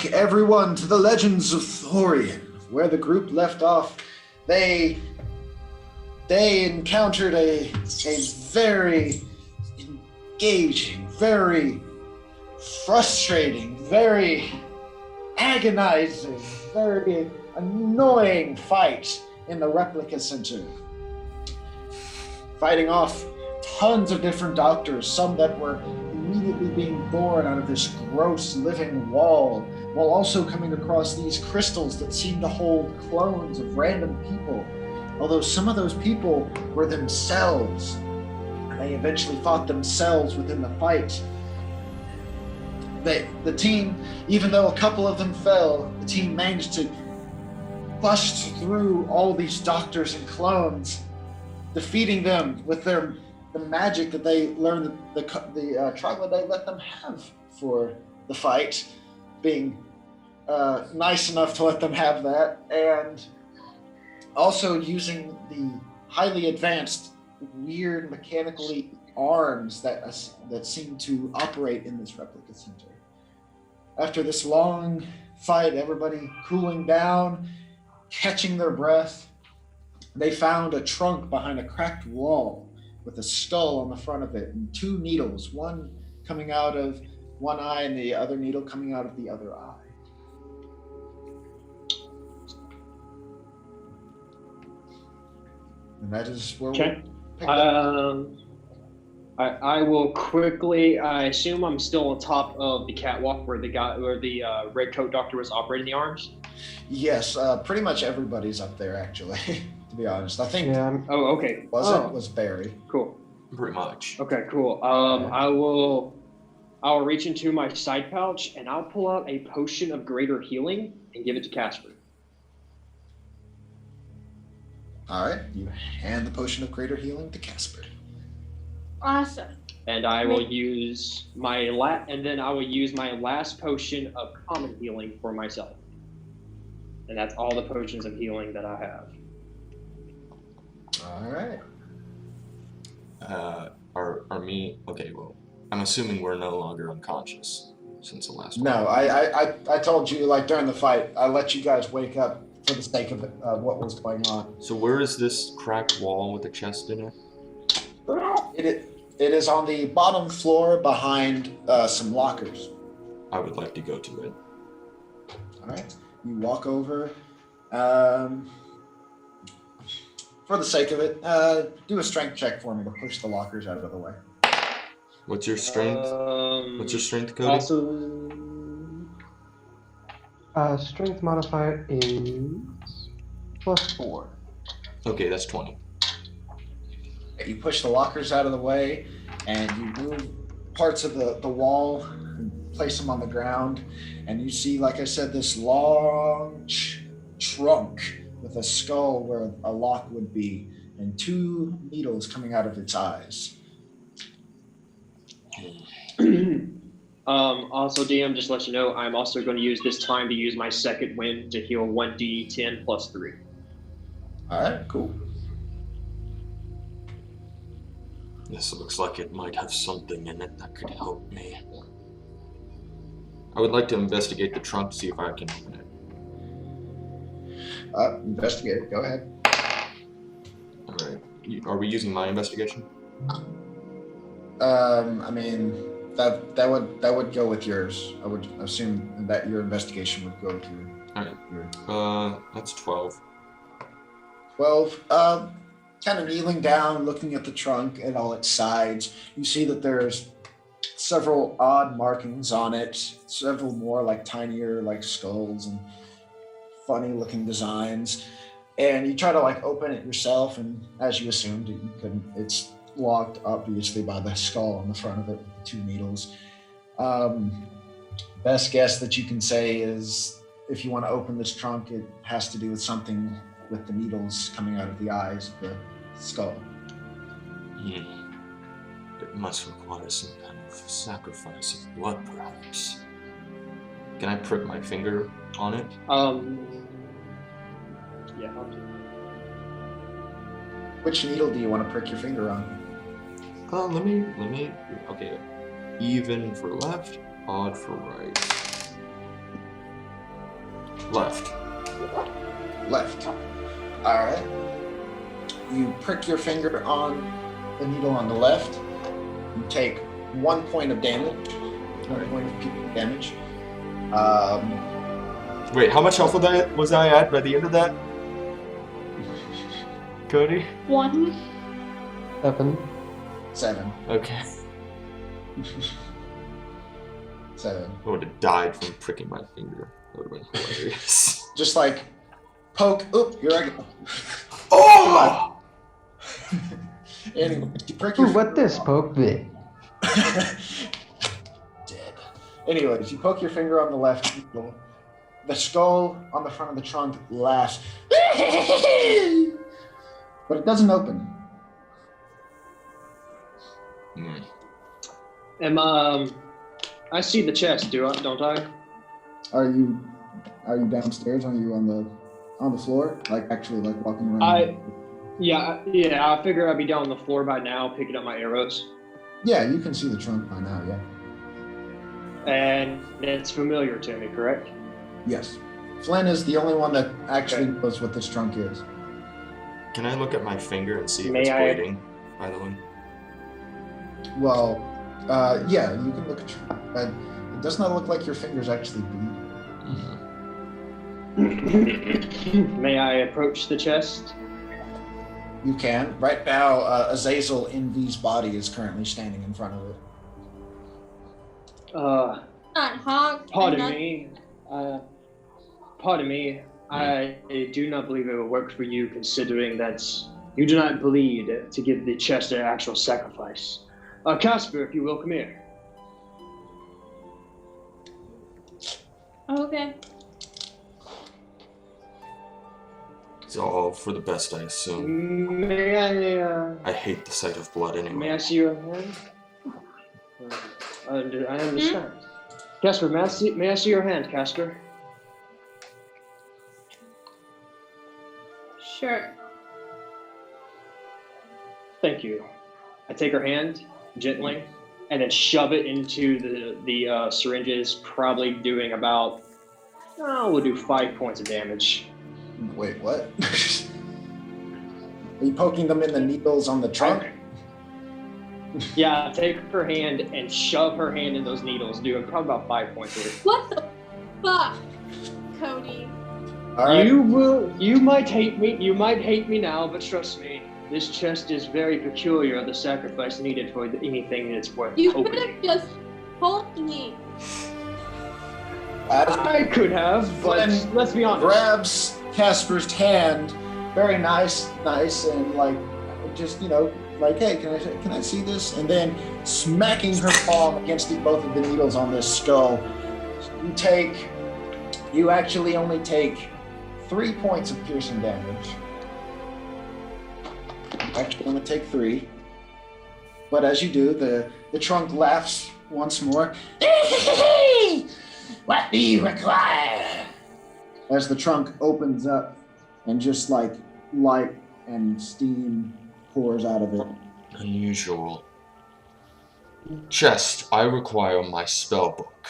back, everyone, to the Legends of Thoriane, where the group left off. They encountered a very engaging, very frustrating, very agonizing, very annoying fight in the replica center. Fighting off tons of different doctors, some that were immediately being born out of this gross living wall, while also coming across these crystals that seem to hold clones of random people. Although some of those people were themselves, and they eventually fought themselves within the fight. The team, even though a couple of them fell, the team managed to bust through all these doctors and clones, defeating them with the magic that they learned, the troglodyte let them have for the fight, being nice enough to let them have that, and also using the highly advanced, weird mechanically arms that seem to operate in this replica center. After this long fight, everybody cooling down, catching their breath, they found a trunk behind a cracked wall with a skull on the front of it and two needles, one coming out of one eye and the other needle coming out of the other eye. And that is where okay. We'll pick up. I will quickly. I assume I'm still on top of the catwalk where the red coat doctor was operating the arms. Yes, pretty much everybody's up there actually. To be honest, I think. Yeah. Oh, okay. Was Barry? Cool. Pretty much. Okay, cool. I'll reach into my side pouch and I'll pull out a potion of greater healing and give it to Casper. All right, you hand the potion of greater healing to Casper. Awesome. And I will use my last potion of common healing for myself. And that's all the potions of healing that I have. All right. Okay, well, I'm assuming we're no longer unconscious since the last one. No, I told you, like, during the fight, I let you guys wake up for the sake of what was going on. So where is this cracked wall with a chest in it? It is on the bottom floor behind some lockers. I would like to go to it. All right. You walk over. For the sake of it, do a strength check for me to push the lockers out of the way. What's your strength? What's your strength, Cody? Also, Strength modifier is +4. Okay, that's 20. You push the lockers out of the way, and you move parts of the wall and place them on the ground, and you see, like I said, this long trunk with a skull where a lock would be, and two needles coming out of its eyes. Also, DM, just to let you know, I'm also going to use this time to use my second wind to heal 1d10 plus 3. All right, cool. This looks like it might have something in it that could help me. I would like to investigate the trunk to see if I can open it. Investigate it. Go ahead. All right. Are we using my investigation? I mean, that would go with yours. I would assume that your investigation would go to All right. your. That's 12. 12. Kind of kneeling down, looking at the trunk and all its sides. You see that there's several odd markings on it. Several more like tinier, like skulls and funny looking designs. And you try to like open it yourself, and as you assumed, you couldn't. It's locked obviously by the skull on the front of it with the two needles. Best guess that you can say is if you want to open this trunk, it has to do with something with the needles coming out of the eyes of the skull. It must require some kind of sacrifice of blood, perhaps. Can I prick my finger on it? Yeah, I'll do it. Which needle do you want to prick your finger on? Let me. Okay. Even for left, odd for right. Left. Left. Alright. You prick your finger on the needle on the left. You take 1 point of damage. 1 point of piercing damage. Wait, how much health was I at by the end of that? Cody? 1. 7. Okay. 7. I would have died from pricking my finger. That would have been hilarious. Just like, poke, oop, here I go. Oh! Anyway, you prick your Ooh, what this poke bit? Dead. Anyways, you poke your finger on the left needle. The skull on the front of the trunk laughs. But it doesn't open. I see the chest, don't I? Are you downstairs? Are you on the floor? Like actually like walking around? Yeah, I figure I'd be down on the floor by now, picking up my arrows. Yeah, you can see the trunk by now, yeah. And it's familiar to me, correct? Yes. Flynn is the only one that actually knows what this trunk is. Can I look at my finger and see if May it's I- bleeding, by the way? Well, yeah, you can look at your... it does not look like your finger's actually bleeding. May I approach the chest? You can. Right now, Azazel in V's body is currently standing in front of it. Not honk. Pardon me. I do not believe it will work for you, considering that you do not bleed to give the chest an actual sacrifice. Casper, if you will, come here. Okay. It's all for the best, I assume. May I hate the sight of blood anyway. May I see your hand? I understand. Casper, may I see your hand, Casper? Sure. Thank you. I take her hand gently and then shove it into the syringes, probably doing about, we'll do 5 points of damage. Wait, what? Are you poking them in the needles on the trunk? Yeah, take her hand and shove her hand in those needles, doing probably about 5 points of it. What the fuck, Cody? All right. You might hate me now, but trust me, this chest is very peculiar, the sacrifice needed for anything that's worth You could opening. have just told me. I could have, but Flynn let's be honest. grabs Casper's hand, very nice, and like, just like, hey, can I see this? And then smacking her palm against both of the needles on this skull. You actually only take 3 points of piercing damage. Actually, only take 3. But as you do, the trunk laughs once more. What do you require? As the trunk opens up and just like light and steam pours out of it. Unusual. Chest, I require my spell book.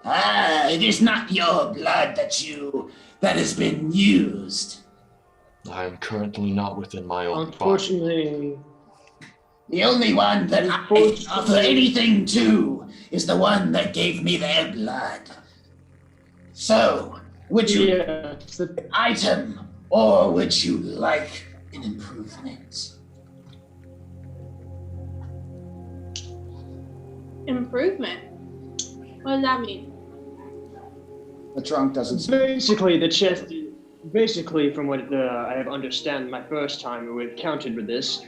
It is not your blood that has been used. I am currently not within my own body. Unfortunately, The only one that I offer anything to is the one that gave me their blood. So, would you yes, an item, or would you like an improvement? Improvement? What does that mean? The trunk doesn't. basically the chest. Basically, from what I have understand my first time with counted with this,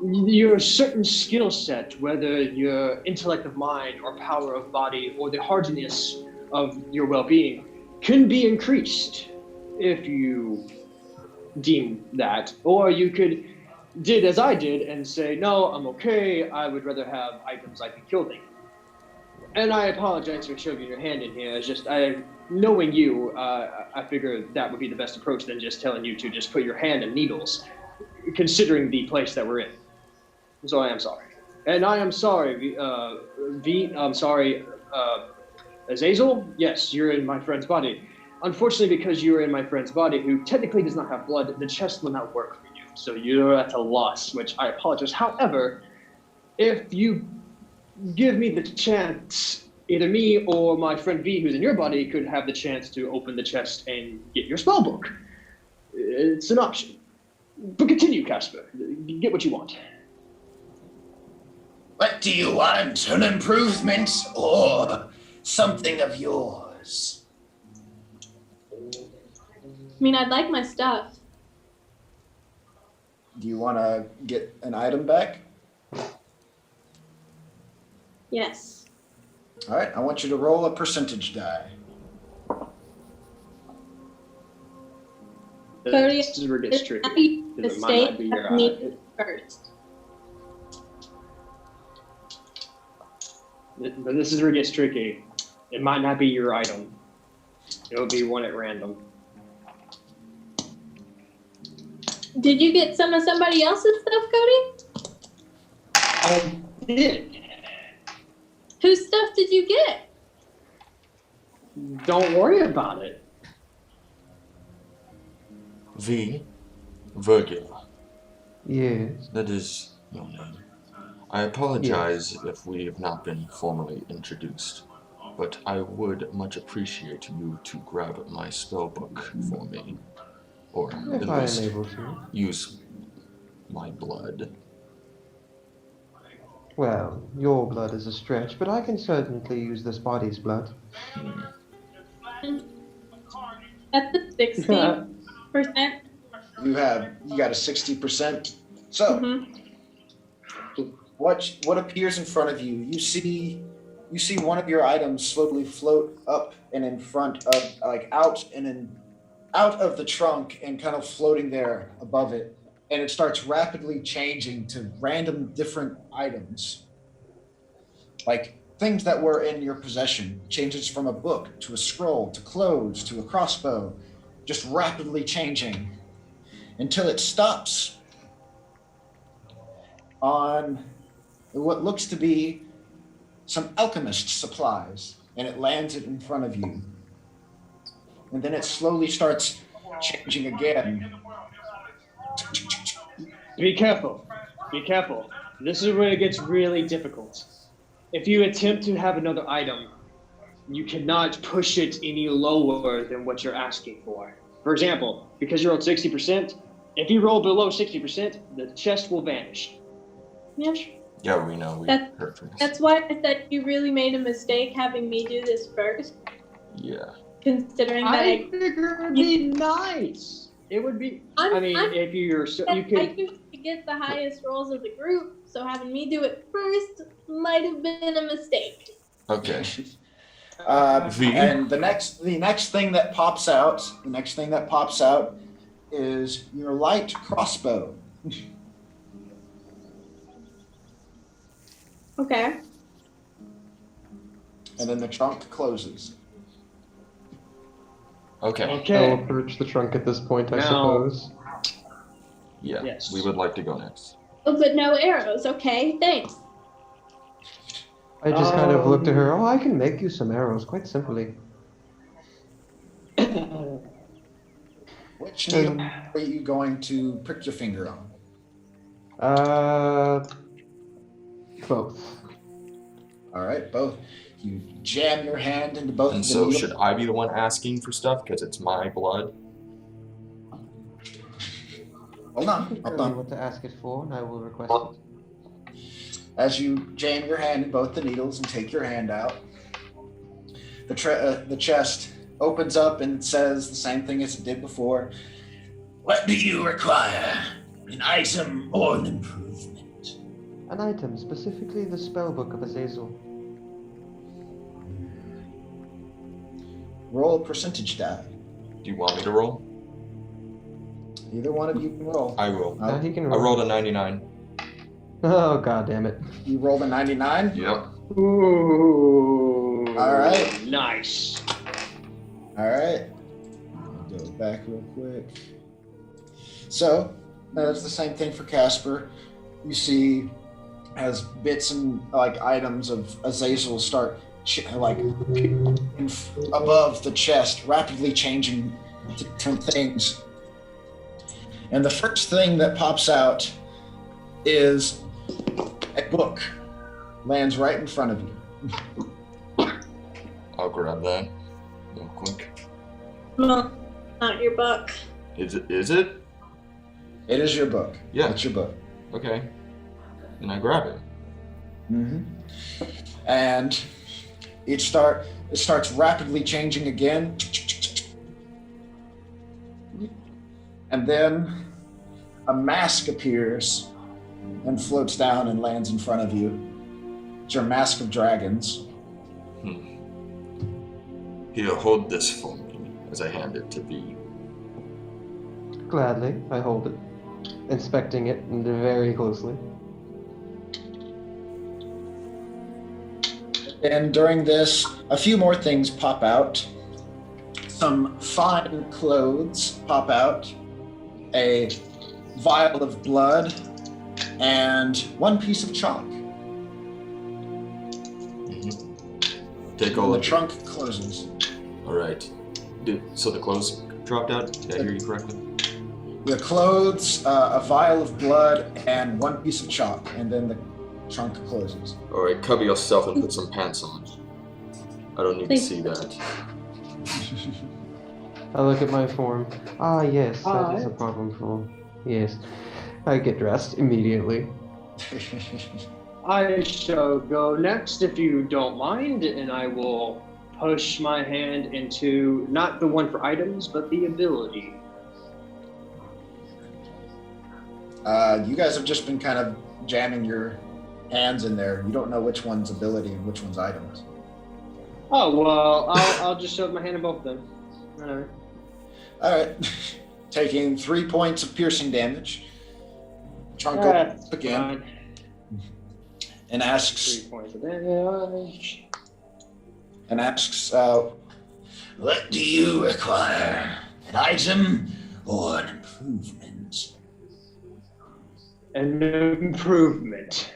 your certain skill set, whether your intellect of mind or power of body or the hardiness of your well-being, can be increased if you deem that. Or you could did as I did and say, no, I'm okay, I would rather have items I can kill things. And I apologize for shoving your hand in here. It's just, knowing you, I figured that would be the best approach than just telling you to just put your hand in needles, considering the place that we're in. So I am sorry. And I am sorry, I'm sorry, Azazel? Yes, you're in my friend's body. unfortunately, because you are in my friend's body, who technically does not have blood, the chest will not work for you. So you're at a loss, which I apologize. However, if you give me the chance, either me or my friend V, who's in your body, could have the chance to open the chest and get your spell book. It's an option. But continue, Casper. Get what you want. What do you want? An improvement or something of yours? I mean, I'd like my stuff. Do you want to get an item back? Yes. All right, I want you to roll a percentage die. This is where it gets tricky. Because it might not be your eye. First. But this is where it gets tricky. It might not be your item. It'll be one at random. Did you get some of somebody else's stuff, Cody? I did. Whose stuff did you get? Don't worry about it. Virgil. Yes. That is your name. I apologize if we have not been formally introduced, but I would much appreciate you to grab my spellbook for me, or If at I am least able to. use my blood. Well, your blood is a stretch, but I can certainly use this body's blood. That's a 60%. You got a 60%. So, what appears in front of you? You see one of your items slowly float up and in front of, like out of the trunk and kind of floating there above it, and it starts rapidly changing to random different items, like things that were in your possession. Changes from a book to a scroll to clothes to a crossbow, just rapidly changing until it stops on what looks to be some alchemist supplies, and it lands it in front of you. And then it slowly starts changing again. Be careful. Be careful. This is where it gets really difficult. If you attempt to have another item, you cannot push it any lower than what you're asking for. For example, because you rolled 60%, if you roll below 60%, the chest will vanish. Yeah. Yeah, we know. That's why I said you really made a mistake having me do this first. Yeah. Considering that I figured it'd be nice. It would be. If you could. I usually get the highest rolls of the group, so having me do it first might have been a mistake. Okay. And the next thing that pops out is your light crossbow. Okay. And then the trunk closes. Okay. I'll approach the trunk at this point, I suppose. Yeah. Yes. We would like to go next. Oh, but no arrows. Okay, thanks. I just kind of looked at her. Oh, I can make you some arrows quite simply. Which needle are you going to prick your finger on? Both. All right, both. You jam your hand into both And of the so needles. should I be the one asking for stuff because it's my blood? Hold on. Tell me what to ask it for, and I will request it. As you jam your hand in both the needles and take your hand out, the chest opens up and it says the same thing as it did before. What do you require? An item or an improvement? An item, specifically the spellbook of Azazel. Roll a percentage die. Do you want me to roll? Either one of you can roll. I will. Now he can I roll. rolled a 99. Oh, god damn it. You rolled a 99? Yep. Ooh. All right. Nice. All right. I'll go back real quick. So, that's the same thing for Casper. You see, as bits and items of Azazel start above the chest, rapidly changing to different things. And the first thing that pops out is a book. Lands right in front of you. I'll grab that real quick. No, not your book. Is it? It is your book. Yeah. It's your book. Okay. And I grab it. Mm-hmm. And it starts rapidly changing again. And then a mask appears and floats down and lands in front of you. It's your mask of dragons. Here, hold this for me as I hand it to V. Gladly, I hold it, inspecting it very closely. And during this, a few more things pop out. Some fine clothes pop out, a vial of blood, and one piece of chalk. Take all The of trunk closes. All right. So the clothes dropped out? Did I hear you correctly? The clothes, a vial of blood, and one piece of chalk, and then the trunk closes. All right, cover yourself and put some pants on. I don't need to see that. I look at my form. Ah, yes, that is a problem form. Yes. I get dressed immediately. I shall go next if you don't mind, and I will push my hand into not the one for items, but the ability. You guys have just been kind of jamming your hands in there. You don't know which one's ability and which one's items. Oh, well, I'll just shove my hand in both of them. Whatever. All right. Taking 3 points of piercing damage. Trunk opens again. Fine. And asks, 3 points of damage. What do you require? An item or an improvement? An improvement.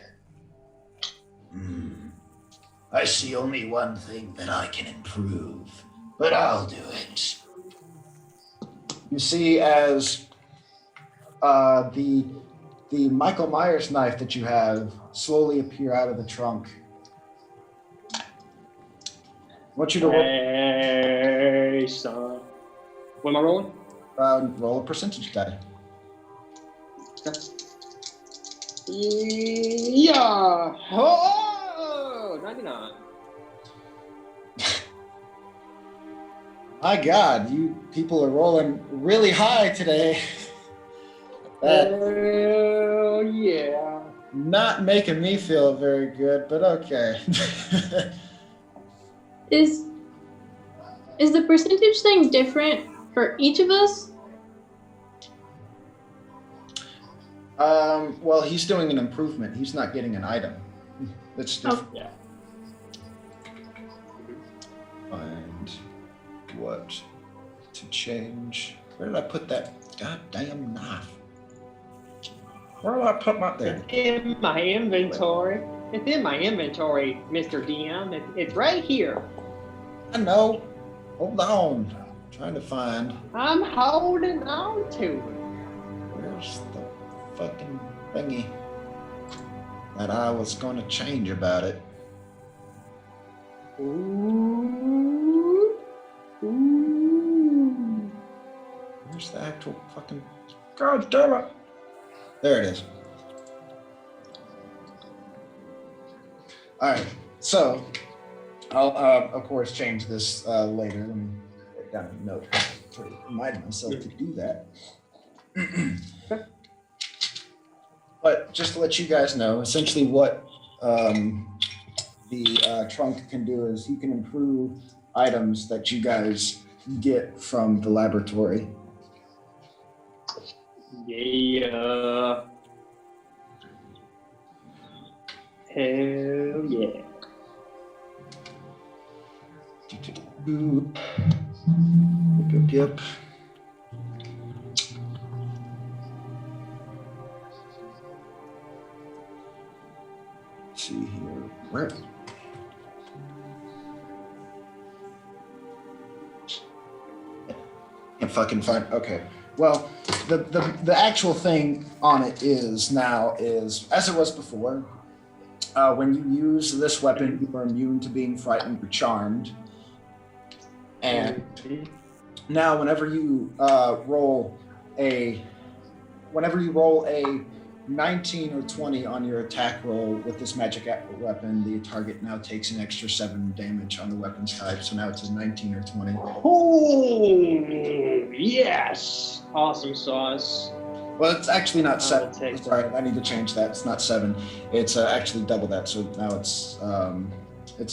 I see only one thing that I can improve, but I'll do it. you see as the Michael Myers knife that you have slowly appear out of the trunk. I want you to Hey, son. What am I rolling? roll a percentage die. Yeah. Oh, 99. My God, you people are rolling really high today. Hell yeah. Not making me feel very good, but okay. Is the percentage thing different for each of us? Well, he's doing an improvement. He's not getting an item. That's different. Yeah. Find what to change. Where did I put that goddamn knife? Where did I put my there? It's in my inventory. It's in my inventory, Mr. DM. It's right here. I know. Hold on. I'm trying to find. I'm holding on to it. Where's the fucking thingy that I was going to change about it? Ooh. Ooh. Where's the actual fucking... God damn it! There it is. Alright, so I'll of course change this later. Let me write down a note to remind myself to do that. But just to let you guys know, essentially what the trunk can do is he can improve items that you guys get from the laboratory. Yeah. Hell yeah. Yep. Let's see here. Where? can't fucking find. Okay. Well, the actual thing on it is as it was before. When you use this weapon, you are immune to being frightened or charmed. And now, whenever you roll a 19 or 20 on your attack roll with this magic weapon, the target now takes an extra 7 damage on the weapon's type. So now it's a 19 or 20. Oh, yes! Awesome sauce. Well, it's actually not 7. take Sorry, I need to change that. It's not 7. It's actually double that. So now it's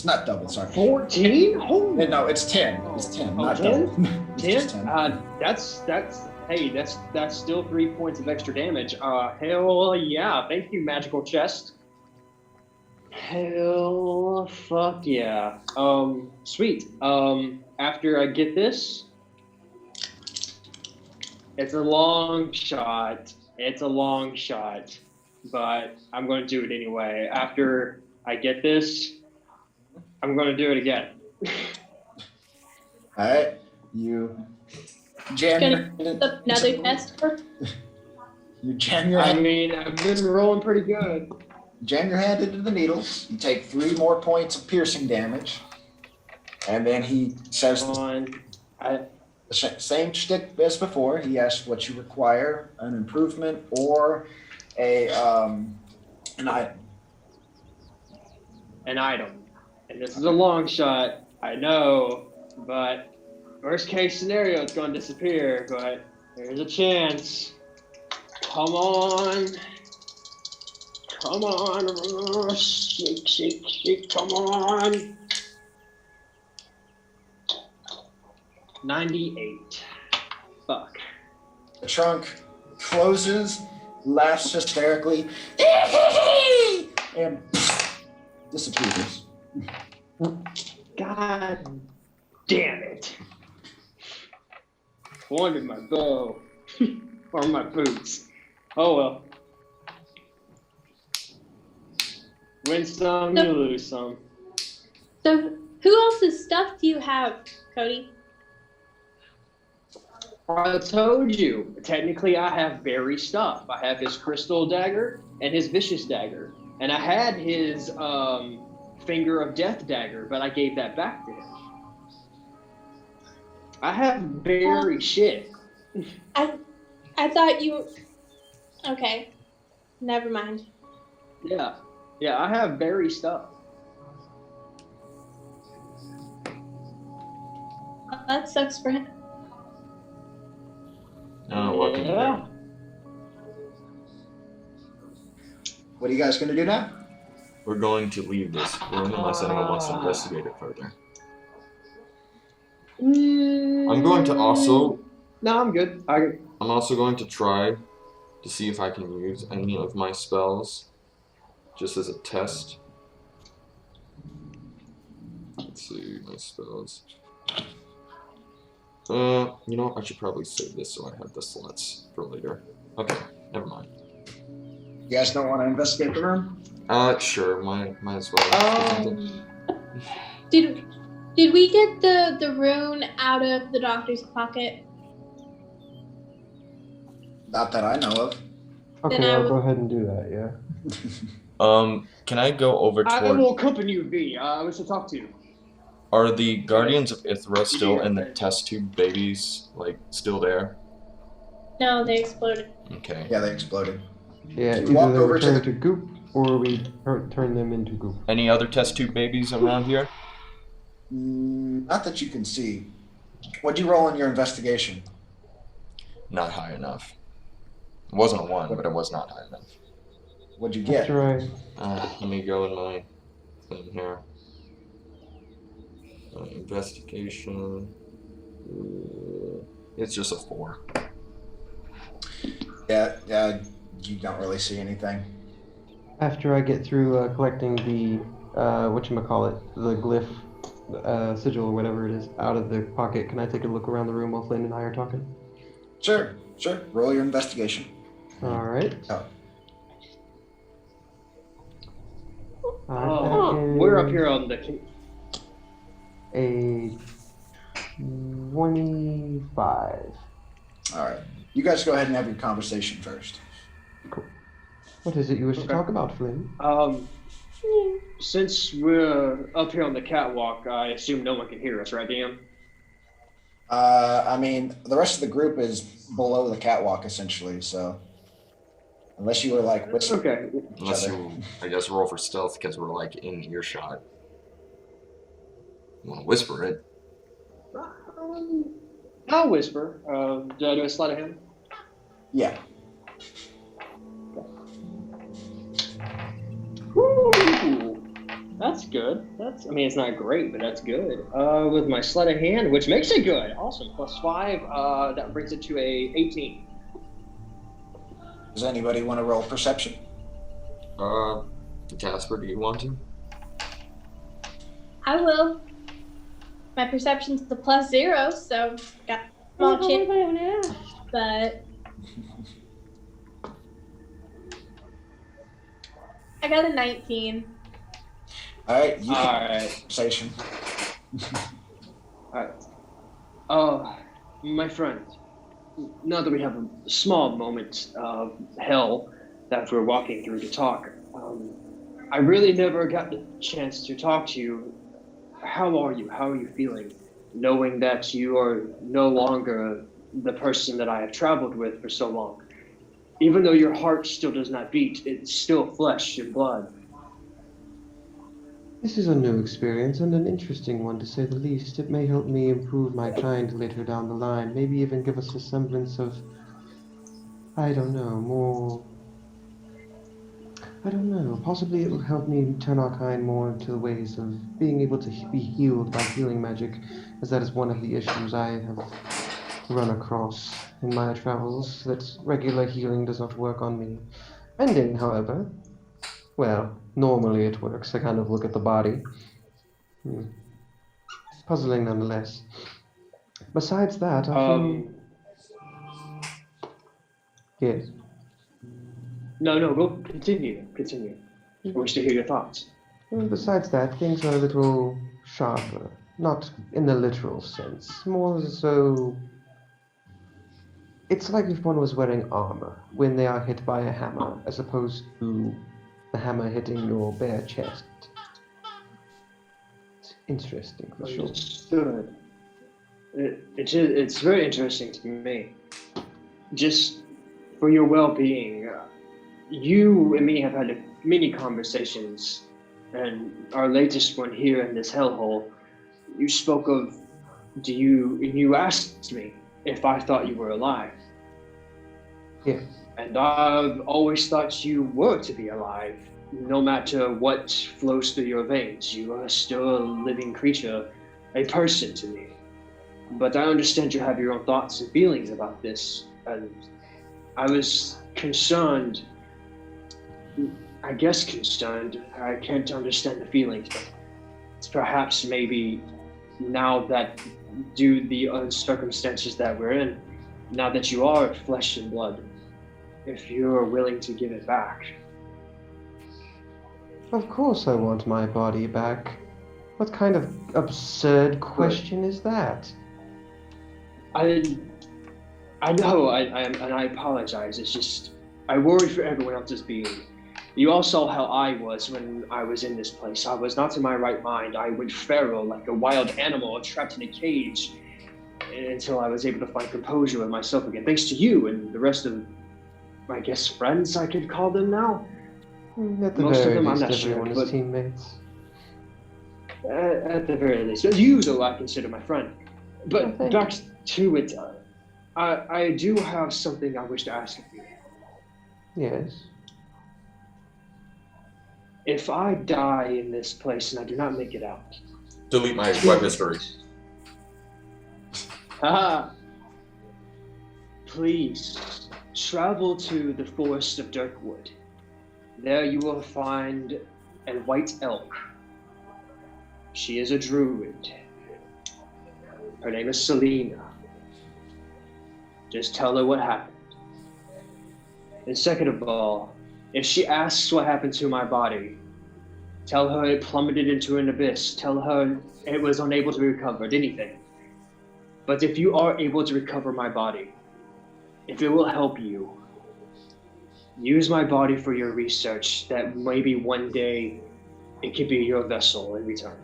not double. Sorry. 14? Oh. No, it's 10. It's 10, not 10? double. It's 10? just 10. That's still 3 points of extra damage. Hell yeah. Thank you, magical chest. Hell fuck yeah. Sweet. After I get this, it's a long shot, but I'm going to do it anyway. After I get this, I'm going to do it again. All right, you jam Another test. You jam your I hand. mean, I've been rolling pretty good. Jam your hand into the needles. You take 3 more points of piercing damage, and then he says the same shtick as before. He asks what you require: an improvement or an item. An item. And this is a long shot, I know, but worst case scenario, it's going to disappear, but there's a chance. Come on. Come on. Shake, shake, shake. Come on. 98. Fuck. The trunk closes, laughs hysterically, and disappears. God damn it. Wanted my bow. Or my boots. Oh well. Win some, you lose some. So, who else's stuff do you have, Cody? I told you. Technically, I have Barry's stuff. I have his crystal dagger and his vicious dagger. And I had his finger of death dagger, but I gave that back to him. I have Barry shit. I thought you. Okay, never mind. Yeah, I have Barry stuff. Well, that sucks for him. Oh, what can you do? What are you guys going to do now? We're going to leave this room unless anyone wants to investigate it further. I'm going to also... No, I'm good. I'm also going to try to see if I can use any of my spells just as a test. Let's see, my spells. You know, I should probably save this so I have the slots for later. Okay, never mind. You guys don't want to investigate the room? Sure, might as well. Did we get the rune out of the doctor's pocket? Not that I know of. Okay, Then I'll go ahead and do that, yeah. Can I go over I toward... will accompany you, V. I wish to talk to you. Are the Guardians of Ithra still in the test tube babies, like, still there? No, they exploded. Okay. Yeah, they exploded. Yeah, You walk either they over to return the- to goop, or we turn them into goop. Any other test tube babies around here? Not that you can see. What'd you roll in your investigation? Not high enough. It wasn't a 1, but it was not high enough. What'd you get? That's right. Let me go in my thing here. Investigation. It's just a 4. Yeah, you don't really see anything. After I get through collecting the, whatchamacallit, the glyph, sigil or whatever it is, out of the pocket, can I take a look around the room while Flynn and I are talking? Sure. Roll your investigation. Alright. We're up here on the... A 25. All right. You guys go ahead and have your conversation first. Cool. What is it you wish to Okay. talk about, Flynn? Since we're up here on the catwalk, I assume no one can hear us, right, Dan? I mean, the rest of the group is below the catwalk, essentially, so... Unless you were, like, whispering Okay. each Unless other. you, I guess, roll for stealth because we're like in earshot. You want to whisper it? I'll whisper. Do I do a sleight of hand? Yeah. Ooh, that's good. I mean, it's not great, but that's good. With my sleight of hand, which makes it good. Awesome. +5. That brings it to a 18. Does anybody want to roll perception? Casper, do you want to? I will. My perception's the +0, so got small chance. But I got a 19. All right. You can Alright. conversation. Alright. My friend, now that we have a small moment of hell that we're walking through to talk, I really never got the chance to talk to you. How are you? How are you feeling? Knowing that you are no longer the person that I have traveled with for so long. Even though your heart still does not beat, it's still flesh and blood. This is a new experience and an interesting one to say the least. It may help me improve my kind later down the line. Maybe even give us a semblance of, I don't know, possibly it will help me turn our kind more into the ways of being able to be healed by healing magic, as that is one of the issues I have run across in my travels, that regular healing does not work on me. Mending, however, well, normally it works. I kind of look at the body. Puzzling nonetheless. Besides that, I feel... Yes. No, go continue. I wish to hear your thoughts. Well, besides that, things are a little sharper. Not in the literal sense. More so... It's like if one was wearing armor when they are hit by a hammer, as opposed to the hammer hitting your bare chest. It's interesting for sure. Understood. It's very interesting to me. Just for your well-being, you and me have had many conversations, and our latest one here in this hellhole, you spoke of, you asked me if I thought you were alive. Yeah. And I've always thought you were to be alive, no matter what flows through your veins. You are still a living creature, a person to me. But I understand you have your own thoughts and feelings about this, and I was concerned. I can't understand the feelings, but perhaps maybe now that, due to the circumstances that we're in, now that you are flesh and blood, if you're willing to give it back. Of course I want my body back. What kind of absurd question is that? I know, and I apologize. It's just, I worry for everyone else's being. You all saw how I was when I was in this place. I was not in my right mind. I went feral like a wild animal trapped in a cage until I was able to find composure with myself again. Thanks to you and the rest of, I guess, friends I could call them now. At the Most of very them, I'm least, not sure, everyone but is teammates. At the very least. You, though, I consider my friend. But thank back to it, I do have something I wish to ask of you. Yes. If I die in this place and I do not make it out, Delete my web history. please travel to the forest of Dirkwood. There you will find a white elk. She is a druid. Her name is Selena. Just tell her what happened. And second of all, if she asks what happened to my body, tell her it plummeted into an abyss. Tell her it was unable to be recovered. Anything. But if you are able to recover my body, if it will help you, use my body for your research, that maybe one day it could be your vessel in return.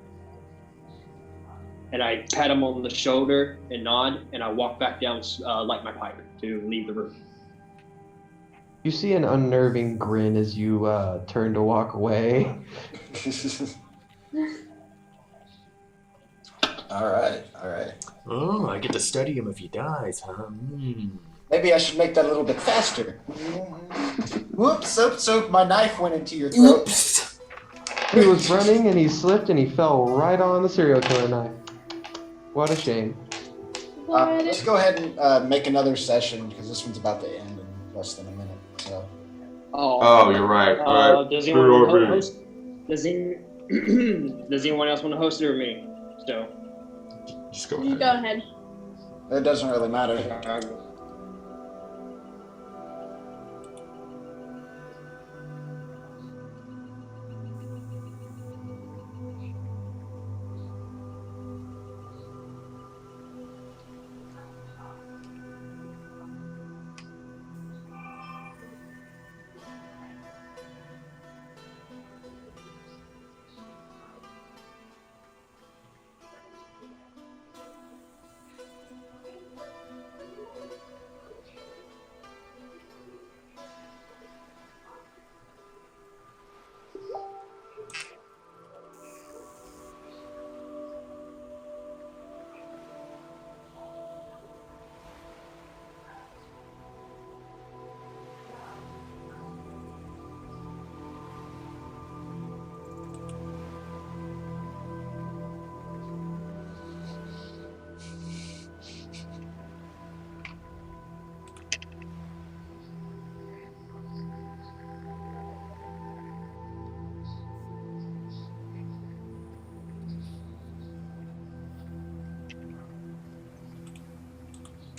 And I pat him on the shoulder and nod, and I walk back down, light my pipe to leave the room. You see an unnerving grin as you turn to walk away. All right. Oh, I get to study him if he dies, huh? Maybe I should make that a little bit faster. Whoops! So my knife went into your throat. Oops. He was running and he slipped and he fell right on the serial killer knife. What a shame. Let's go ahead and make another session because this one's about to end in less than a minute. So. Oh, you're right. All right. Does anyone want to host? Does anyone else want to host it or me? So. Just go You ahead. go ahead. It doesn't really matter.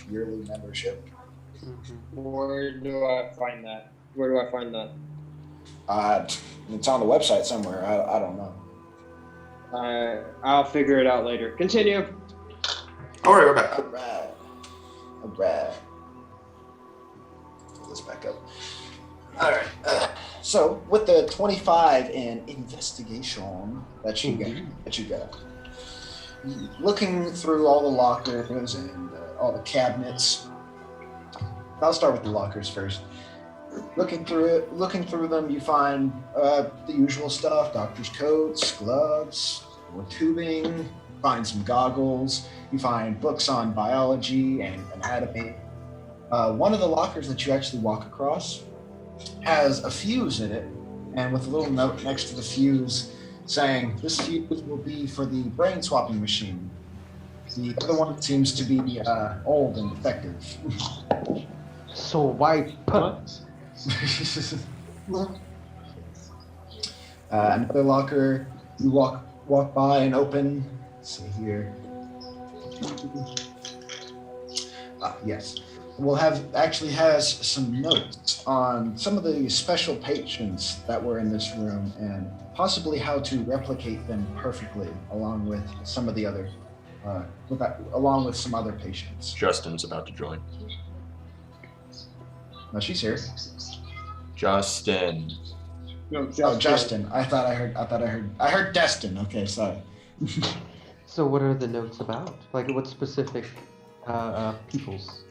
Yearly membership. Where do I find that? It's on the website somewhere. I don't know. I'll figure it out later. Continue. All right, we're back. All right. Pull this back up. All right. So with the 25 in investigation that you got, looking through all the lockers and all the cabinets. I'll start with the lockers first. Looking through them, you find the usual stuff: doctor's coats, gloves, more tubing. Find some goggles. You find books on biology and anatomy. One of the lockers that you actually walk across has a fuse in it, and with a little note next to the fuse saying, "This fuse will be for the brain swapping machine." The other one seems to be old and defective. So why put? Another locker you walk by and open. Let's see here. Yes. Has some notes on some of the special patients that were in this room and possibly how to replicate them perfectly, along with some of the other, along with some other patients. Justin's about to join. No, she's here. Justin. No, Justin. I heard Destin. Okay, sorry. So what are the notes about? Like what specific peoples?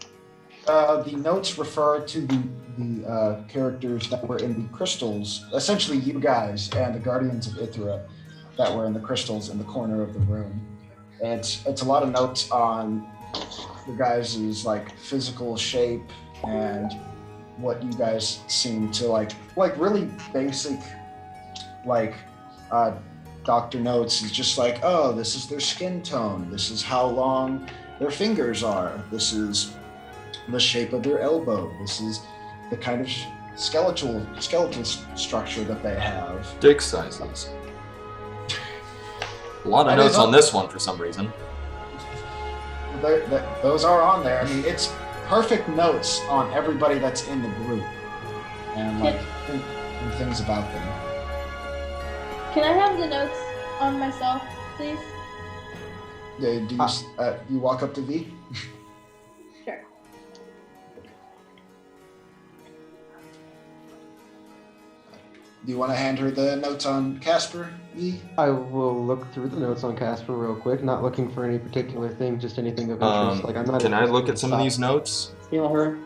The notes refer to the characters that were in the crystals, essentially you guys and the Guardians of Ithra that were in the crystals in the corner of the room. And it's a lot of notes on the guys' like physical shape and what you guys seem to like really basic doctor notes is just like, oh, this is their skin tone, this is how long their fingers are, this is the shape of their elbow, this is the kind of skeletal structure that they have. Dick sizes. A lot of notes on this one for some reason. Those are on there. I mean, it's perfect notes on everybody that's in the group and and things about them. Can I have the notes on myself, please? You walk up to V? Sure. Do you want to hand her the notes on Casper, V? I will look through the notes on Casper real quick, not looking for any particular thing, just anything of interest. Like I'm not. Can I look at some of these notes? Steal her.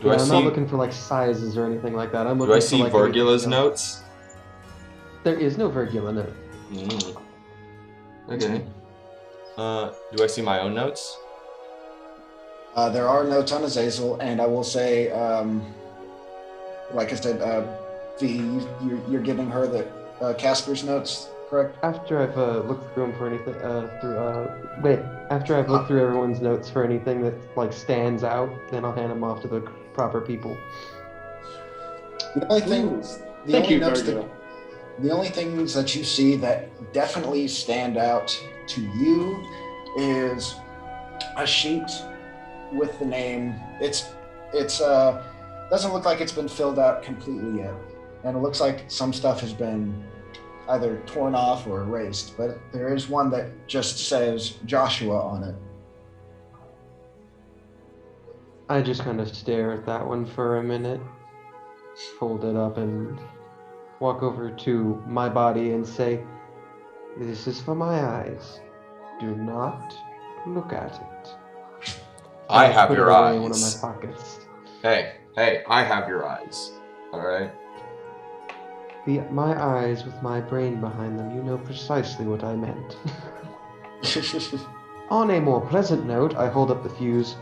I'm not looking for like sizes or anything like that. I'm looking Do I see for, like, Virgula's notes? There is no Virgula note. Okay. Do I see my own notes? There are notes on Azazel, and I will say, like I said, V, you're giving her the Casper's notes, correct? After I've looked through them for anything, after I've looked through everyone's notes for anything that like stands out, then I'll hand them off to the proper people. The only things that you see that definitely stand out to you is a sheet with the name. It's doesn't look like it's been filled out completely yet, and it looks like some stuff has been either torn off or erased, but there is one that just says Joshua on it. I just kind of stare at that one for a minute, fold it up, and walk over to my body and say, "This is for my eyes. Do not look at it." I have put your it away eyes. in one of my pockets. Hey, I have your eyes. Alright? My eyes with my brain behind them, you know precisely what I meant. On a more pleasant note, I hold up the fuse.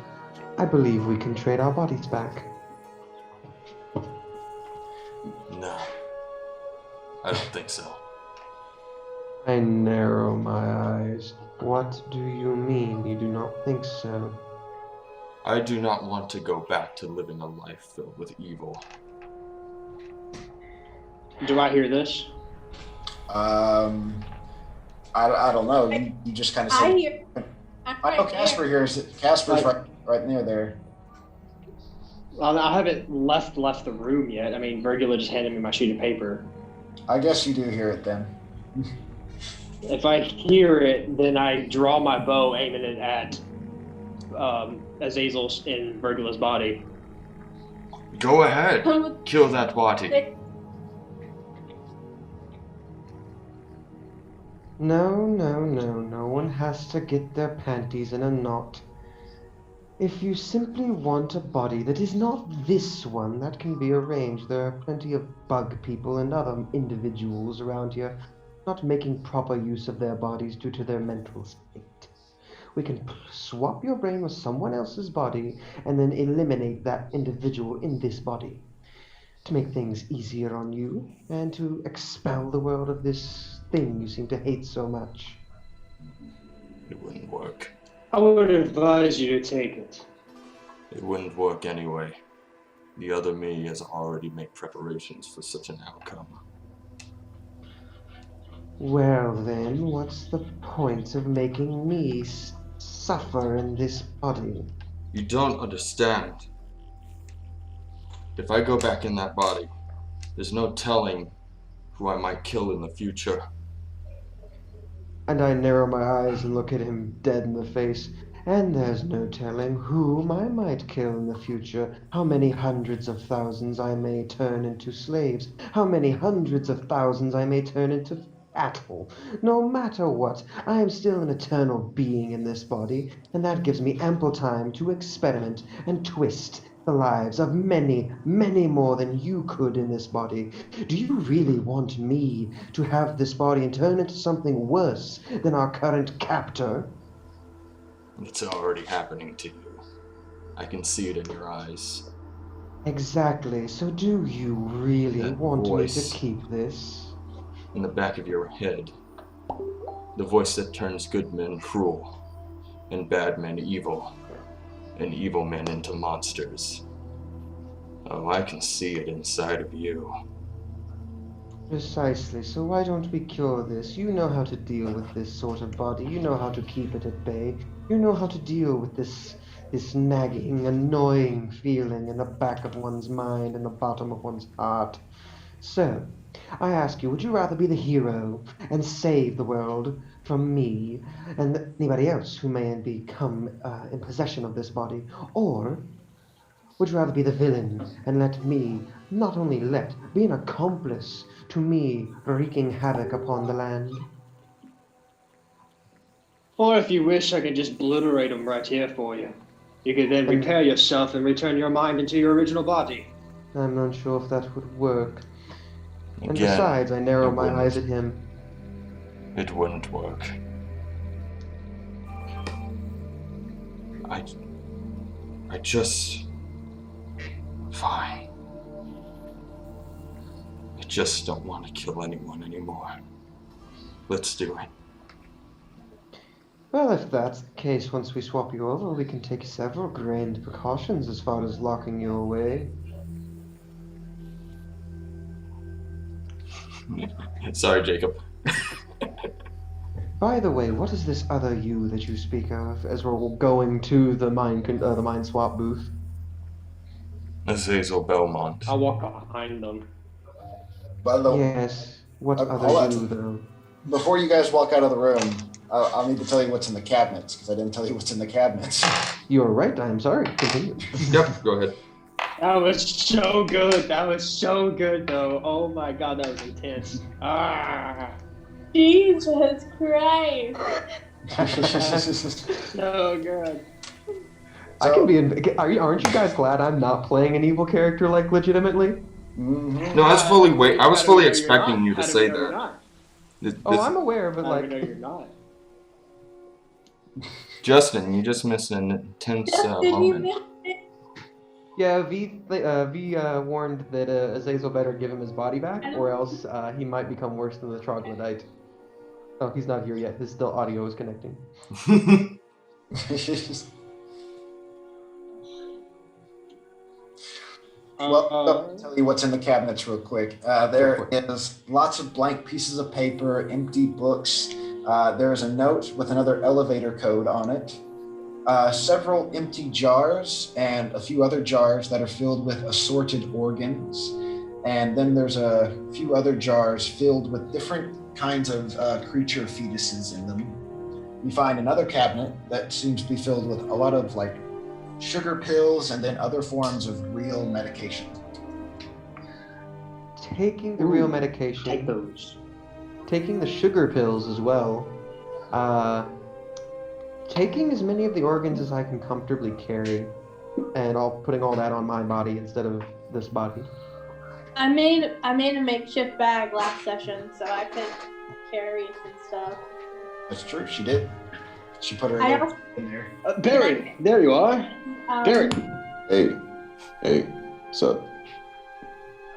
I believe we can trade our bodies back. No. I don't think so. I narrow my eyes. What do you mean you do not think so? I do not want to go back to living a life filled with evil. Do I hear this? I don't know. You just kind of I said. hear. I know Casper hears it. Casper's right near there. Well, I haven't left the room yet. I mean, Virgula just handed me my sheet of paper. I guess you do hear it then. If I hear it, then I draw my bow, aiming it at Azazel's in Virgula's body. Go ahead. Kill that body. No, no one has to get their panties in a knot. If you simply want a body that is not this one, that can be arranged. There are plenty of bug people and other individuals around here not making proper use of their bodies due to their mental state. We can swap your brain with someone else's body and then eliminate that individual in this body to make things easier on you and to expel the world of this thing you seem to hate so much. It wouldn't work. I would advise you to take it. It wouldn't work anyway. The other me has already made preparations for such an outcome. Well then, what's the point of making me suffer in this body? You don't understand. If I go back in that body, there's no telling who I might kill in the future. And I narrow my eyes and look at him dead in the face. And there's no telling whom I might kill in the future, how many hundreds of thousands I may turn into slaves, how many hundreds of thousands I may turn into cattle. No matter what, I am still an eternal being in this body, and that gives me ample time to experiment and twist the lives of many, many more than you could in this body. Do you really want me to have this body and turn into something worse than our current captor? It's already happening to you. I can see it in your eyes. Exactly. So do you really That want voice me to keep this? in the back of your head. The voice that turns good men cruel, and bad men evil, and evil men into monsters. Oh, I can see it inside of you. Precisely. So why don't we cure this? You know how to deal with this sort of body. You know how to keep it at bay. You know how to deal with this nagging, annoying feeling in the back of one's mind and the bottom of one's heart. So, I ask you, would you rather be the hero and save the world from me and anybody else who may become in possession of this body, or would you rather be the villain and let me, not only let, be an accomplice to me wreaking havoc upon the land? Or if you wish, I could just obliterate them right here for you. You could then repair yourself and return your mind into your original body. I'm not sure if that would work. And Again, besides, I narrow it my wouldn't. eyes at him. It wouldn't work. I just... Fine. I just don't want to kill anyone anymore. Let's do it. Well, if that's the case, once we swap you over, we can take several grand precautions as far as locking you away. Sorry, Jacob. By the way, what is this other you that you speak of as we're going to the mind swap booth? Azazel Belmont. I'll walk behind them. But Yes, what hold other on. you, though? before you guys walk out of the room, I'll need to tell you what's in the cabinets, because I didn't tell you what's in the cabinets. You're right, I'm sorry. Continue. Yep, go ahead. That was so good. That was so good, though. Oh my god, that was intense. Ah, Jesus Christ. so good. I can be in. Aren't you guys glad I'm not playing an evil character, like, legitimately? Mhm. No, I was fully I was How do fully we know you're expecting not? you to How do say we know you're that. not? Oh, I'm aware, but, How do we know like... you're not? Justin, you just missed an intense Did you moment. miss it? Yeah, V warned that Azazel better give him his body back, or else he might become worse than the troglodyte. Oh, he's not here yet. His still audio is connecting. Well, I'll tell you what's in the cabinets real quick. There is lots of blank pieces of paper, empty books. There's a note with another elevator code on it. Several empty jars and a few other jars that are filled with assorted organs. And then there's a few other jars filled with different kinds of creature fetuses in them. You find another cabinet that seems to be filled with a lot of like sugar pills and then other forms of real medication. Taking the real medication. Take those. Taking the sugar pills as well. Taking as many of the organs as I can comfortably carry, and putting all that on my body instead of this body. I made a makeshift bag last session so I could carry some stuff. That's true, she did. She put her I little also, in there. Barry, there you are. Barry. Hey, what's up?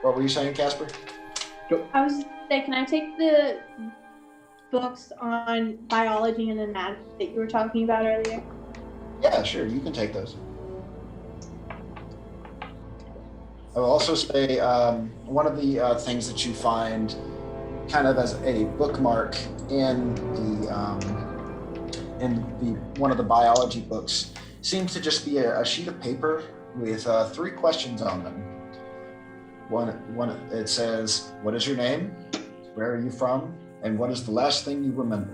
What were you saying, Casper? I was saying, can I take the books on biology and anatomy that you were talking about earlier? Yeah, sure, you can take those. I will also say one of the things that you find kind of as a bookmark in one of the biology books seems to just be a sheet of paper with 3 questions on them. One it says, "What is your name? Where are you from? And what is the last thing you remember?"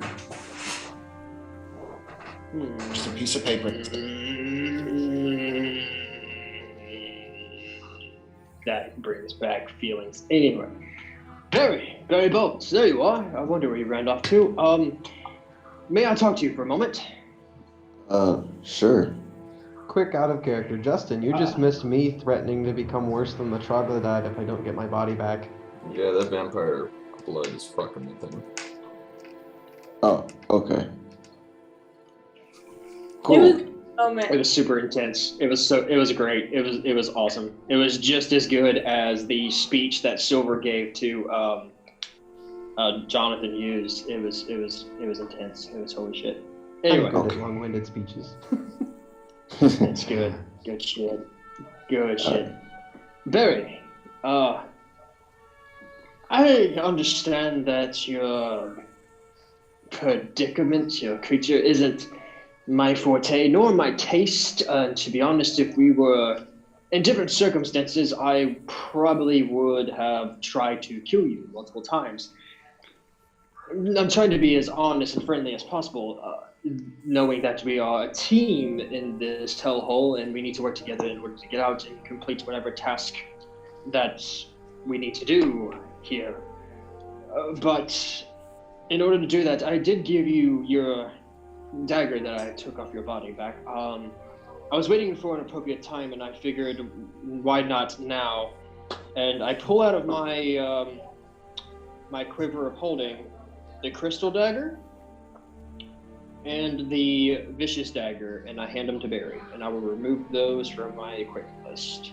Just a piece of paper. That brings back feelings. Anyway, Barry Bones, there you are. I wonder where you ran off to. May I talk to you for a moment? Sure. Quick out of character. Justin, you just missed me threatening to become worse than the troglodyte if I don't get my body back. Yeah, that vampire blood is fucking with him. Oh, okay. It Cool. was a moment. It was super intense. It was great. It was awesome. It was just as good as the speech that Silver gave to Jonathan used. It was intense. It was holy shit. Anyway, I'm good at long-winded speeches. it's good. Good shit. Good shit. Barry, I understand that your predicament, your creature, isn't my forte, nor my taste. To be honest, if we were in different circumstances, I probably would have tried to kill you multiple times. I'm trying to be as honest and friendly as possible, knowing that we are a team in this hellhole and we need to work together in order to get out and complete whatever task that we need to do here. But in order to do that, I did give you your dagger that I took off your body back. I was waiting for an appropriate time, and I figured, why not now? And I pull out of my my quiver of holding the crystal dagger and the vicious dagger, and I hand them to Barry, and I will remove those from my equipment list.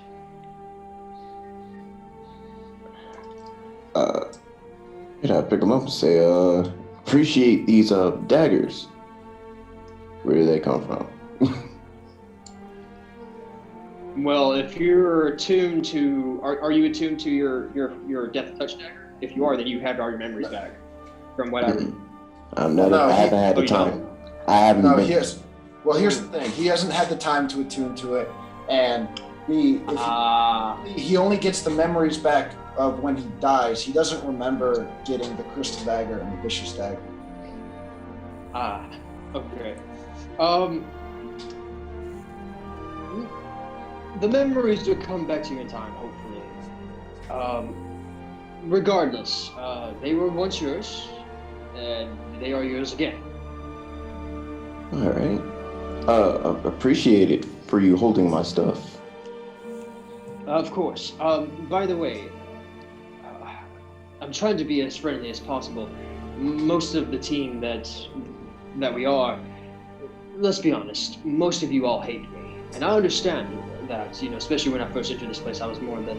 I pick them up and say, appreciate these daggers. Where do they come from? Well, if you're attuned to, are you attuned to your death touch dagger? If you are, then you have all your memories back from what I'm not. I haven't had the time. I haven't. No, been... here's the thing. He hasn't had the time to attune to it, and he only gets the memories back of when he dies. He doesn't remember getting the crystal dagger and the vicious dagger. Okay. The memories will come back to you in time, hopefully. Regardless, they were once yours, and they are yours again. All right. I appreciate it for you holding my stuff. Of course. By the way, I'm trying to be as friendly as possible. Most of the team that we are, let's be honest, most of you all hate me. And I understand that, especially when I first entered this place, I was more than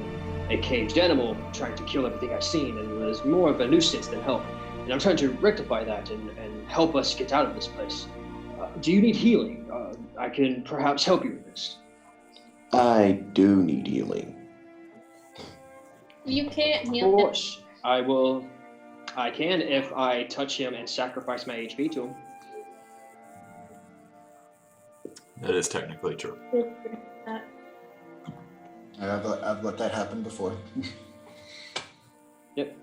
a caged animal trying to kill everything I've seen, and was more of a nuisance than help. And I'm trying to rectify that and help us get out of this place. Do you need healing? I can perhaps help you with this. I do need healing. You can't heal Of him. course. I can if I touch him and sacrifice my HP to him. That is technically true. I've let that happen before. Yep.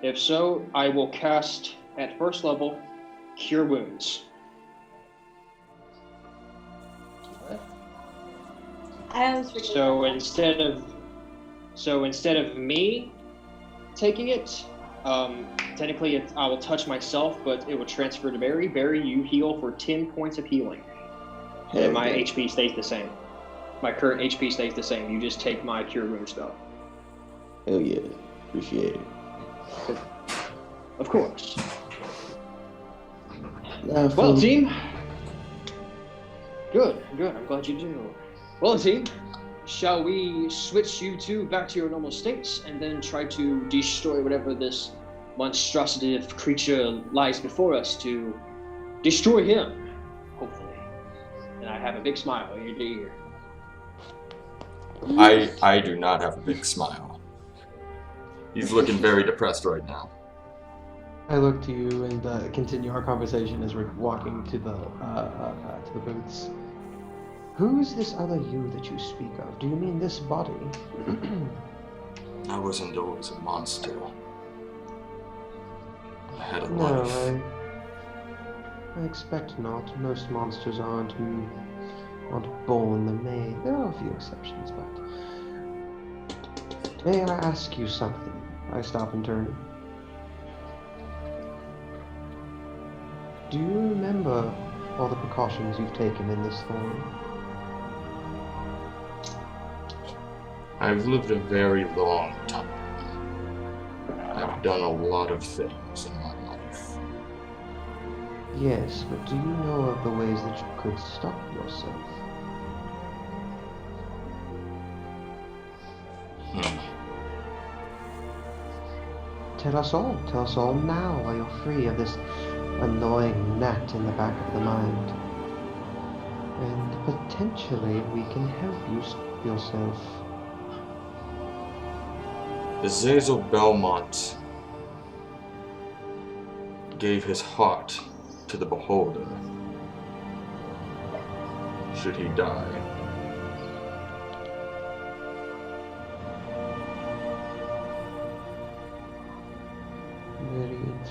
If so, I will cast at first level Cure Wounds. I was forgetting. So instead of me taking it, technically I will touch myself, but it will transfer to Barry. Barry, you heal for 10 points of healing. And my HP stays the same. My current HP stays the same. You just take my Cure Wounds stuff. Hell yeah. Appreciate it. Of course. Well, team. Good. I'm glad you do. Well, team, shall we switch you two back to your normal states and then try to destroy whatever this monstrosity of creature lies before us to destroy him, hopefully. And I have a big smile ear to ear. I do not have a big smile. He's looking very depressed right now. I look to you and continue our conversation as we're walking to the booths. Who is this other you that you speak of? Do you mean this body? I wasn't always a monster. I had a No, life. I expect not. Most monsters aren't born. There are a few exceptions, but... May I ask you something? I stop and turn. Do you remember all the precautions you've taken in this thorn? I've lived a very long time. I've done a lot of things in my life. Yes, but do you know of the ways that you could stop yourself? Tell us all now while you're free of this annoying gnat in the back of the mind. And potentially we can help you stop yourself. Azazel Belmont gave his heart to the beholder. Should he die,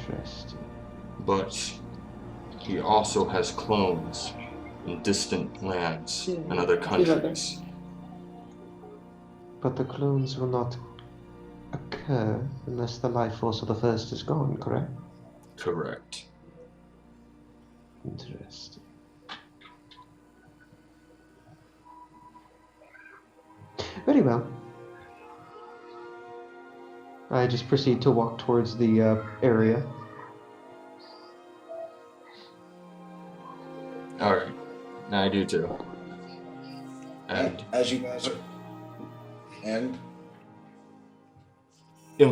Interesting. But he also has clones in distant lands and other countries. But the clones will not occur unless the life force of the first is gone, correct? Correct. Interesting. Very well. I just proceed to walk towards the area. Alright. I do too. And as you guys are, and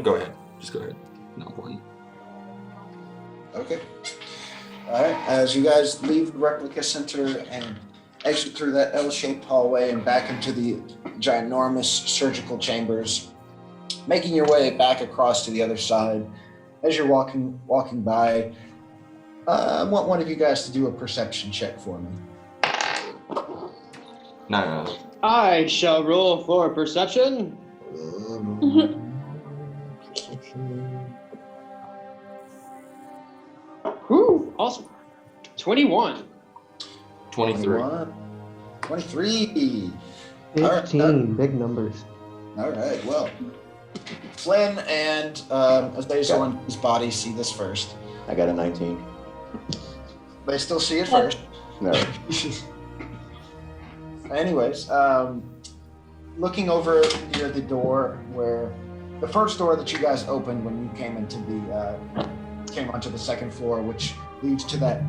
go ahead. Just go ahead. Not important. okay. All right. As you guys leave the replica center and exit through that L-shaped hallway and back into the ginormous surgical chambers, making your way back across to the other side. As you're walking by, I want one of you guys to do a perception check for me. No. I shall roll for perception. Woo, awesome. 21. 23. 23. 15, big numbers. All right. Well, Flynn and Azazel and his body see this first. I got a 19. They still see it first. No. Anyways, looking over near the door where the first door that you guys opened when you came into came onto the second floor, which leads to that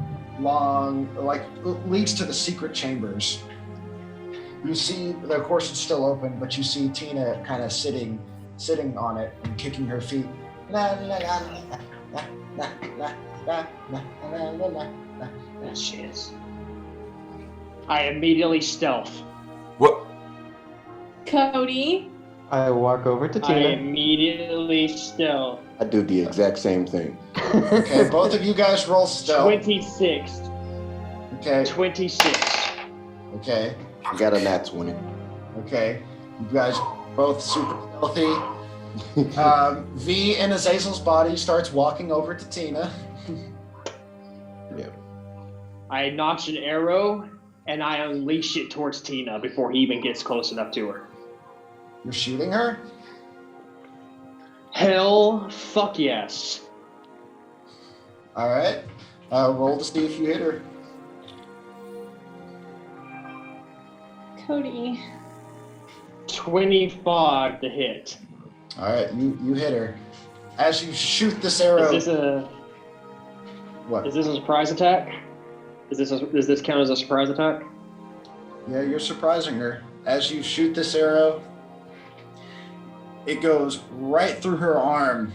leads to the secret chambers. You see, of course, it's still open, but you see Tina kind of sitting on it and kicking her feet. There she is. I immediately stealth. What? Cody. I walk over to I Tina. immediately stealth. I do the exact same thing. Okay, both of you guys roll stealth. 26. Okay. 26. Okay. I got a nat 20. Okay. You guys both super stealthy. V in Azazel's body starts walking over to Tina. Yeah. I notch an arrow and I unleash it towards Tina before he even gets close enough to her. You're shooting her? Hell fuck yes. All right. Roll to see if you hit her. Cody. 25 to hit. All right, you hit her. As you shoot this arrow. Is this a surprise attack? Does this count as a surprise attack? Yeah, you're surprising her. As you shoot this arrow, it goes right through her arm.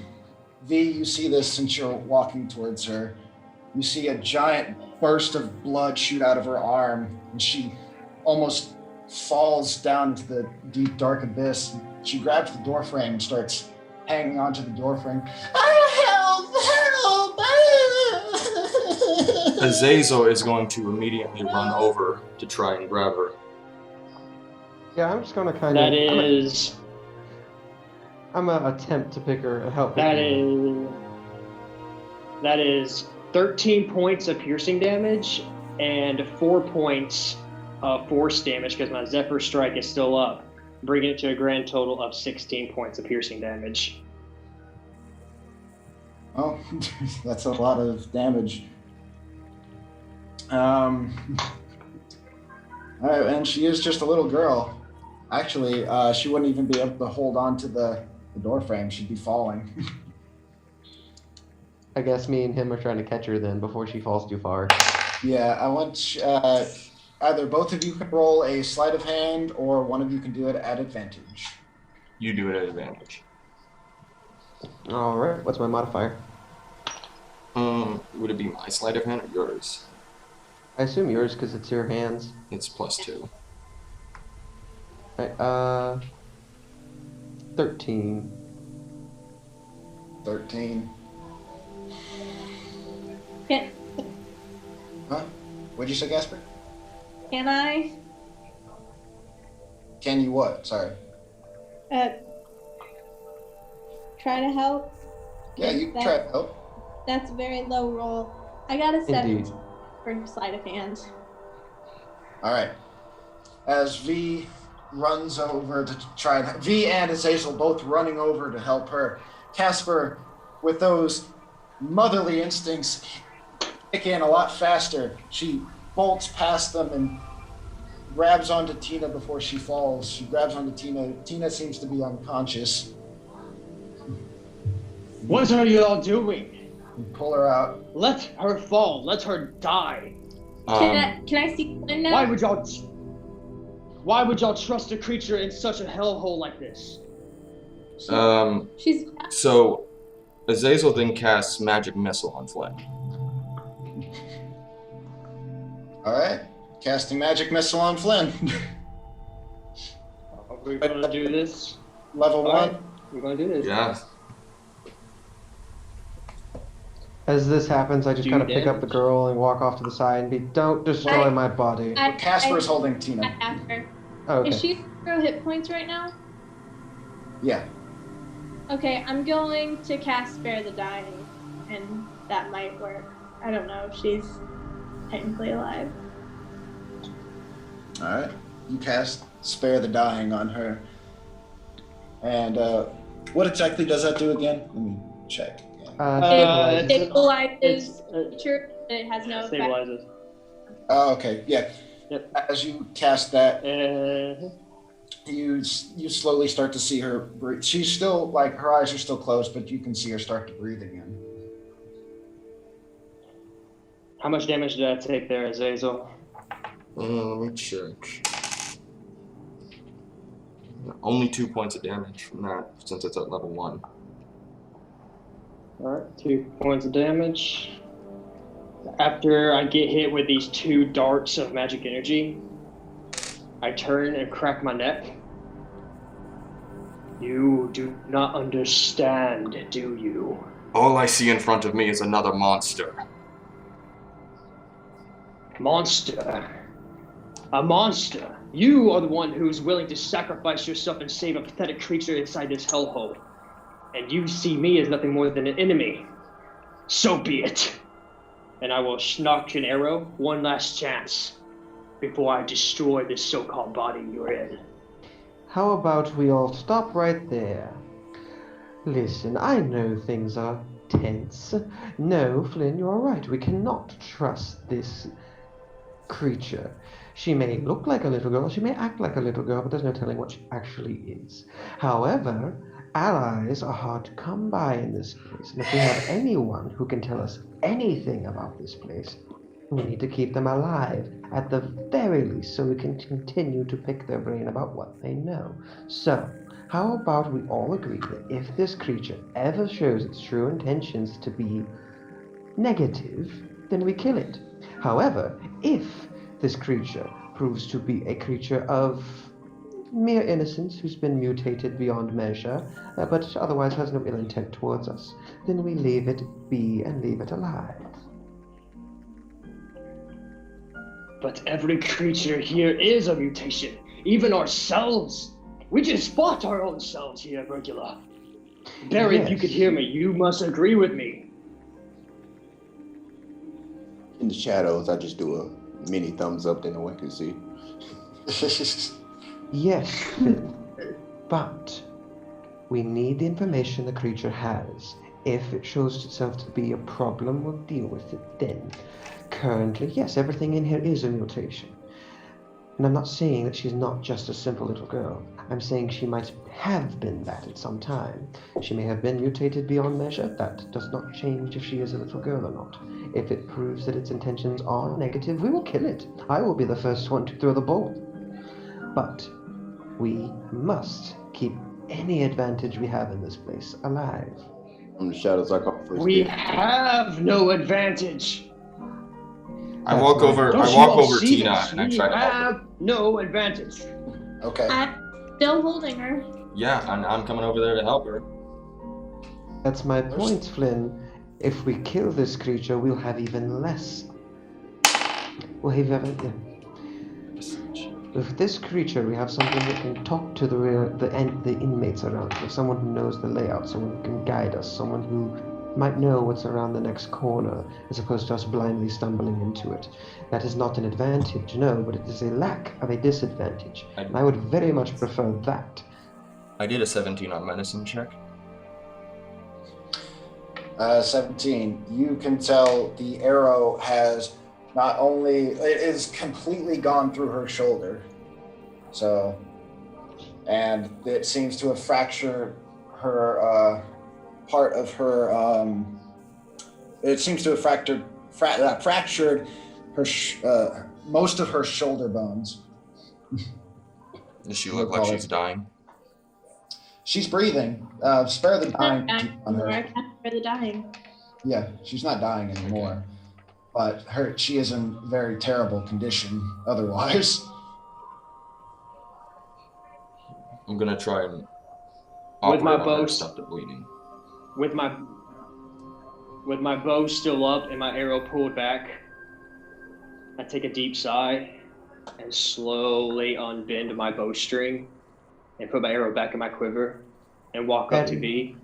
V, you see this since you're walking towards her. You see a giant burst of blood shoot out of her arm, and she almost falls down into the deep, dark abyss. She grabs the door frame and starts hanging onto the door frame. Help! Azazel is going to immediately run over to try and grab her. Yeah, I'm just gonna kind That of. is. I'm gonna attempt to pick her, help her. That is 13 points of piercing damage and 4 points of force damage because my Zephyr Strike is still up, bringing it to a grand total of 16 points of piercing damage. Oh, that's a lot of damage. All right, and she is just a little girl. Actually, she wouldn't even be able to hold on to the door frame. She'd be falling. I guess me and him are trying to catch her then before she falls too far. Yeah, I want either both of you can roll a sleight of hand, or one of you can do it at advantage. You do it at advantage. All right. What's my modifier? Would it be my sleight of hand or yours? I assume yours because it's your hands. It's +2. Right, 13. 13. Can, Huh? What'd you say, Gasper? can I? Can you what? Sorry. Try to help? Yeah, you can try to help. That's a very low roll. I got a 7 Indeed. for sleight of hand. All right. As V runs over to try to... V and Azazel both running over to help her. Casper, with those motherly instincts, kick in a lot faster. She bolts past them and grabs onto Tina before she falls. She grabs onto Tina. Tina seems to be unconscious. What are you all doing? You pull her out. Let her fall. Let her die. Can I see Flynn now? Why would y'all trust a creature in such a hellhole like this? She's So, Azazel then casts Magic Missile on Flynn. All right. Casting Magic Missile on Flynn. Are we gonna do this? Level All 1. right, we're gonna do this. Yeah. As this happens, I just Do kind of pick up the damage. girl and walk off to the side and be, don't destroy my body. Casper's holding Tina. After. Okay. Is she 0 hit points right now? Yeah. Okay, I'm going to cast Spare the Dying, and that might work. I don't know if she's technically alive. All right. You cast Spare the Dying on her. And what exactly does that do again? Let me check. Stabilize. Stabilizes it's, creature, but it has no effect. Stabilizes. Oh, okay. Yeah. Yep. As you cast that, Uh, you slowly start to see her breathe. She's still, like, her eyes are still closed, but you can see her start to breathe again. how much damage did I take there, Azazel? Let me check. Only 2 points of damage from that, since it's at level 1. Alright, 2 points of damage. After I get hit with these 2 darts of magic energy, I turn and crack my neck. You do not understand, do you? All I see in front of me is another monster. Monster. A monster. You are the one who's willing to sacrifice yourself and save a pathetic creature inside this hellhole. And you see me as nothing more than an enemy. So be it. And I will knock an arrow one last chance before I destroy this so-called body you're in. How about we all stop right there? Listen, I know things are tense. No, Flynn, you're right. We cannot trust this creature. She may look like a little girl, she may act like a little girl, but there's no telling what she actually is. However, allies are hard to come by in this place, and if we have anyone who can tell us anything about this place, we need to keep them alive, at the very least, so we can continue to pick their brain about what they know. So, how about we all agree that if this creature ever shows its true intentions to be negative, then we kill it. However, if this creature proves to be a creature of mere innocence who's been mutated beyond measure, but otherwise has no ill intent towards us, then we leave it be and leave it alive. But every creature here is a mutation. Even ourselves. We just fought our own selves here, Regula. Barry, if you Yes. could hear me, you must agree with me. In the shadows, I just do a mini thumbs up that no one can see. Yes, Finn, but we need the information the creature has. If it shows itself to be a problem, we'll deal with it then. Currently, yes, everything in here is a mutation. And I'm not saying that she's not just a simple little girl. I'm saying she might have been that at some time. She may have been mutated beyond measure. That does not change if she is a little girl or not. If it proves that its intentions are negative, we will kill it. I will be the first one to throw the ball. But we must keep any advantage we have in this place alive. From the shadows, I call first. We dibs. have no advantage. I walk over Don't you all over see Tina this? and I We try to help her. have no advantage. Okay. I'm still holding her. Yeah, I'm coming over there to help her. That's my point, Flynn. If we kill this creature, we'll have even less. We'll have even... With this creature, we have something that can talk to the inmates around. We have someone who knows the layout, someone who can guide us, someone who might know what's around the next corner, as opposed to us blindly stumbling into it. That is not an advantage, no, but it is a lack of a disadvantage. And I would very much prefer that. I did a 17 on medicine check. 17. You can tell the arrow has not only, it is completely gone through her shoulder. So, and it seems to have fractured her, part of her, it seems to have fractured her, most of her shoulder bones. Does she look like she's dying? She's breathing. Spare the dying. I can't spare the dying. Yeah, she's not dying anymore, but she is in very terrible condition otherwise. I'm gonna try and with my operate on bow her to stop the bleeding. With my bow still up and my arrow pulled back, I take a deep sigh and slowly unbend my bowstring and put my arrow back in my quiver and walk up to V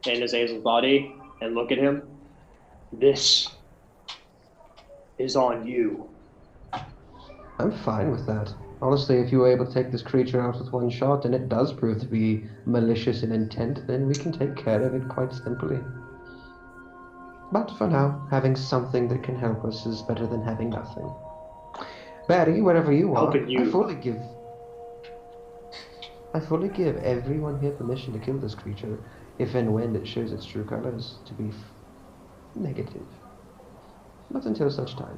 in Azazel's body and look at him. This is on you. I'm fine with that. Honestly, if you were able to take this creature out with one shot, and it does prove to be malicious in intent, then we can take care of it quite simply. But for now, having something that can help us is better than having nothing. Barry, wherever you are, I fully give everyone here permission to kill this creature, if and when it shows its true colors to be negative. But until such time.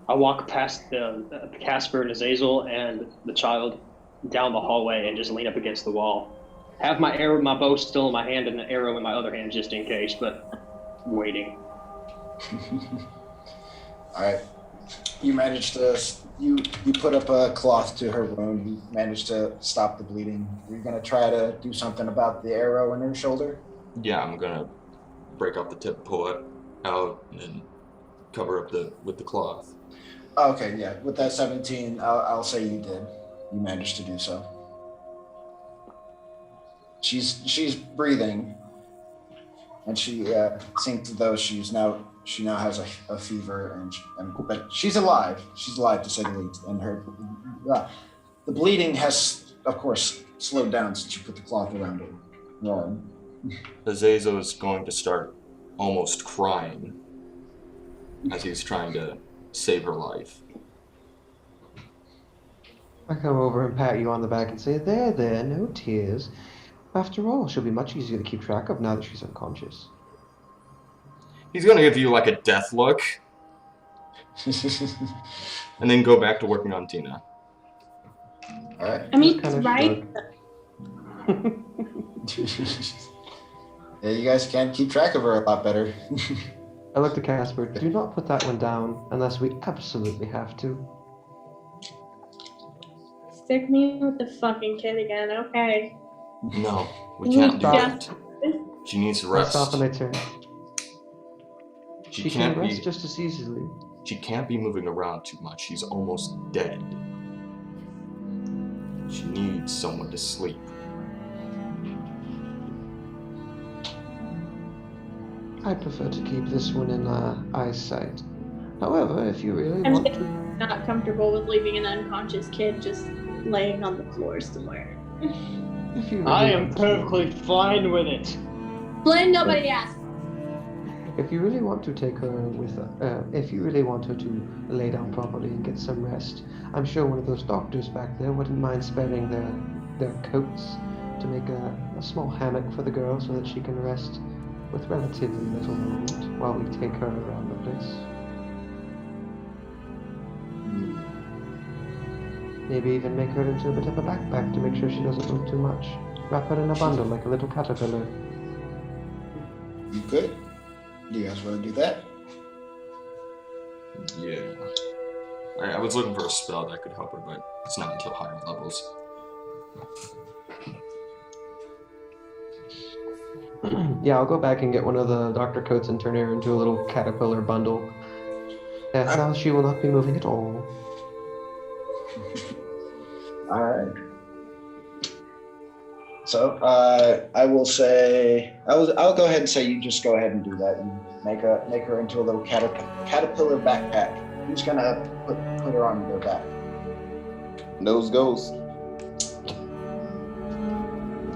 I walk past the Casper and Azazel and the child down the hallway and just lean up against the wall. Have my bow still in my hand and the arrow in my other hand just in case, but waiting. All right. You managed to, you put up a cloth to her wound. You managed to stop the bleeding. Are you going to try to do something about the arrow in her shoulder? Yeah, I'm gonna break off the tip, pull it out, and cover up with the cloth. Okay, yeah. With that 17, I'll say you did. You managed to do so. She's breathing, and she seems as though she now has a fever, but she's alive. She's alive to say the least, and her the bleeding has, of course, slowed down since you put the cloth around her. Well, Azazel is going to start almost crying as he's trying to save her life. I come over and pat you on the back and say, there, no tears. After all, she'll be much easier to keep track of now that she's unconscious. He's gonna give you like a death look. And then go back to working on Tina. Alright. I mean, it's right. Yeah, you guys can keep track of her a lot better. I look to Casper. Do not put that one down unless we absolutely have to. Stick me with the fucking kid again, okay. No, we can't do Yeah. that. She needs to rest. That's often I turn. She She can't can rest be. just as easily. She can't be moving around too much. She's almost dead. She needs someone to sleep. I prefer to keep this one in eyesight. However, if you really I'm want to... not comfortable with leaving an unconscious kid just laying on the floor somewhere. If you really I am want to- perfectly fine with it. Blame nobody asked. If you really want to take her with if you really want her to lay down properly and get some rest, I'm sure one of those doctors back there wouldn't mind sparing their coats to make a small hammock for the girl so that she can rest with relatively little movement while we take her around the place. Maybe even make her into a bit of a backpack to make sure she doesn't move too much. Wrap her in a bundle like a little caterpillar. You could. Do you guys want to do that? Yeah. I was looking for a spell that could help her, but it's not until higher levels. Yeah, I'll go back and get one of the doctor coats and turn her into a little caterpillar bundle. Yes, now she will not be moving at all. Alright. So I will say I'll go ahead and say you just go ahead and do that. You make her into a little caterpillar backpack. Who's gonna put her on their back? Nose goes.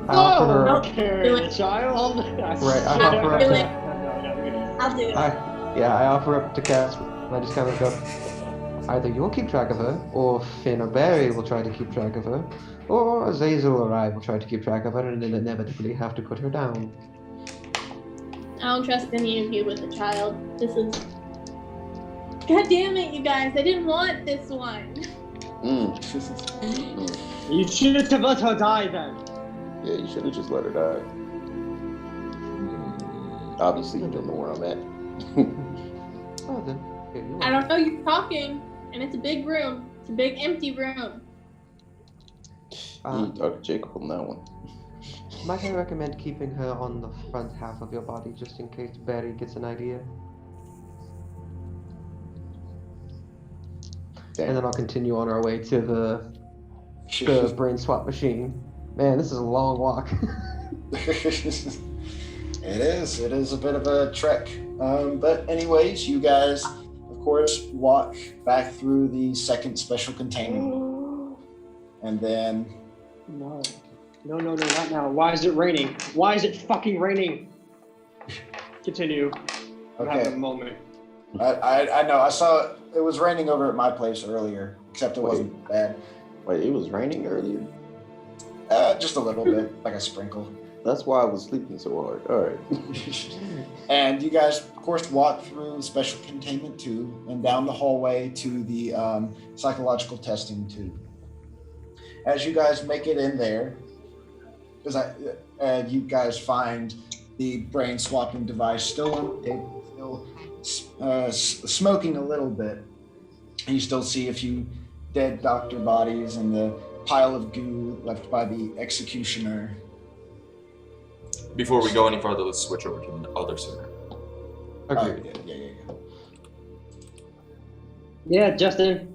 I offer her Oh, up. carry the child. Right, I offer up to. I'll do it. I offer up to Casper. And I just kind of go. Either you'll keep track of her, or Finn or Barry will try to keep track of her, or Azazel or I will try to keep track of her and then inevitably have to put her down. I don't trust any of you with a child. This is. God damn it, you guys! I didn't want this one. You shouldn't have let her die then. Yeah, you should have just let her die. Obviously, you don't know where I'm at. Oh, then. Here you I are. don't know. You're talking, and it's a big room. It's a big empty room. You talk to Jacob on that one. Might I recommend keeping her on the front half of your body just in case Barry gets an idea? Damn. And then I'll continue on our way to the brain swap machine. Man, this is a long walk. It is a bit of a trek. But anyways, you guys, of course, walk back through the second special containment. And then... No, not now. Why is it raining? Why is it fucking raining? Continue. I'm having a moment. I know, I saw it was raining over at my place earlier, except it wasn't bad. Wait, it was raining earlier? Just a little bit, like a sprinkle. That's why I was sleeping so hard. Alright. And you guys, of course, walk through Special Containment 2 and down the hallway to the psychological testing tube. As you guys make it in there, you guys find the brain swapping device still on the table, still smoking a little bit. And you still see a few dead doctor bodies and the pile of goo left by the executioner. Before we go any further, let's switch over to the other center. Agreed. Yeah. Yeah, Justin.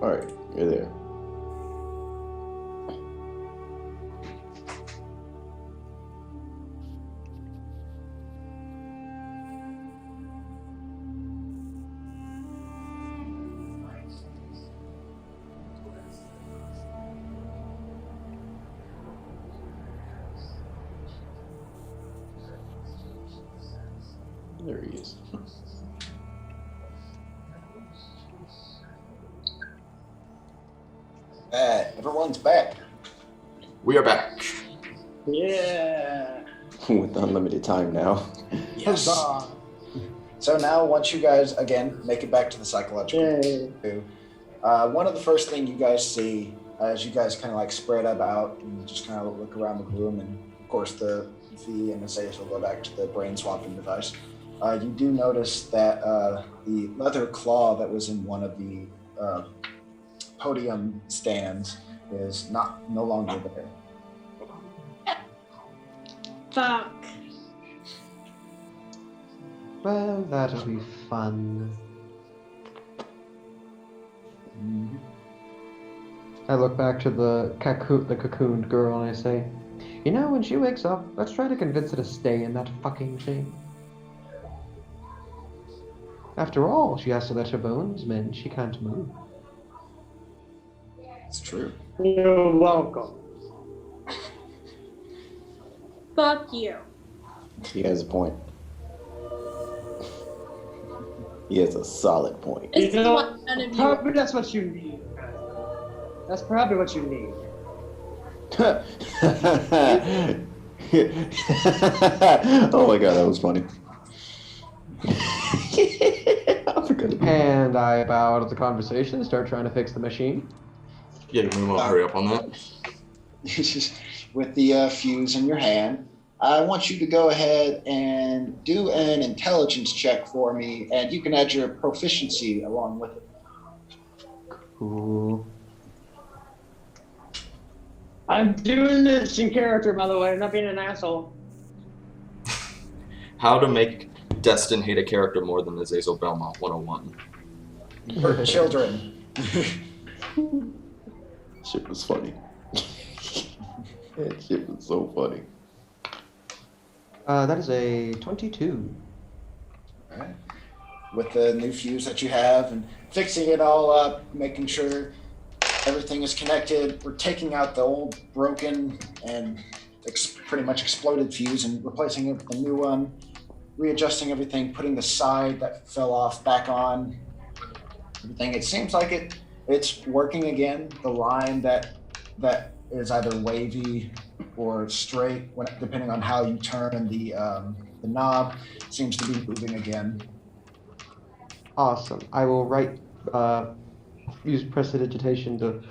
Alright, you're there. There he is. Everyone's back. We are back. Yeah. With unlimited time now. Yes. So now, once you guys, again, make it back to the psychological tube, one of the first things you guys see as you guys kind of like spread about and just kind of look around the room, and of course the V and the Sayers will go back to the brain swapping device. You do notice that the leather claw that was in one of the podium stands is no longer there. Fuck. Well, that'll be fun. I look back to the cocooned girl and I say, you know, when she wakes up, let's try to convince her to stay in that fucking thing. After all, she has to let her bones mend. She can't move. It's true. You're welcome. Fuck you. He has a point. He has a solid point. This You is know, what none of you. probably that's what you need. That's probably what you need. Oh my god, that was funny. I forgot about And I bow out of the conversation and start trying to fix the machine. Yeah, we want to hurry up on that. With the fuse in your hand, I want you to go ahead and do an intelligence check for me, and you can add your proficiency along with it. Cool. I'm doing this in character, by the way. I'm not being an asshole. How to make Destin hate a character more than Azazel Belmont 101. For children. Shit was funny. That shit was so funny. That is a 22. All right. With the new fuse that you have and fixing it all up, making sure everything is connected. We're taking out the old broken and pretty much exploded fuse and replacing it with a new one, readjusting everything, putting the side that fell off back on. Everything. It seems like it's working again. The line that is either wavy or straight, depending on how you turn the knob, seems to be moving again. Awesome. I will use prestidigitation to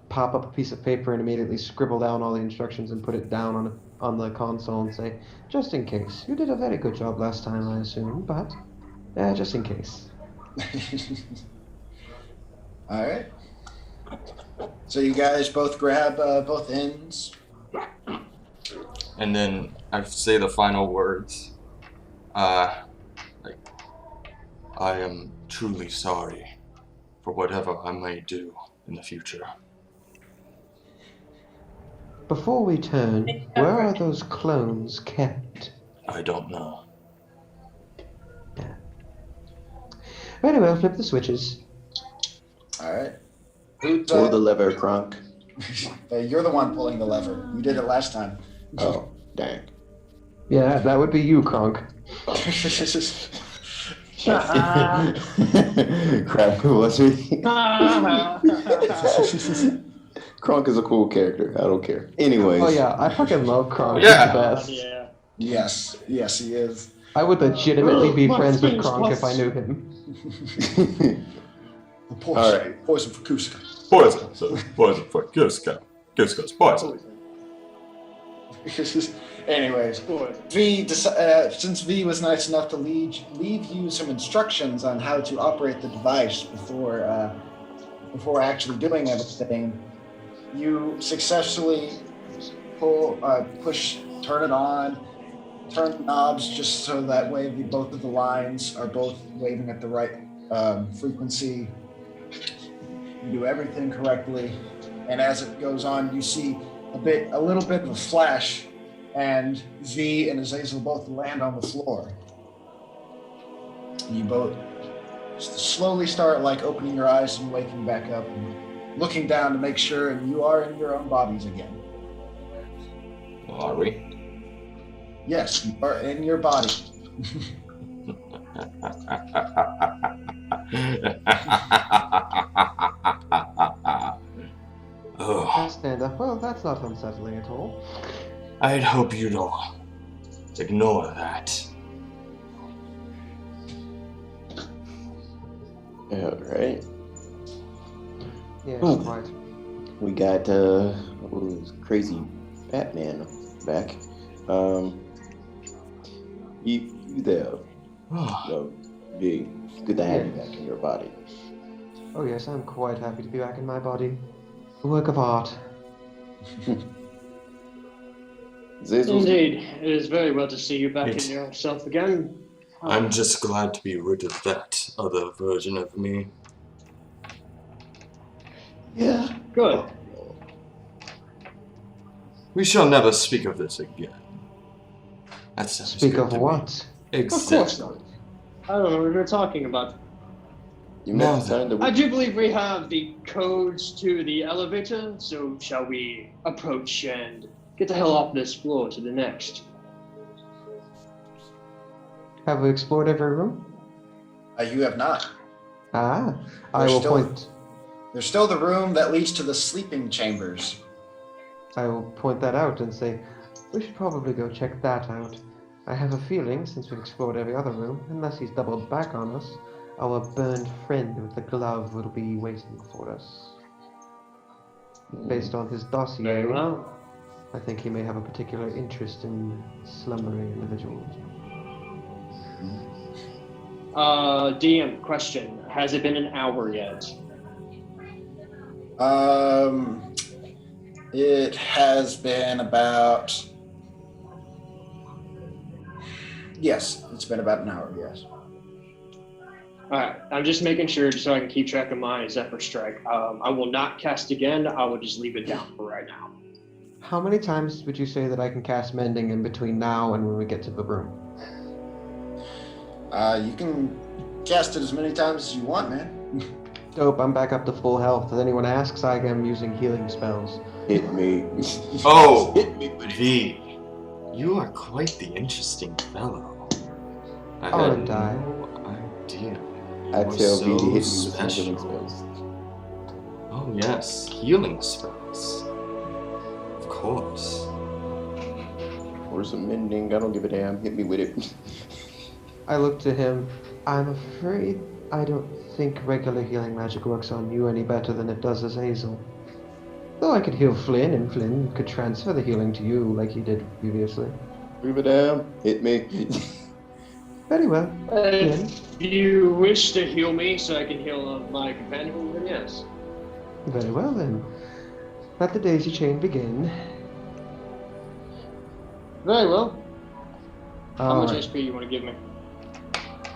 pop up a piece of paper and immediately scribble down all the instructions and put it down on the console and say, just in case. You did a very good job last time, I assume, but just in case. All right. So you guys both grab both ends. And then I say the final words. I am truly sorry for whatever I may do in the future. Before we turn, where are those clones kept? I don't know. Very well, flip the switches. All right. Pull the lever, Kronk. You're the one pulling the lever. You did it last time. Oh, dang. Yeah, that would be you, Kronk. Crap, who was he? Kronk is a cool character. I don't care. Anyways. Oh yeah, I fucking love Kronk. Yeah. He's the best. Yeah. Yes, he is. I would legitimately be My friends with face Kronk was- if I knew him. Poison, All right. poison for Kuska. Poison for Cusco. Cusco's poison. Anyways, V, since V was nice enough to leave you some instructions on how to operate the device before actually doing everything, you successfully turn it on, turn the knobs just so that way both of the lines are both waving at the right frequency. You do everything correctly, and as it goes on, you see a little bit of a flash, and V and Azazel both land on the floor. You both slowly start opening your eyes and waking back up and looking down to make sure you are in your own bodies again. Are we? Yes, you are in your body. Oh, Stand up. Well, that's not unsettling at all. I'd hope you don't ignore that. All right. Yes, Oh. quite. We got crazy Batman back. You there? Big. Good to have you back in your body. Oh yes, I'm quite happy to be back in my body. A work of art. Zazel's Indeed, it is very well to see you back Yes. in yourself again. I'm just glad to be rid of that other version of me. Yeah. Good. We shall never speak of this again. That sounds Speak good of to me. what? Of course not. I don't know what you're talking about. You No, meant to sign the. I do believe we have the codes to the elevator, so shall we approach and get the hell off this floor to the next? Have we explored every room? You have not. Ah, I There's will still- point. There's still the room that leads to the sleeping chambers. I will point that out and say, we should probably go check that out. I have a feeling, since we've explored every other room, unless he's doubled back on us, our burned friend with the glove will be waiting for us. Based on his dossier, Very well. I think he may have a particular interest in slumbering individuals. DM, question. Has it been an hour yet? It has been about. Yes, it's been about an hour. Yes. Alright, I'm just making sure so I can keep track of my Zephyr Strike. I will not cast again. I will just leave it down for right now. How many times would you say that I can cast Mending in between now and when we get to the room? You can cast it as many times as you want, man. Dope, I'm back up to full health. If anyone asks, I am using healing spells. Hit me. Oh, Hit me with it. V, you are quite the interesting fellow. I Aren't had I? no idea. I You're tell V to hit me with so some healing special. spells. Oh yes, healing spells. Of course. Or some mending, I don't give a damn. Hit me with it. I look to him. I'm afraid I don't think regular healing magic works on you any better than it does Azazel. Though I could heal Flynn, and Flynn could transfer the healing to you like he did previously. Give a damn. Hit me. Very well. Flynn. If you wish to heal me so I can heal my companion, then yes. Very well then. Let the daisy chain begin. Very well. How much Alright. HP you want to give me?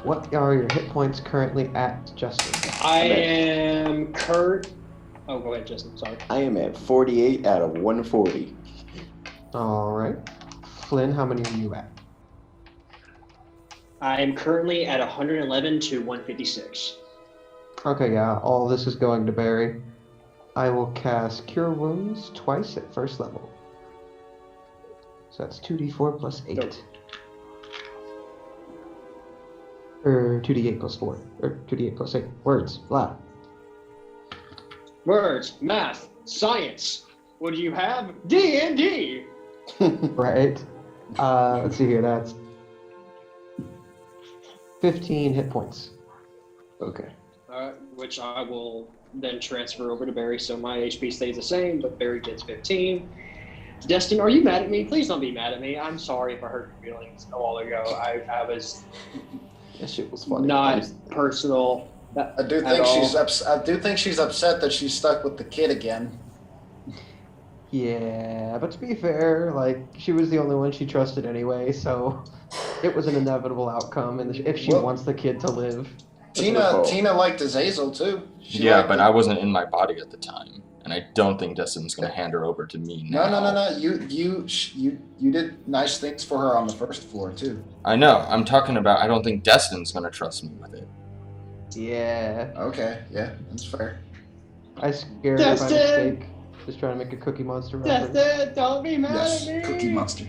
What are your hit points currently at, Justin? I am Kurt. Oh, go ahead, Justin. Sorry. I am at 48 out of 140. Alright. Flynn, how many are you at? I am currently at 111 to 156. Okay, yeah, all this is going to Barry. I will cast Cure Wounds twice at first level. So that's 2d4 plus 8. Nope. Or 2d8 plus 4. Or 2d8 plus 8. Words. Blah. Words, math, science. What do you have? D&D. Right? Let's see here. That's 15 hit points. Okay. Which I will then transfer over to Barry, so my HP stays the same, but Barry gets 15. Destin, are you mad at me? Please don't be mad at me. I'm sorry if I hurt your feelings a while ago. I was That shit was funny. not personal. I do think she's upset that she's stuck with the kid again. Yeah, but to be fair, like, she was the only one she trusted anyway, so it was an inevitable outcome, and if she wants the kid to live. Tina liked Azazel too. Yeah, but I wasn't in my body at the time, and I don't think Destin's gonna hand her over to me now. No. You did nice things for her on the first floor too. I know. I'm talking about. I don't think Destin's gonna trust me with it. Yeah. Okay, yeah, that's fair. I scared her by mistake. Just trying to make a Cookie Monster reference. Destin, don't be mad Yes, at me. Cookie Monster.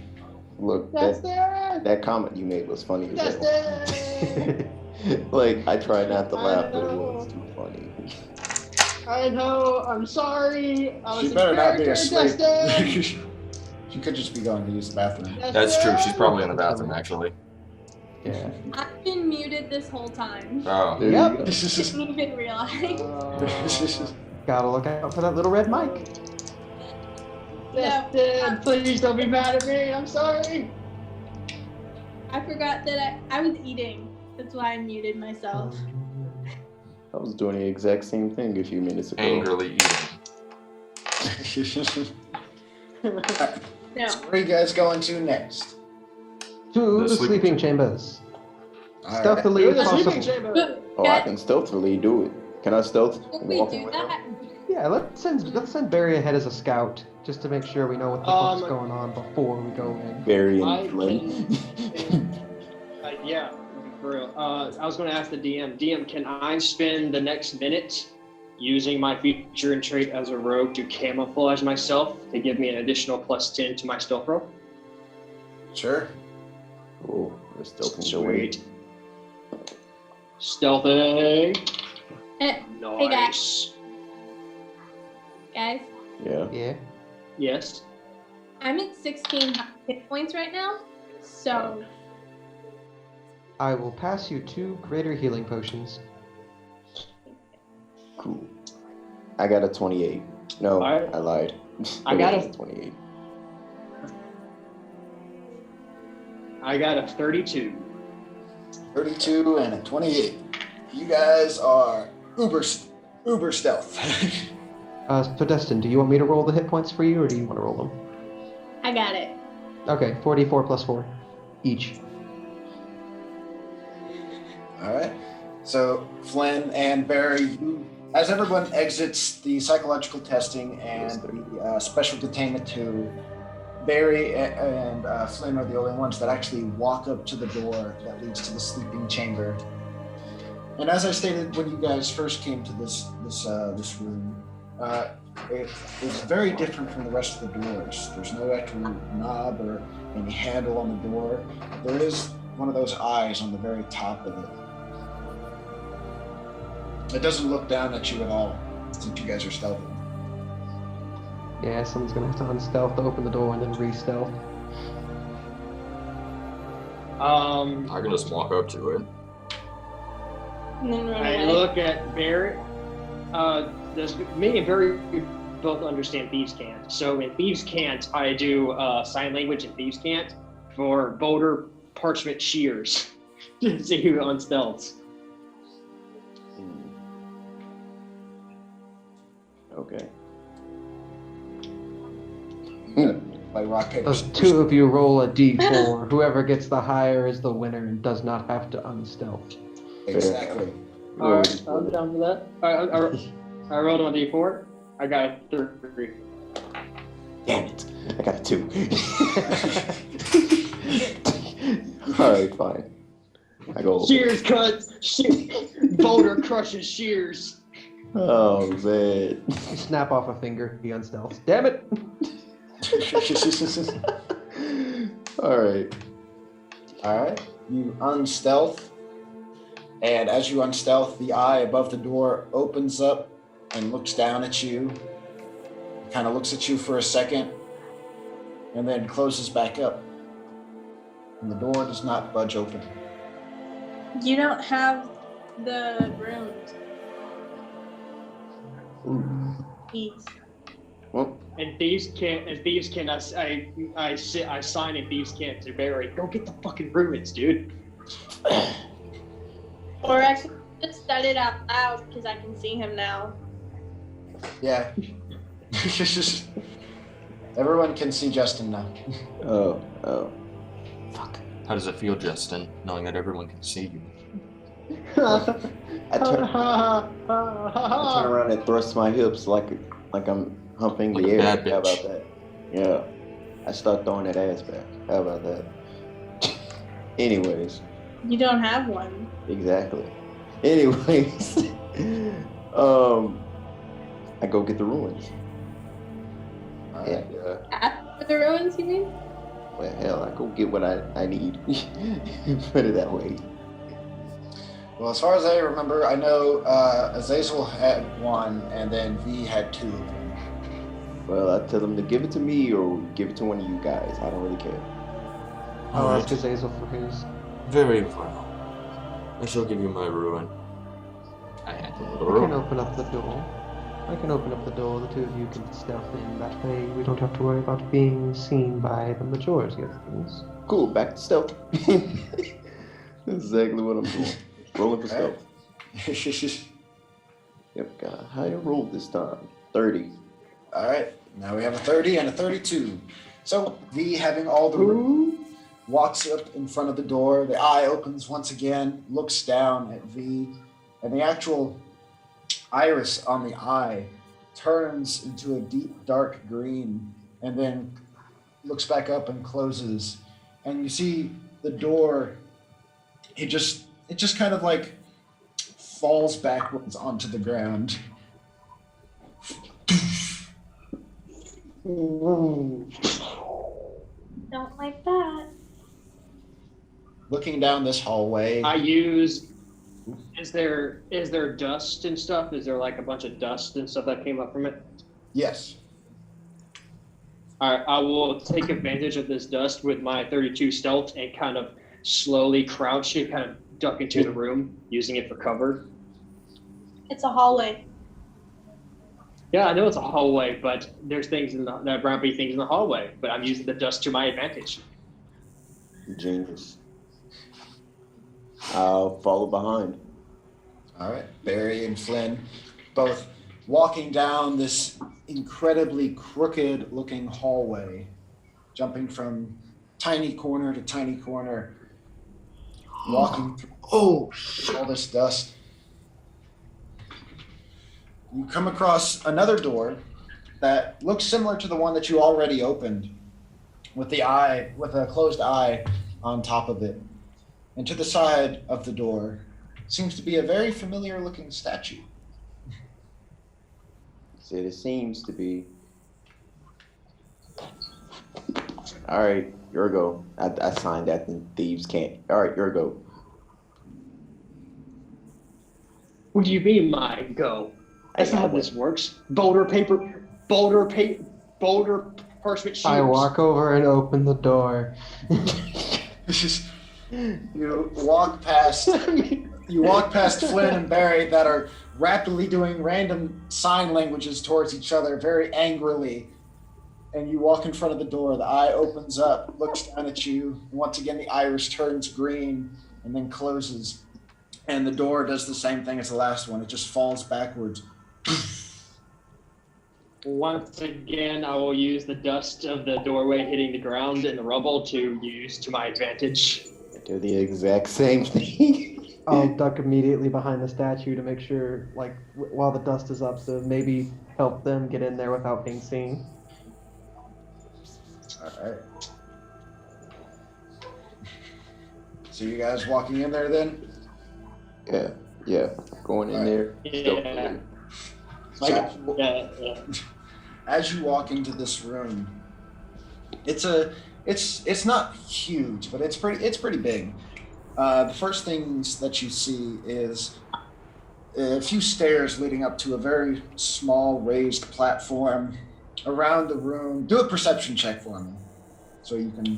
Look, Destin. that comment you made was funny as hell. Destin. Like, I tried not to laugh, but it was too funny. I know. I'm sorry. I was She a better not be character, asleep. Destin. She could just be going to use the bathroom. That's true. She's probably in the bathroom, actually. Yeah. I've been muted this whole time. Oh. There Yep. you go. Didn't even realize. Gotta look out for that little red mic. Destin, please don't be mad at me. I'm sorry. I forgot that I was eating. That's why I muted myself. I was doing the exact same thing a few minutes ago. Angrily eating. No. Where are you guys going to next? To The the sleeping sleeping chambers. All Stealthily Go if to the sleeping possible. chamber. Oh, I can stealthily do it. Can I stealth? Before we walk do around? that, Yeah, let's send Barry ahead as a scout, just to make sure we know what the fuck's going on before we go in. Barry I and Flynn. Yeah, for real. I was going to ask the DM. DM, can I spend the next minute using my feature and trait as a rogue to camouflage myself to give me an additional +10 to my stealth roll? Sure. Oh, we're stealthing away. Sweet. Stealthing. Hey, Nice. guys, Yeah. Yeah. Yes. I'm at 16 hit points right now, so I will pass you 2 greater healing potions. Cool. I got a 28. No, Alright. I lied. I got It was a- 28. I got a 32. 32 and a 28. You guys are uber stealth. So Destin, do you want me to roll the hit points for you, or do you want to roll them? I got it. Okay, 44 plus 4 each. All right. So Flynn and Barry, as everyone exits the psychological testing and the special containment 2, Barry and Flynn are the only ones that actually walk up to the door that leads to the sleeping chamber. And as I stated when you guys first came to this room, it is very different from the rest of the doors. There's no actual knob or any handle on the door. There is one of those eyes on the very top of it. It doesn't look down at you at all, since you guys are stealthy. Yeah, someone's gonna have to unstealth to open the door and then re-stealth. I can just walk up to it. And then run I away. look at Barry. Me and Barry both understand Thieves' Cant. So in Thieves' Cant, I do sign language in Thieves' Cant for boulder parchment shears. See who unstealths. Okay. Like rock, paper, Those two of you roll a d4. Whoever gets the higher is the winner and does not have to unstealth. Exactly. Alright, I'm down for that. I rolled on D4. I got a 3. Damn it. I got a 2. Alright, fine. I go. Shears cuts. Boulder crushes shears. Oh, man. You snap off a finger, he unstealths. Damn it! Alright. Alright. You unstealth. And as you unstealth, the eye above the door opens up and looks down at you. Kind of looks at you for a second. And then closes back up. And the door does not budge open. You don't have the runes. Eat. Well, And Thieves' Cant, I sign in Thieves' Cant to Barry. Go get the fucking ruins, dude. Or I could just said it out loud because I can see him now. Yeah. Everyone can see Justin now. oh. Fuck. How does it feel, Justin, knowing that everyone can see you? I turn around and thrust my hips like I'm humping Like the a air. bad bitch. How about that? Yeah. I start throwing that ass back. How about that? Anyways. You don't have one. Exactly. Anyways. I go get the ruins. Alright. And, After the ruins, you mean? well, hell, I go get what I need. Put it that way. Well, as far as I remember, I know Azazel had one, and then V had 2 of them. Well, I tell them to give it to me or give it to one of you guys. I don't really care. I'll Alright. ask Azazel for his. Very well. I shall give you my ruin. I hand him the I can ruin. open up the door. I can open up the door. The two of you can stealth in. That way, we don't have to worry about being seen by the majority of things. Cool, back to stealth. That's exactly what I'm doing. Rolling for stealth. Yep, got a higher roll this time. 30. Alright, now we have a 30 and a 32. So, V, having all the rooms, walks up in front of the door. The eye opens once again, looks down at V, and the actual iris on the eye turns into a deep dark green, and then looks back up and closes. And you see the door, it just kind of like falls backwards onto the ground. Don't like that. Looking down this hallway, I use. Is there dust and stuff? Is there like a bunch of dust and stuff that came up from it? yes. Alright, I will take advantage of this dust with my 32 stealth and kind of slowly crouch and kind of duck into the room, using it for cover. It's a hallway. Yeah, I know it's a hallway, but there's things there are brown things in the hallway, but I'm using the dust to my advantage. Genius. I'll follow behind. All right, Barry and Flynn both walking down this incredibly crooked-looking hallway, jumping from tiny corner to tiny corner, walking through all this dust. You come across another door that looks similar to the one that you already opened, with a closed eye on top of it. And to the side of the door seems to be a very familiar looking statue. It seems to be. All right, your go. I signed that, and thieves can't. All right, your go. What do you mean, my go? That's not how this works. Boulder, parchment, shears. I walk over and open the door. You walk past Flynn and Barry that are rapidly doing random sign languages towards each other very angrily. And you walk in front of the door, the eye opens up, looks down at you. Once again, the iris turns green and then closes. And the door does the same thing as the last one. It just falls backwards. Once again, I will use the dust of the doorway hitting the ground and the rubble to use to my advantage. Do the exact same thing. I'll duck immediately behind the statue to make sure, like, while the dust is up, to maybe help them get in there without being seen. All right. So you guys walking in there then? Yeah. Going in there. Yeah. So, as you walk into this room, it's not huge, but it's pretty big. The first things that you see is a few stairs leading up to a very small raised platform. Around the room, do a perception check for me, so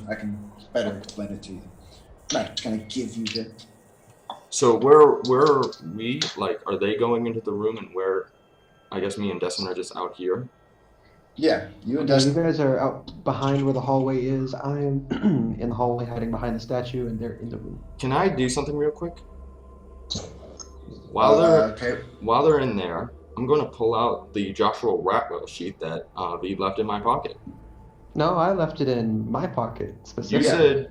I can better explain it to you. I'm not gonna give you the. So where are we? Like, are they going into the room, and where? I guess me and Destin are just out here. Yeah, you and You Dustin. guys are out behind where the hallway is. I am in the hallway hiding behind the statue, and they're in the room. Can I do something real quick? While they're in there, I'm going to pull out the Joshua Ratwell sheet that V left in my pocket. No, I left it in my pocket specifically. You said...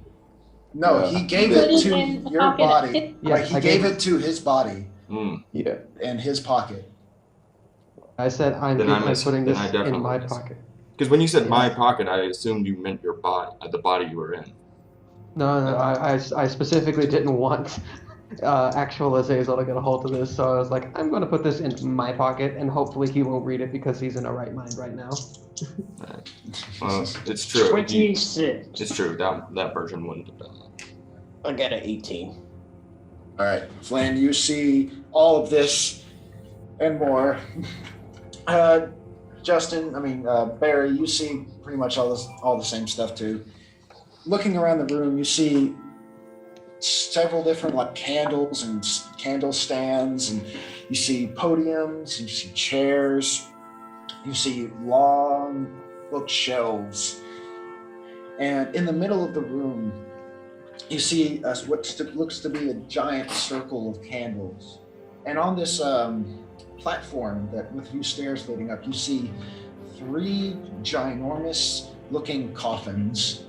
No, he gave it to your body. Yeah, he gave it to his body. Yeah. In his pocket. I said I'm putting this in my pocket. Because when you said my pocket, I assumed you meant your body, the body you were in. No, I specifically didn't want actual Azazel to get a hold of this, so I was like, I'm going to put this in my pocket, and hopefully he won't read it because he's in a right mind right now. Well, it's true. 26. It's true. That version wouldn't have been. I got an 18. All right, Flynn, you see all of this and more. Barry, you see pretty much all the same stuff too. Looking around the room, you see several different like candles and candle stands, and you see podiums, you see chairs, you see long bookshelves, and in the middle of the room, you see what looks to be a giant circle of candles, and on this platform that with a few stairs leading up, you see 3 ginormous looking coffins.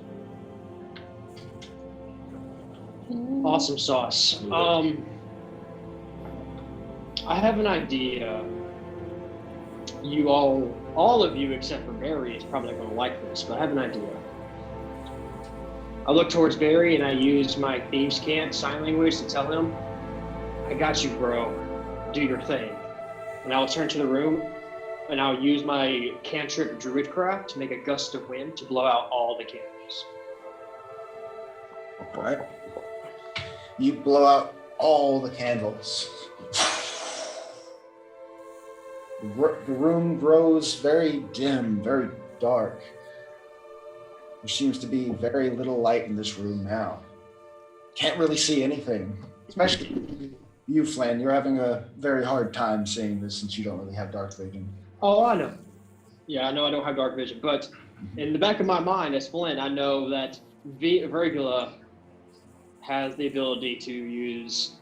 Awesome sauce. I have an idea. You all of you except for Barry is probably not going to like this, but I have an idea. I look towards Barry and I use my thieves' cant sign language to tell him, I got you, bro. Do your thing. And I'll turn to the room and I'll use my cantrip Druidcraft to make a gust of wind to blow out all the candles. All right. You blow out all the candles. The room grows very dim, very dark. There seems to be very little light in this room now. Can't really see anything. Especially you, Flynn. You're having a very hard time seeing this since you don't really have dark vision. Oh, I know. Yeah, I know I don't have dark vision, but in the back of my mind as Flynn, I know that Virgula has the ability to use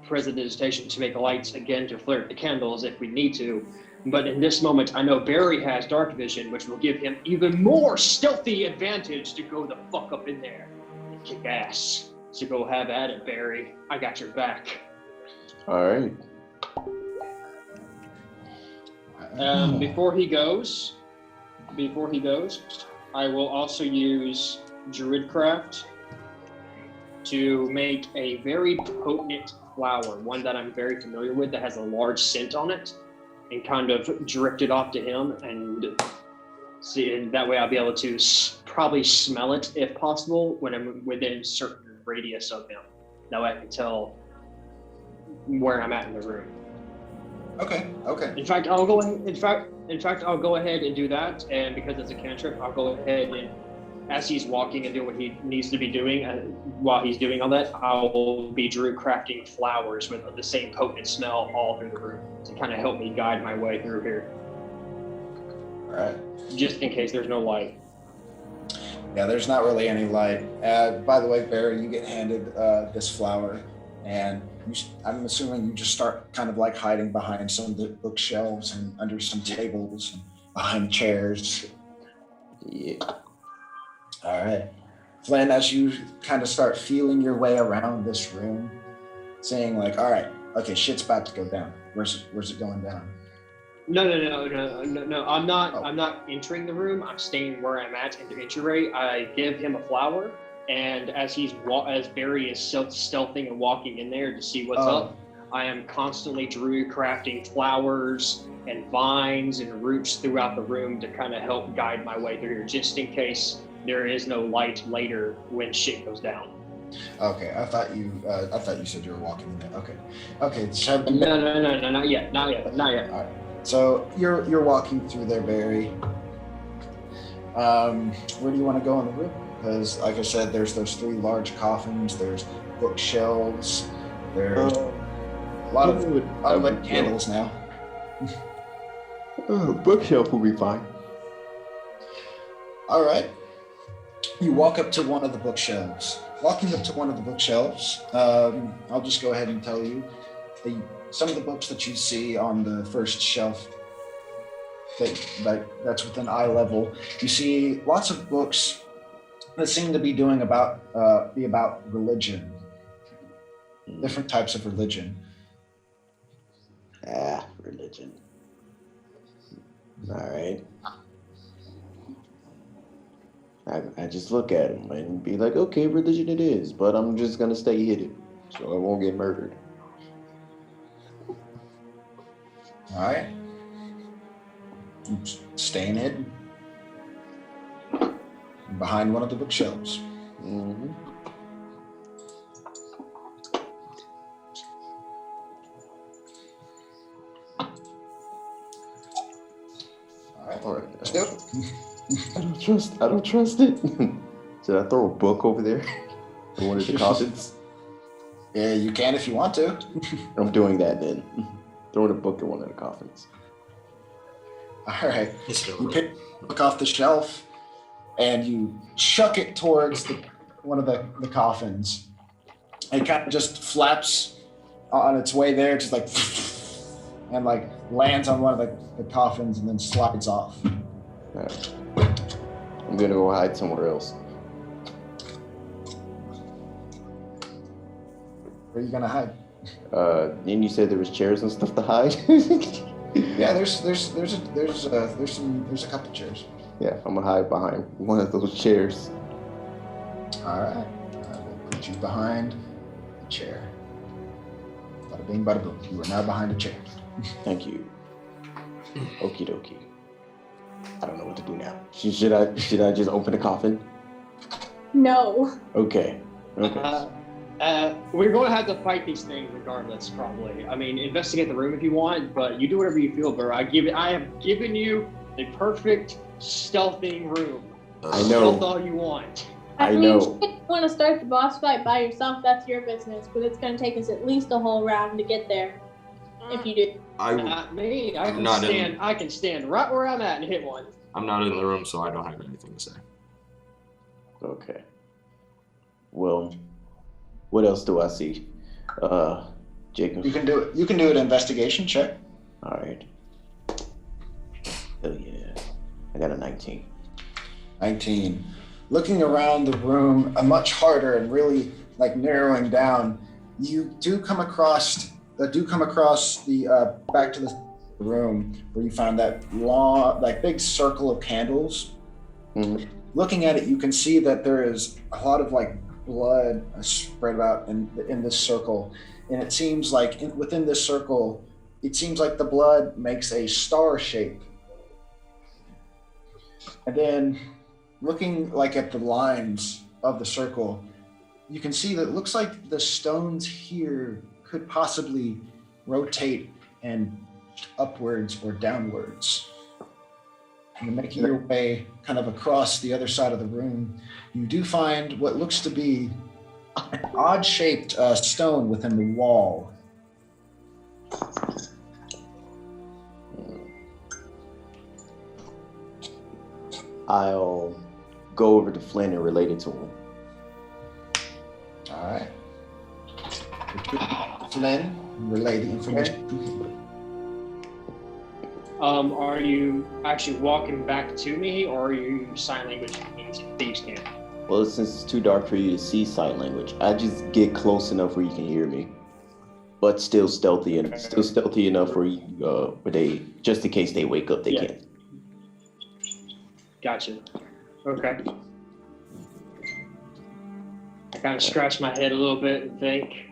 prestidigitation to make lights again to flirt the candles if we need to. But in this moment, I know Barry has dark vision, which will give him even more stealthy advantage to go the fuck up in there and kick ass. So go have at it, Barry. I got your back. All right. Before he goes, I will also use Druidcraft to make a very potent flower, one that I'm very familiar with that has a large scent on it, and kind of drift it off to him, and see, and that way I'll be able to probably smell it if possible when I'm within certain radius of him. That way I can tell where I'm at in the room. Okay. In fact, I'll go ahead and do that, and because it's a cantrip, I'll go ahead and, as he's walking and doing what he needs to be doing, while he's doing all that, I'll be crafting flowers with the same potent smell all through the room to kind of help me guide my way through here. All right. Just in case there's no light. Yeah, there's not really any light. By the way, Barry, you get handed this flower, and I'm assuming you just start kind of like hiding behind some of the bookshelves and under some tables and behind chairs. Yeah. All right. Flynn, as you kind of start feeling your way around this room, saying like, all right, okay, shit's about to go down. Where's it going down? No. I'm not entering the room. I'm staying where I'm at in the entryway. I give him a flower, and as Barry is stealthing and walking in there to see what's up, I am constantly crafting flowers and vines and roots throughout the room to kind of help guide my way through here, just in case there is no light later when shit goes down. Okay, I thought you said you were walking in there. Okay. So No, not yet. All right. So you're walking through there, Barry. Where do you want to go in the room? Because, like I said, there's those 3 large coffins. There's bookshelves. There's a lot of candles now. Bookshelf will be fine. All right. You walk up to one of the bookshelves. Walking up to one of the bookshelves, I'll just go ahead and tell you, some of the books that you see on the first shelf that's within eye level, you see lots of books that seem to be about religion, different types of religion. Religion. All right. I just look at him and be like, okay, religion it is, but I'm just gonna stay hidden so I won't get murdered. All right. Staying hidden behind one of the bookshelves. Mm-hmm. All right. Let's do it. I don't trust it. Should I throw a book over there in one of the coffins? Yeah, you can if you want to. I'm doing that then. Throwing a book in one of the coffins. All right. You pick the book off the shelf and you chuck it towards one of the coffins. It kind of just flaps on its way there, just like, and like lands on one of the coffins and then slides off. All right. I'm gonna go hide somewhere else. Where are you gonna hide? And you said there was chairs and stuff to hide. Yeah, there's a couple chairs. Yeah, I'm gonna hide behind one of those chairs. All right, I will put you behind the chair. Bada bing, bada boom. You are now behind a chair. Thank you. Okie dokie. I don't know what to do now. Should I just open the coffin? No. Okay. We're going to have to fight these things regardless, probably. I mean, investigate the room if you want, but you do whatever you feel, bro. I have given you the perfect stealthing room. I know. Stealth all you want. I mean, know. if you want to start the boss fight by yourself, that's your business, but it's going to take us at least a whole round to get there. If you do. Not me. I can stand right where I'm at and hit one. I'm not in the room, so I don't have anything to say. Okay. Well, What else do I see? Jacob. You can do it. You can do an investigation check. All right. Hell yeah. I got a 19. 19. Looking around the room, much harder and really like narrowing down, you do come across the back to the room where you found that long, like big circle of candles. Mm-hmm. Looking at it, you can see that there is a lot of like blood spread about in this circle, and it seems like within this circle, it seems like the blood makes a star shape. And then, looking like at the lines of the circle, you can see that it looks like the stones here could possibly rotate and upwards or downwards. And making your way kind of across the other side of the room, you do find what looks to be an odd-shaped stone within the wall. I'll go over to Flynn and relate it to him. All right. Flynn, relay the information. Are you actually walking back to me, or are you sign language means thieves can't? Well, since it's too dark for you to see sign language, I just get close enough where you can hear me, but still stealthy enough where you, where they, just in case they wake up, they can't. Gotcha. Okay. I kind of scratch my head a little bit and think.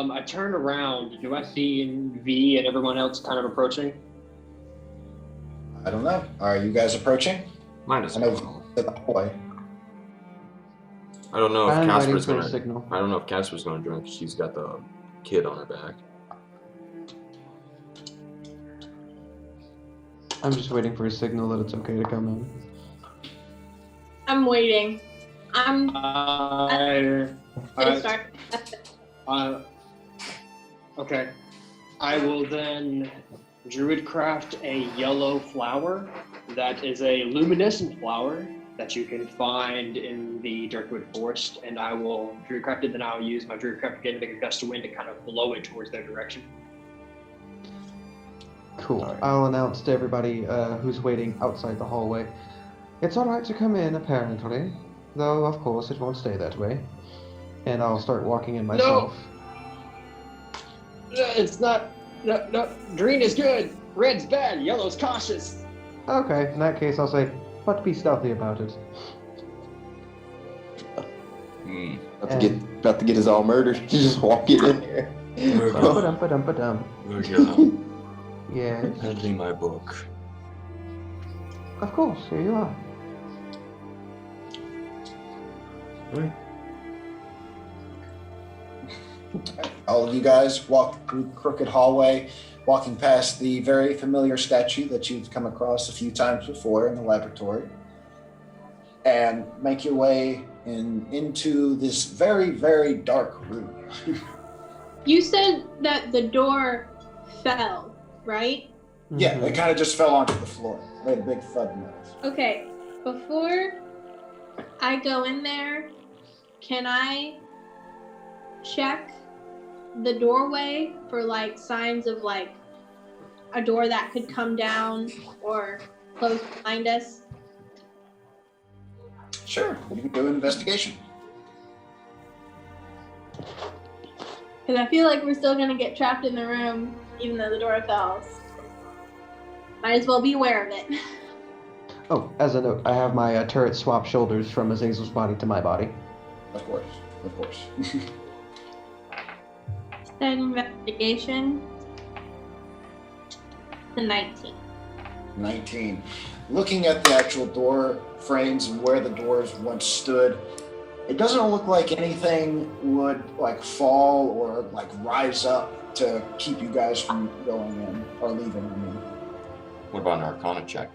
I turn around. Do I see V and everyone else kind of approaching? I don't know. Are you guys approaching? Mine is I know going. the boy. I don't know if I'm waiting Casper's for a gonna. signal. I don't know if Casper's gonna join because she's got the kid on her back. I'm just waiting for a signal that it's okay to come in. I'm waiting. Okay. I will then druidcraft a yellow flower that is a luminescent flower that you can find in the Darkwood Forest, and I will druidcraft it, then I'll use my druidcraft again to make a gust of wind to kind of blow it towards their direction. Cool. I'll announce to everybody who's waiting outside the hallway. It's alright to come in, apparently. Though, of course, it won't stay that way. And I'll start walking in myself. No! It's not... No. Green is good. Red's bad. Yellow's cautious. Okay, in that case I'll say, but be stealthy about it. About to get us all murdered. Just walking in there. Ba-dum. Yes. Handing my book. Of course, here you are. Right. All of you guys walk through Crooked Hallway, walking past the very familiar statue that you've come across a few times before in the laboratory, and make your way into this very, very dark room. You said that the door fell, right? Yeah, it kind of just fell onto the floor. Made a big thud noise. Okay, before I go in there, can I check the doorway for like signs of like a door that could come down or close behind us? Sure, you can do an investigation. Because I feel like we're still going to get trapped in the room even though the door fell. Might as well be aware of it. Oh, as a note, I have my turret swap shoulders from Azazel's body to my body. Of course. Then investigation. The 19. 19. Looking at the actual door frames and where the doors once stood, it doesn't look like anything would like fall or like rise up to keep you guys from going in or leaving. What about an Arcana check?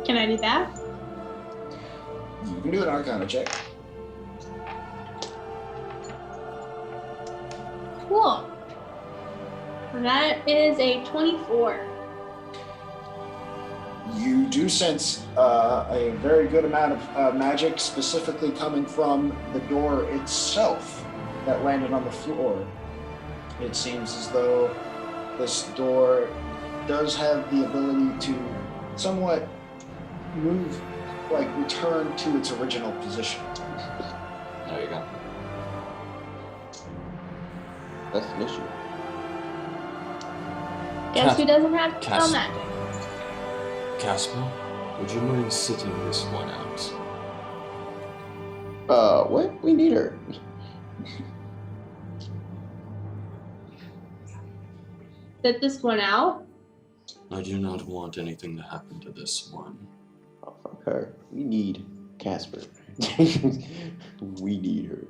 Can I do that? You can do an Arcana check. Cool. That is a 24. You do sense a very good amount of magic, specifically coming from the door itself that landed on the floor. It seems as though this door does have the ability to somewhat move, like return to its original position. There you go. That's an issue. Guess who doesn't have spell Cass- magic? Casper, would you mind sitting this one out? What? We need her. Sit this one out? I do not want anything to happen to this one. Oh, fuck her. We need Casper. We need her.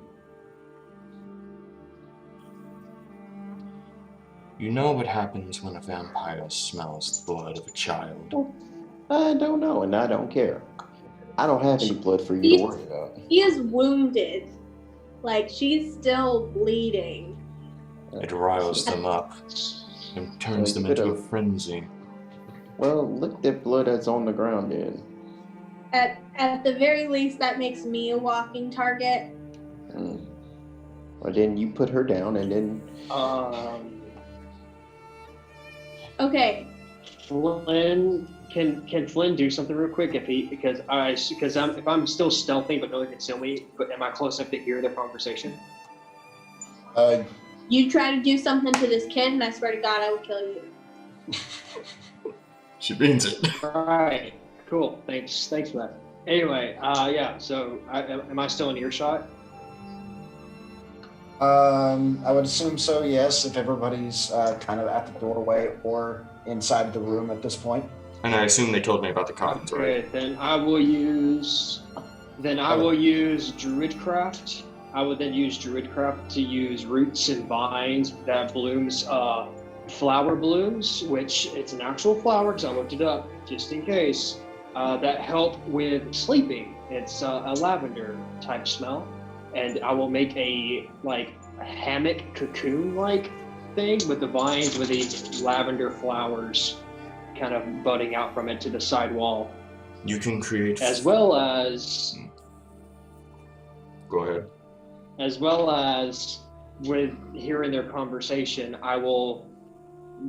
You know what happens when a vampire smells the blood of a child? I don't know, and I don't care. I don't have any blood for you to worry about. He is wounded. Like, she's still bleeding. It riles them up and turns them into a frenzy. Well, look at that blood that's on the ground then. At the very least, that makes me a walking target. Well, then you put her down, and then... Okay. Flynn, can Flynn do something real quick if I'm still stealthy but no one can see me, but am I close enough to hear their conversation? You try to do something to this kid, and I swear to God, I will kill you. She means it. Alright, cool. Thanks for that. Anyway, yeah, so am I still in earshot? I would assume so, yes, if everybody's kind of at the doorway or inside the room at this point. And I assume they told me about the coffins, right? Okay, then I will use Druidcraft. I would then use Druidcraft to use roots and vines that blooms flower blooms, which it's an actual flower because I looked it up just in case, that help with sleeping. It's a lavender type smell. And I will make a hammock cocoon-like thing with the vines with these lavender flowers kind of budding out from it to the side wall. You can create... As well as... Go ahead. As well as with hearing their conversation, I will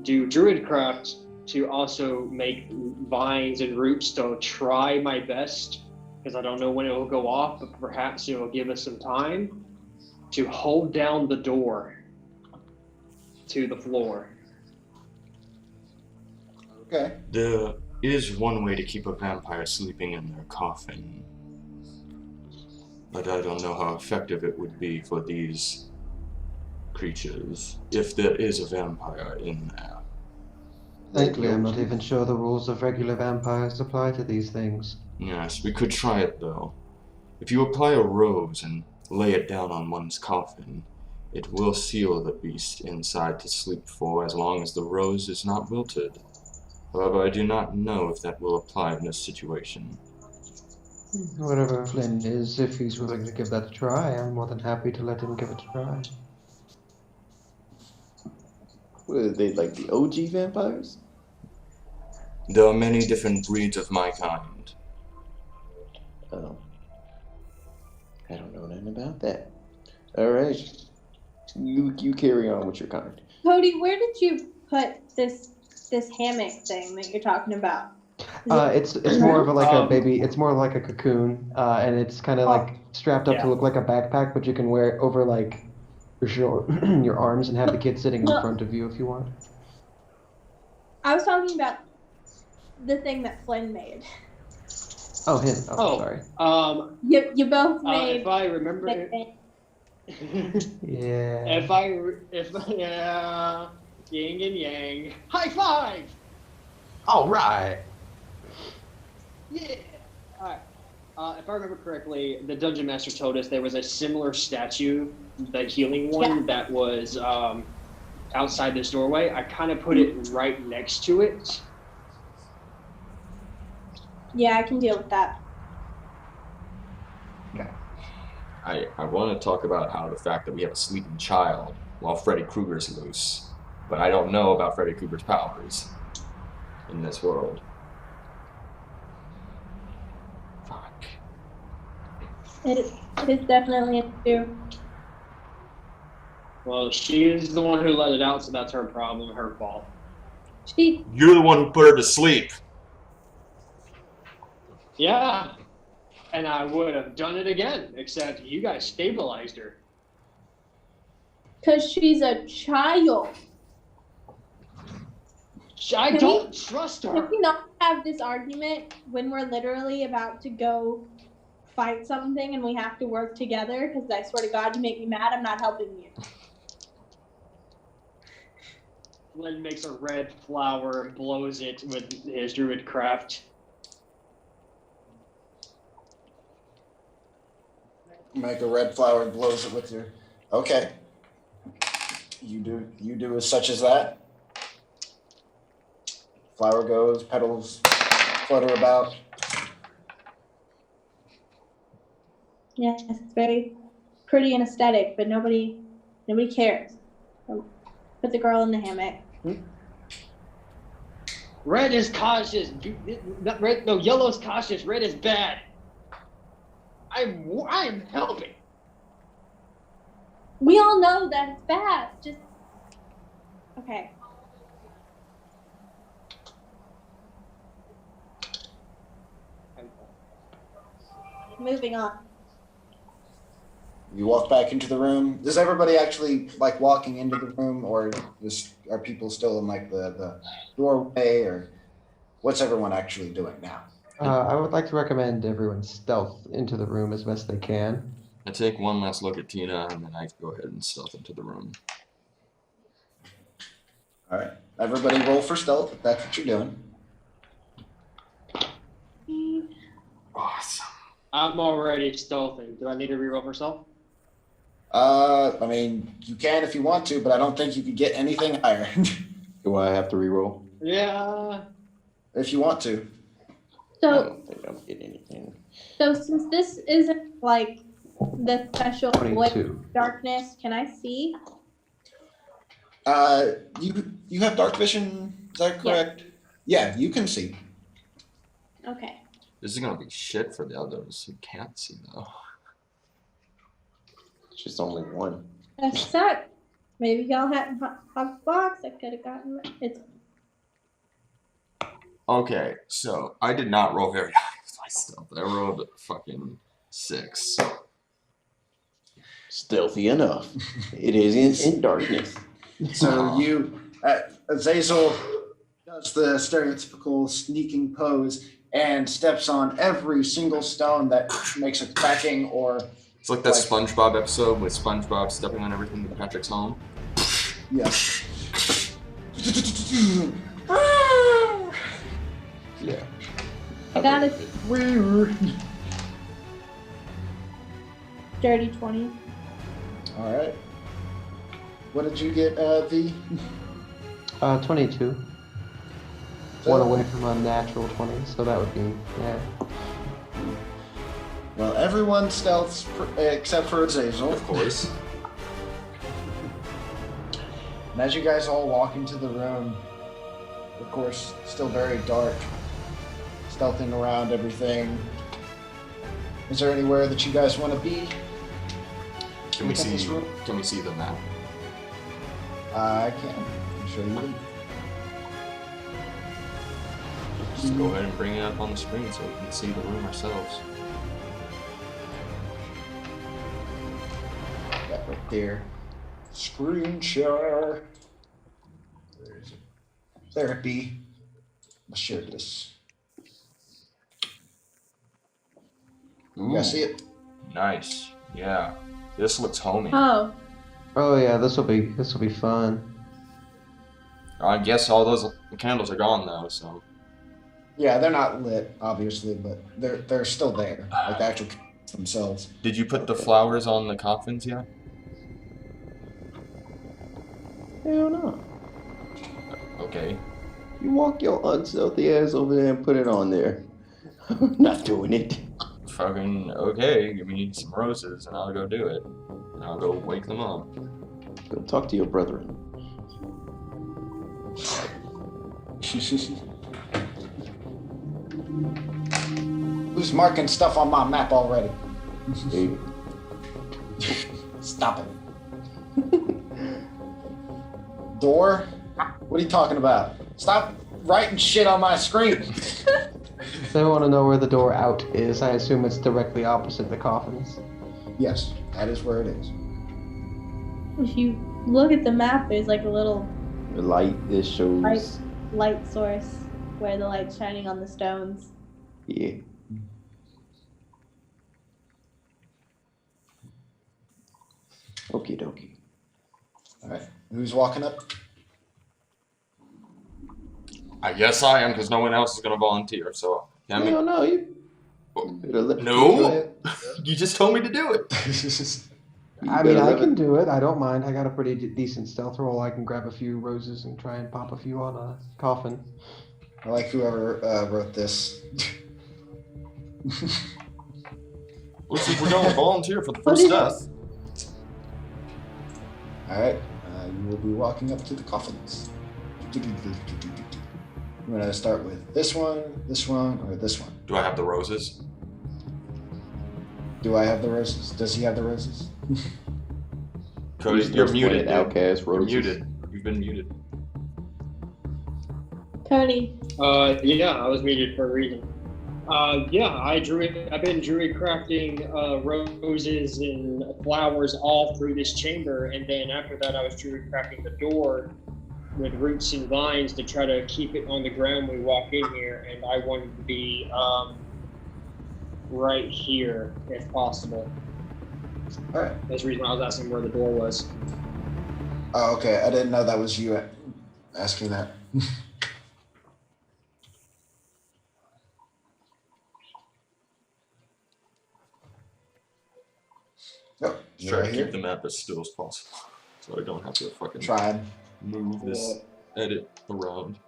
do Druidcraft to also make vines and roots to try my best, because I don't know when it will go off, but perhaps it will give us some time to hold down the door to the floor. Okay. There is one way to keep a vampire sleeping in their coffin, but I don't know how effective it would be for these creatures, if there is a vampire in there. Thankfully, I'm not even sure the rules of regular vampires apply to these things. Yes, we could try it though. If you apply a rose and lay it down on one's coffin, it will seal the beast inside to sleep for as long as the rose is not wilted. However, I do not know if that will apply in this situation. Whatever Flynn is, if he's willing to give that a try, I'm more than happy to let him give it a try. What are they, like the OG vampires? There are many different breeds of my kind. Oh. I don't know nothing about that. Alright. You carry on with your kind. Cody, where did you put this hammock thing that you're talking about? It's more of a baby. It's more like a cocoon, and it's kind of like strapped up to look like a backpack, but you can wear it over like your arms and have the kid sitting in front of you if you want. I was talking about the thing that Flynn made. Oh, him. Oh, sorry. You both made. If I remember. Yeah. Yeah. Yin and yang. High five! All right. Yeah. All right. If I remember correctly, the dungeon master told us there was a similar statue, the healing one, that was outside this doorway. I kind of put it right next to it. Yeah, I can deal with that. Okay. I want to talk about how the fact that we have a sleeping child while Freddy Krueger's loose, but I don't know about Freddy Krueger's powers in this world. It is definitely an issue. Well, she is the one who let it out, so that's her problem, her fault. You're the one who put her to sleep. Yeah, and I would have done it again, except you guys stabilized her. Because she's a child. I don't trust her. Can we not have this argument when we're literally about to go fight something and we have to work together? Because I swear to God, you make me mad. I'm not helping you. Len makes a red flower and blows it with his druid craft. Make a red flower and blows it with your. Okay. You do as such as that. Flower goes, petals flutter about. Yes, it's very pretty and aesthetic, but nobody cares. So put the girl in the hammock. Red is cautious. Not red. No, yellow's cautious. Red is bad. I'm helping. We all know that it's bad. Just okay. Moving on. You walk back into the room. Is everybody actually like walking into the room, or are people still in like the doorway, or what's everyone actually doing now? I would like to recommend everyone stealth into the room as best they can. I take one last look at Tina, and then I go ahead and stealth into the room. All right, everybody roll for stealth if that's what you're doing. Awesome. I'm already stealthing. Do I need to reroll for stealth? I mean, you can if you want to, but I don't think you could get anything higher. Do I have to reroll? Yeah. If you want to. I So, don't think I'm getting anything. so since this isn't like the special way 22. of darkness, can I see? You have dark vision. Is that correct? Yeah, you can see. Okay. This is gonna be shit for the others who can't see though. It's just only one. That sucks. Maybe y'all hadn't hot box. I could have gotten it's. Okay, so I did not roll very high with my stealth. I rolled fucking 6. Stealthy enough. It is in darkness. So Azazel does the stereotypical sneaking pose and steps on every single stone that makes a cracking or. It's like that SpongeBob episode with SpongeBob stepping on everything that Patrick's home. Yes. Yeah. I got a dirty 20. All right. What did you get, V? 22. One away from a natural 20, so that would be, yeah. Well, everyone stealths except for Azazel. Of course. And as you guys all walk into the room, of course, still very dark, stealthing around everything. Is there anywhere that you guys want to be? Can we see the map? I can. I'm sure you will. Just go ahead and bring it up on the screen so we can see the room ourselves. That right there. Screen share. Where is it? There it be. Let's share this. You guys see it? Nice. Yeah. This looks homey. Oh. Oh yeah, this will be fun. I guess all those candles are gone though, so. Yeah, they're not lit, obviously, but they're still there, like the actual themselves. Did you put the flowers on the coffins yet? Hell no. Okay. You walk your unstealthy ass over there and put it on there. Not doing it. Fucking okay, give me some roses and I'll go do it. And I'll go wake them up. Go talk to your brethren. Who's marking stuff on my map already? Hey, Stop it. Door? What are you talking about? Stop writing shit on my screen. So I want to know where the door out is. I assume it's directly opposite the coffins. Yes, that is where it is. If you look at the map, there's like a little the light, it shows. light source where the light's shining on the stones. Yeah. Okie dokie. All right, who's walking up? I guess I am, because no one else is going to volunteer, so... I mean, No, you. no! You just told me to do it! I mean, I can do it. I don't mind. I got a pretty decent stealth roll. I can grab a few roses and try and pop a few on a coffin. I like whoever wrote this. Looks like we're going to volunteer for the first death. All right, you will be walking up to the coffins. I'm gonna start with this one, or this one. Do I have the roses? Do I have the roses? Does he have the roses? Cody, you're muted. Outcast You're roses. muted. You've been muted. Cody. Yeah, I was muted for a reason. I've been druid crafting roses and flowers all through this chamber, and then after that I was druid crafting the door with roots and vines to try to keep it on the ground when we walk in here, and I wanted to be right here if possible. All right. That's the reason I was asking where the door was. Oh, okay. I didn't know that was you asking that. Oh, Just try to keep the map as still as possible, so I don't have to fucking Tried. move this edit around.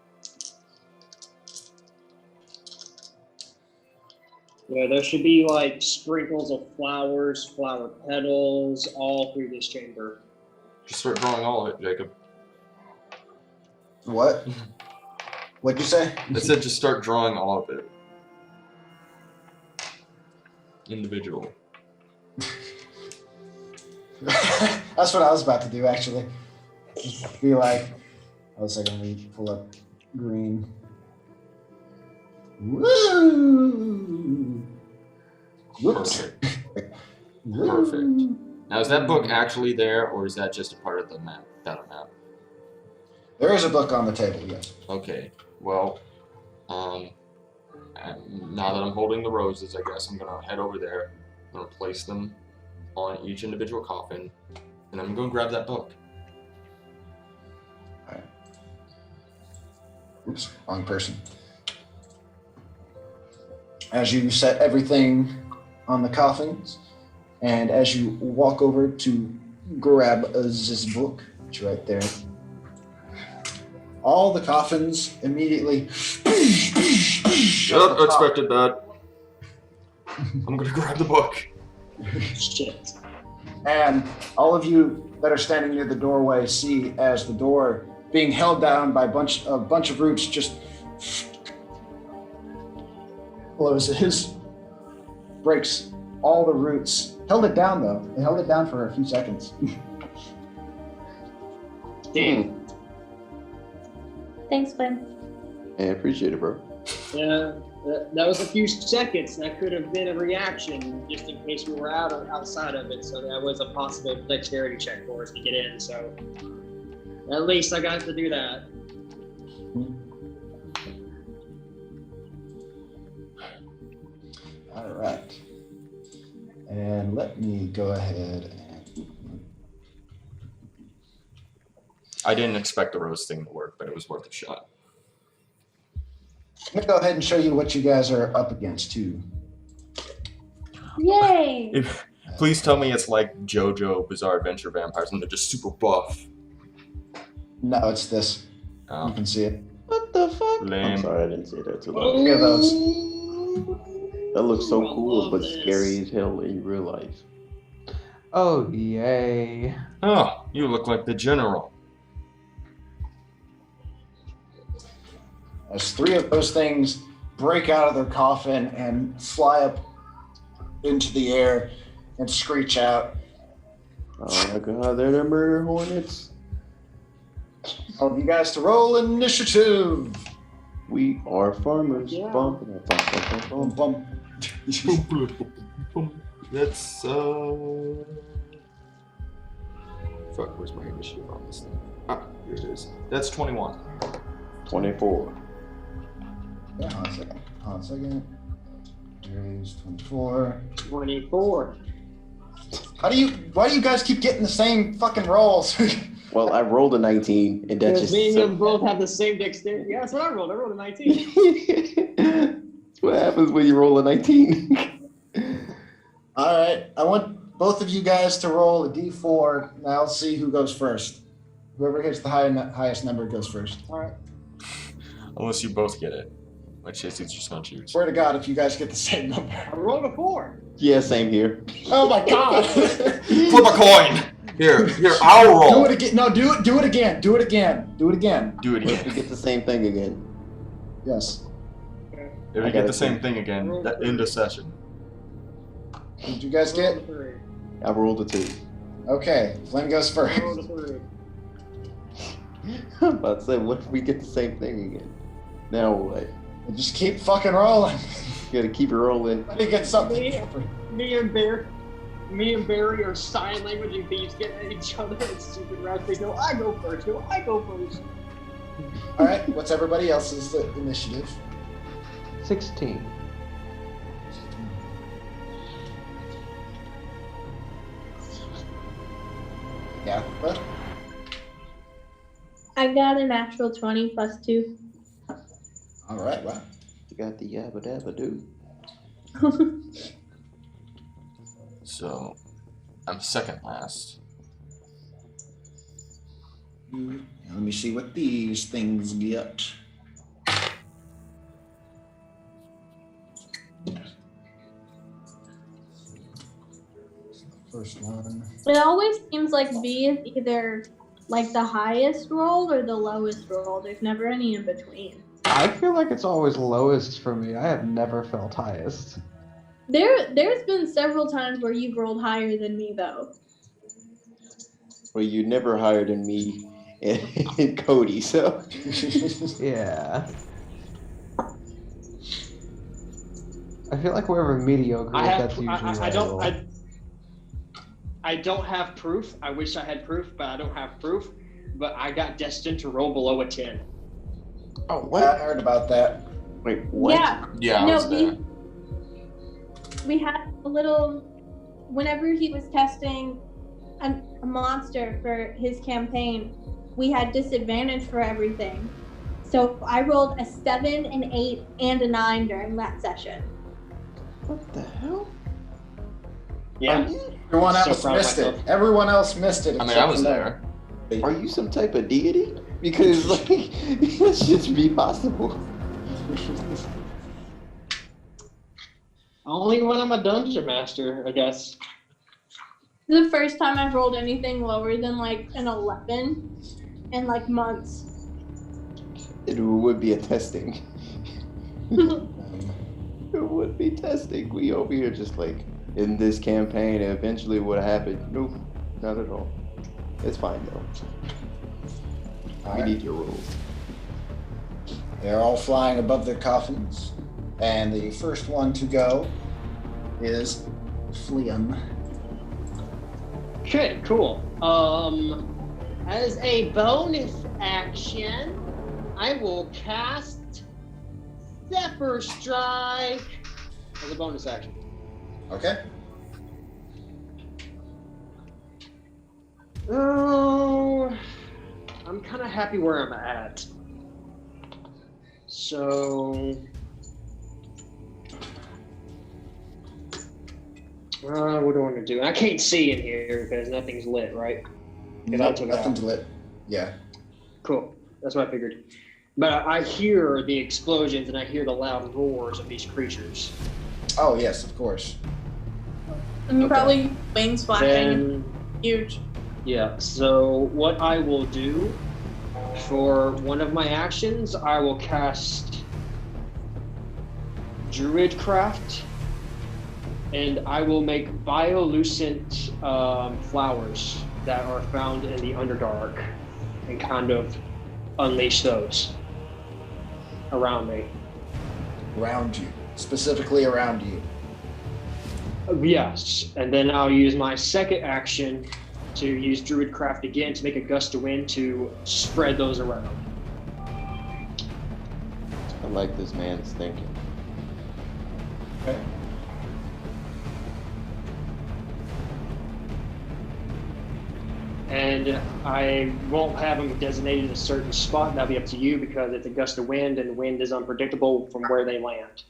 Yeah, there should be like sprinkles of flowers, flower petals, all through this chamber. Just start drawing all of it, Jacob. What? What'd you say? I said just start drawing all of it. Individual. That's what I was about to do, actually. Just be like, I was like, let me pull up green. Woo! Whoops. Perfect. Perfect. Now, is that book actually there, or is that just a part of the map? That map? There is a book on the table, yes. Okay. Well, now that I'm holding the roses, I guess I'm gonna head over there. I'm gonna place them on each individual coffin, and I'm gonna grab that book. Alright. Oops, wrong person. As you set everything on the coffins, and as you walk over to grab this book, it's right there. All the coffins immediately. Yep, expected that. I'm gonna grab the book. Shit. And all of you that are standing near the doorway see as the door being held down by a bunch of roots just closes, breaks all the roots. Held it down though. They held it down for a few seconds. Damn. Thanks, Glenn. I appreciate it, bro. Yeah, that was a few seconds. That could have been a reaction just in case we were outside of it. So that was a possible dexterity check for us to get in. So at least I got to do that. All right. And let me go ahead and... I didn't expect the rose thing to work, but it was worth a shot. I'm gonna go ahead and show you what you guys are up against too. Yay! Please tell me it's like JoJo Bizarre Adventure Vampires and they're just super buff. No, it's this. Oh. You can see it. What the fuck? Lame. I'm sorry, I didn't see that too long. Look at those. That looks so I cool, love but this. scary as hell in real life. Oh, yay. Oh, you look like the general. As three of those things break out of their coffin and fly up into the air, and screech out. Oh my god, they're the murder hornets. All of you guys to roll initiative. We are farmers. Yeah. Bum, bum, bum, bum, Bum, bum. bum. That's fuck, where's my initiative on this thing? Ah, here it is. That's 21. 24. Yeah, hold on a second. There's 24. 24. Why do you guys keep getting the same fucking rolls? Well, I rolled a 19, and that Because just. me and him both have the same dexterity. Yeah, that's what I rolled. I rolled a 19. That's what happens when you roll a 19. All right, I want both of you guys to roll a d4. Now I'll see who goes first. Whoever hits the highest number goes first. All right. Unless you both get it. Which is it's just not yours. Swear to God, if you guys get the same number. I rolled a 4. Yeah, same here. Oh my God! Flip a coin! Here, I'll Do roll. it again. No, do it again. Do it again. Do it What if we again. get the same thing again? Yes. If I you get gotta the same think. thing again, that end of session. What did you guys I rolled get? a 3. I rolled a 2. Okay, Flynn goes I first. rolled a 3. I'm about to say, what if we get the same thing again? Now what? Just keep fucking rolling. You gotta keep it rolling. Let me get something Me- different. Me and Barry are sign language and thieves getting at each other. It's stupid raspberry. No, I go first. No, I go first. All right, what's everybody else's initiative? 16. Yeah, but I got a natural 20 plus 2. all right, well. You got the yabba dabba do. So, I'm second last. Let me see what these things get. First one. It always seems like B is either like the highest roll or the lowest roll. There's never any in between. I feel like it's always lowest for me. I have never felt highest. There's been several times where you've rolled higher than me though. Well, you're never higher than me and Cody, so. Yeah. I feel like wherever mediocre is, that's usually I what roll. I don't have proof. I wish I had proof, but I don't have proof. But I got destined to roll below a 10. Oh, I what? heard about that. Wait, what? Yeah. Yeah, I No, was there. We had a little. Whenever he was testing a monster for his campaign, we had disadvantage for everything. So I rolled a 7, an 8, and a 9 during that session. What the hell? Yeah. Everyone So else proud of missed it. myself. Everyone else missed it. I mean, except I was for there. them. Are you some type of deity? Because, like, that should be possible. Only when I'm a dungeon master, I guess. The first time I've rolled anything lower than like an 11 in like months. It would be a testing. It would be testing. We over here just like, in this campaign, eventually what happened? Nope, not at all. It's fine though. All We right. need your rules. They're all flying above their coffins. And the first one to go is Fleum. Okay, cool. As a bonus action, I will cast Zephyr Strike as a bonus action. Okay. Oh, I'm kind of happy where I'm at. So, what do I want to do? I can't see in here because nothing's lit, right? If I Nope, took it out. nothing's lit. Yeah. Cool. That's what I figured. But I hear the explosions and I hear the loud roars of these creatures. Oh, yes, of course. And you Okay. probably wings flashing. Then, Huge. yeah. So what I will do for one of my actions, I will cast Druidcraft and I will make biolucent flowers that are found in the Underdark and kind of unleash those around me. Around you. Specifically around you. Yes, and then I'll use my second action to use Druidcraft again to make a gust of wind to spread those around. I like this man's thinking. Okay. And I won't have them designated a certain spot. That'll be up to you because it's a gust of wind, and wind is unpredictable from where they land.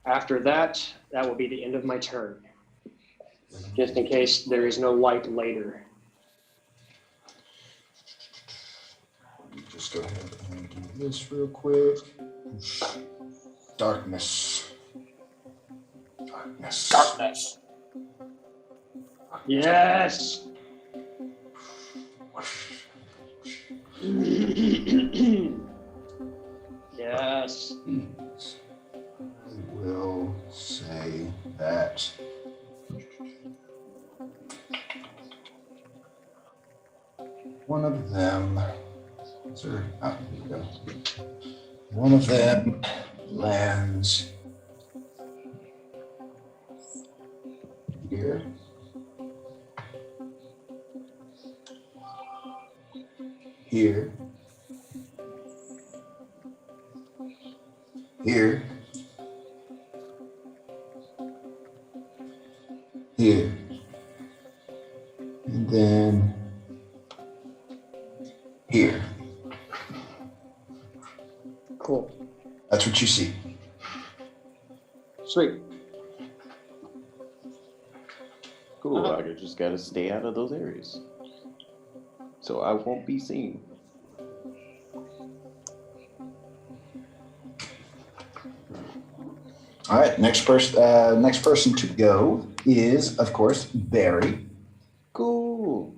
After that, that will be the end of my turn. Just in case there is no light later. Let me just go ahead and do this real quick. Darkness. Darkness. Darkness. Yes! Yes. I will say that one of them, here we go. One of them lands here. Here. Here. Here. And then here. Cool. That's what you see. Sweet. Cool. I just gotta stay out of those areas, so I won't be seen. All right, next person to go is, of course, Barry. Cool.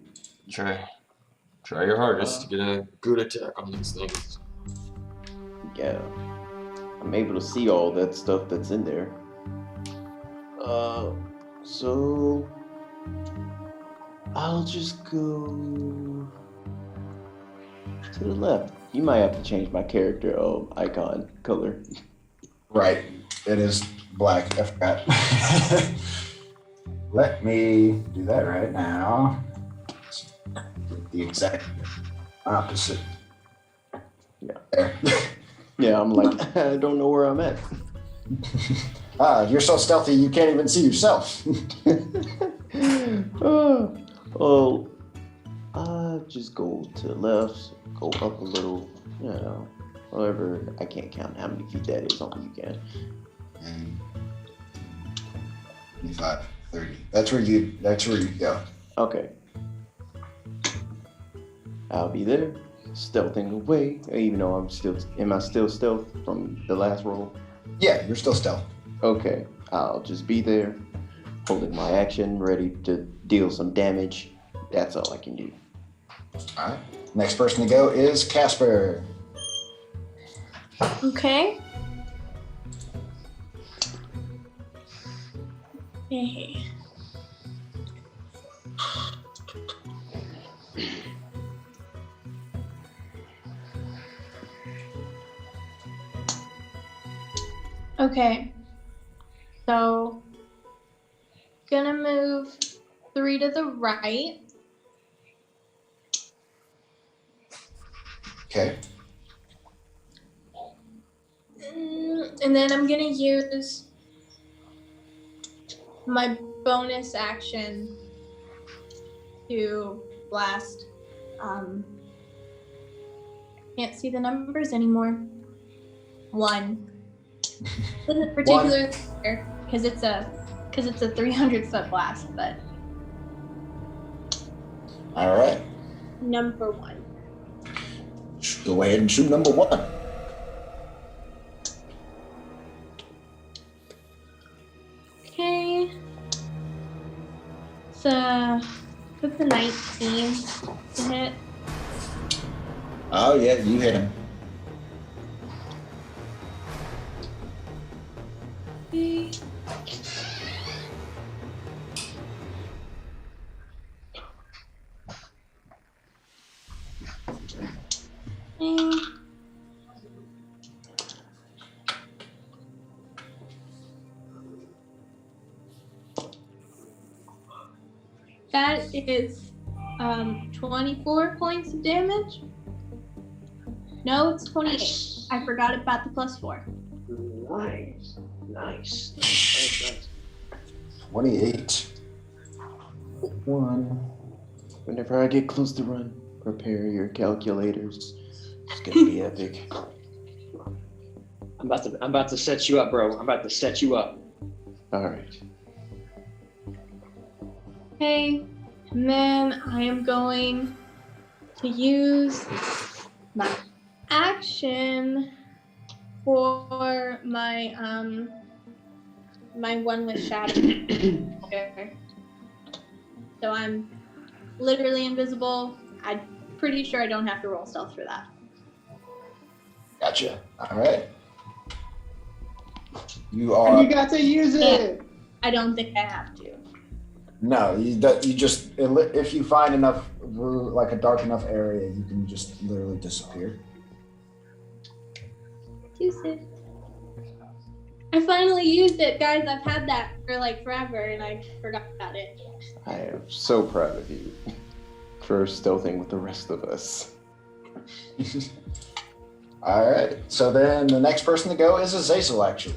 Try your hardest to get a good attack on these things. Yeah. I'm able to see all that stuff that's in there. So I'll just go to the left. You might have to change my character icon color. Right, it is black. I forgot. Let me do that right now. The exact opposite. Yeah. There. Yeah, I'm like, I don't know where I'm at. You're so stealthy you can't even see yourself. Well, just go to the left, go up a little, however, I can't count how many feet that is, only you can. And 25, 30. That's where you go. Okay. I'll be there, stealthing away, even though am I still stealth from the last roll? Yeah, you're still stealth. Okay, I'll just be there, holding my action, ready to deal some damage. That's all I can do. All right. Next person to go is Casper. Okay. Hey. Okay. So, gonna move 3 to the right. Okay. And then I'm gonna use my bonus action to blast. Can't see the numbers anymore. 1. Doesn't particularly matter because it's a 300-foot blast, but. All right. Number 1. Go ahead and shoot number 1. Okay. So, put the 19 to hit. Oh yeah, you hit him. Okay. That is 24 points of damage. No, it's 28. I forgot about the +4. Nice. 28. 1. Whenever I get close to run, prepare your calculators. It's gonna be epic. I'm about to set you up, bro. I'm about to set you up. All right. Okay, and then I am going to use my action for my my one with shadow. Okay. So I'm literally invisible. I'm pretty sure I don't have to roll stealth for that. Gotcha. All right. You are. And you got to use it! I don't think I have to. No, you just, if you find enough, like a dark enough area, you can just literally disappear. Use it. I finally used it, guys. I've had that for like forever and I forgot about it. I am so proud of you for stealthing with the rest of us. All right. So then the next person to go is Azazel, actually.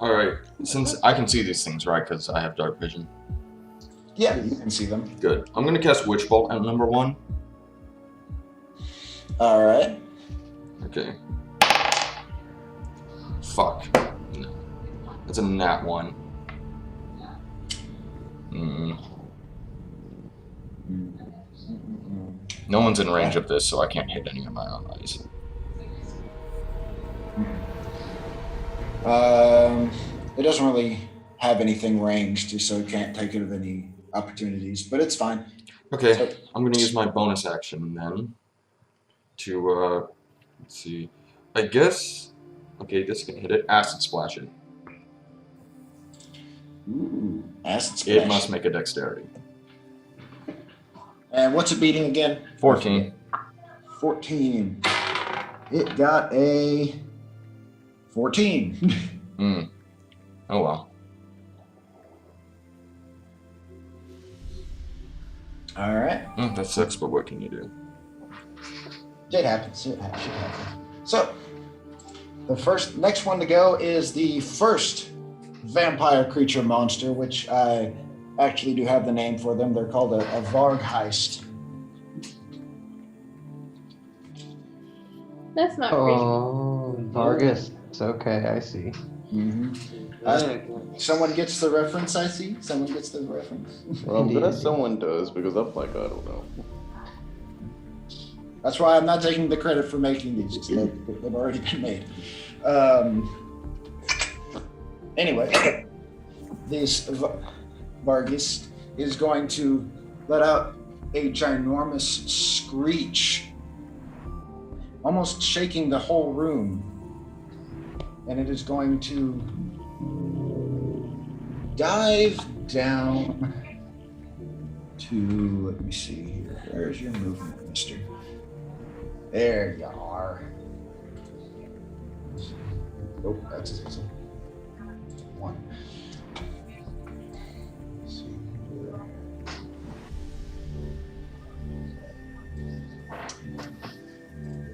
All right. Since I can see these things, right? Because I have dark vision. Yeah, you can see them. Good. I'm gonna cast Witch Bolt at number 1. All right. Okay. Fuck. No. That's a nat 1. No one's in range of this, so I can't hit any of my allies. It doesn't really have anything ranged, so it can't take it of any opportunities, but it's fine. Okay, So, I'm gonna use my bonus action then to let's see. I guess okay, this can hit it. Acid splash it. ooh, acid splash. It must make a dexterity. And what's it beating again? 14. 14. It got a 14. Oh well. All right. That sucks, but what can you do? It happens. It should happen. So, the next one to go is the first vampire creature monster, which I actually do have the name for them. They're called a Vargheist. That's not great. Oh, Vargas. It's okay, I see. Someone gets the reference, I see. Someone gets the reference. Well, I'm Indeed. glad someone does, because I'm like, I don't know. That's why I'm not taking the credit for making these. 'Cause they've already been made. Anyway, this Vargas is going to let out a ginormous screech, almost shaking the whole room. And it is going to dive down to, let me see here. Where's your movement, mister? There you are. Oh, that's it. 1. Let's see here.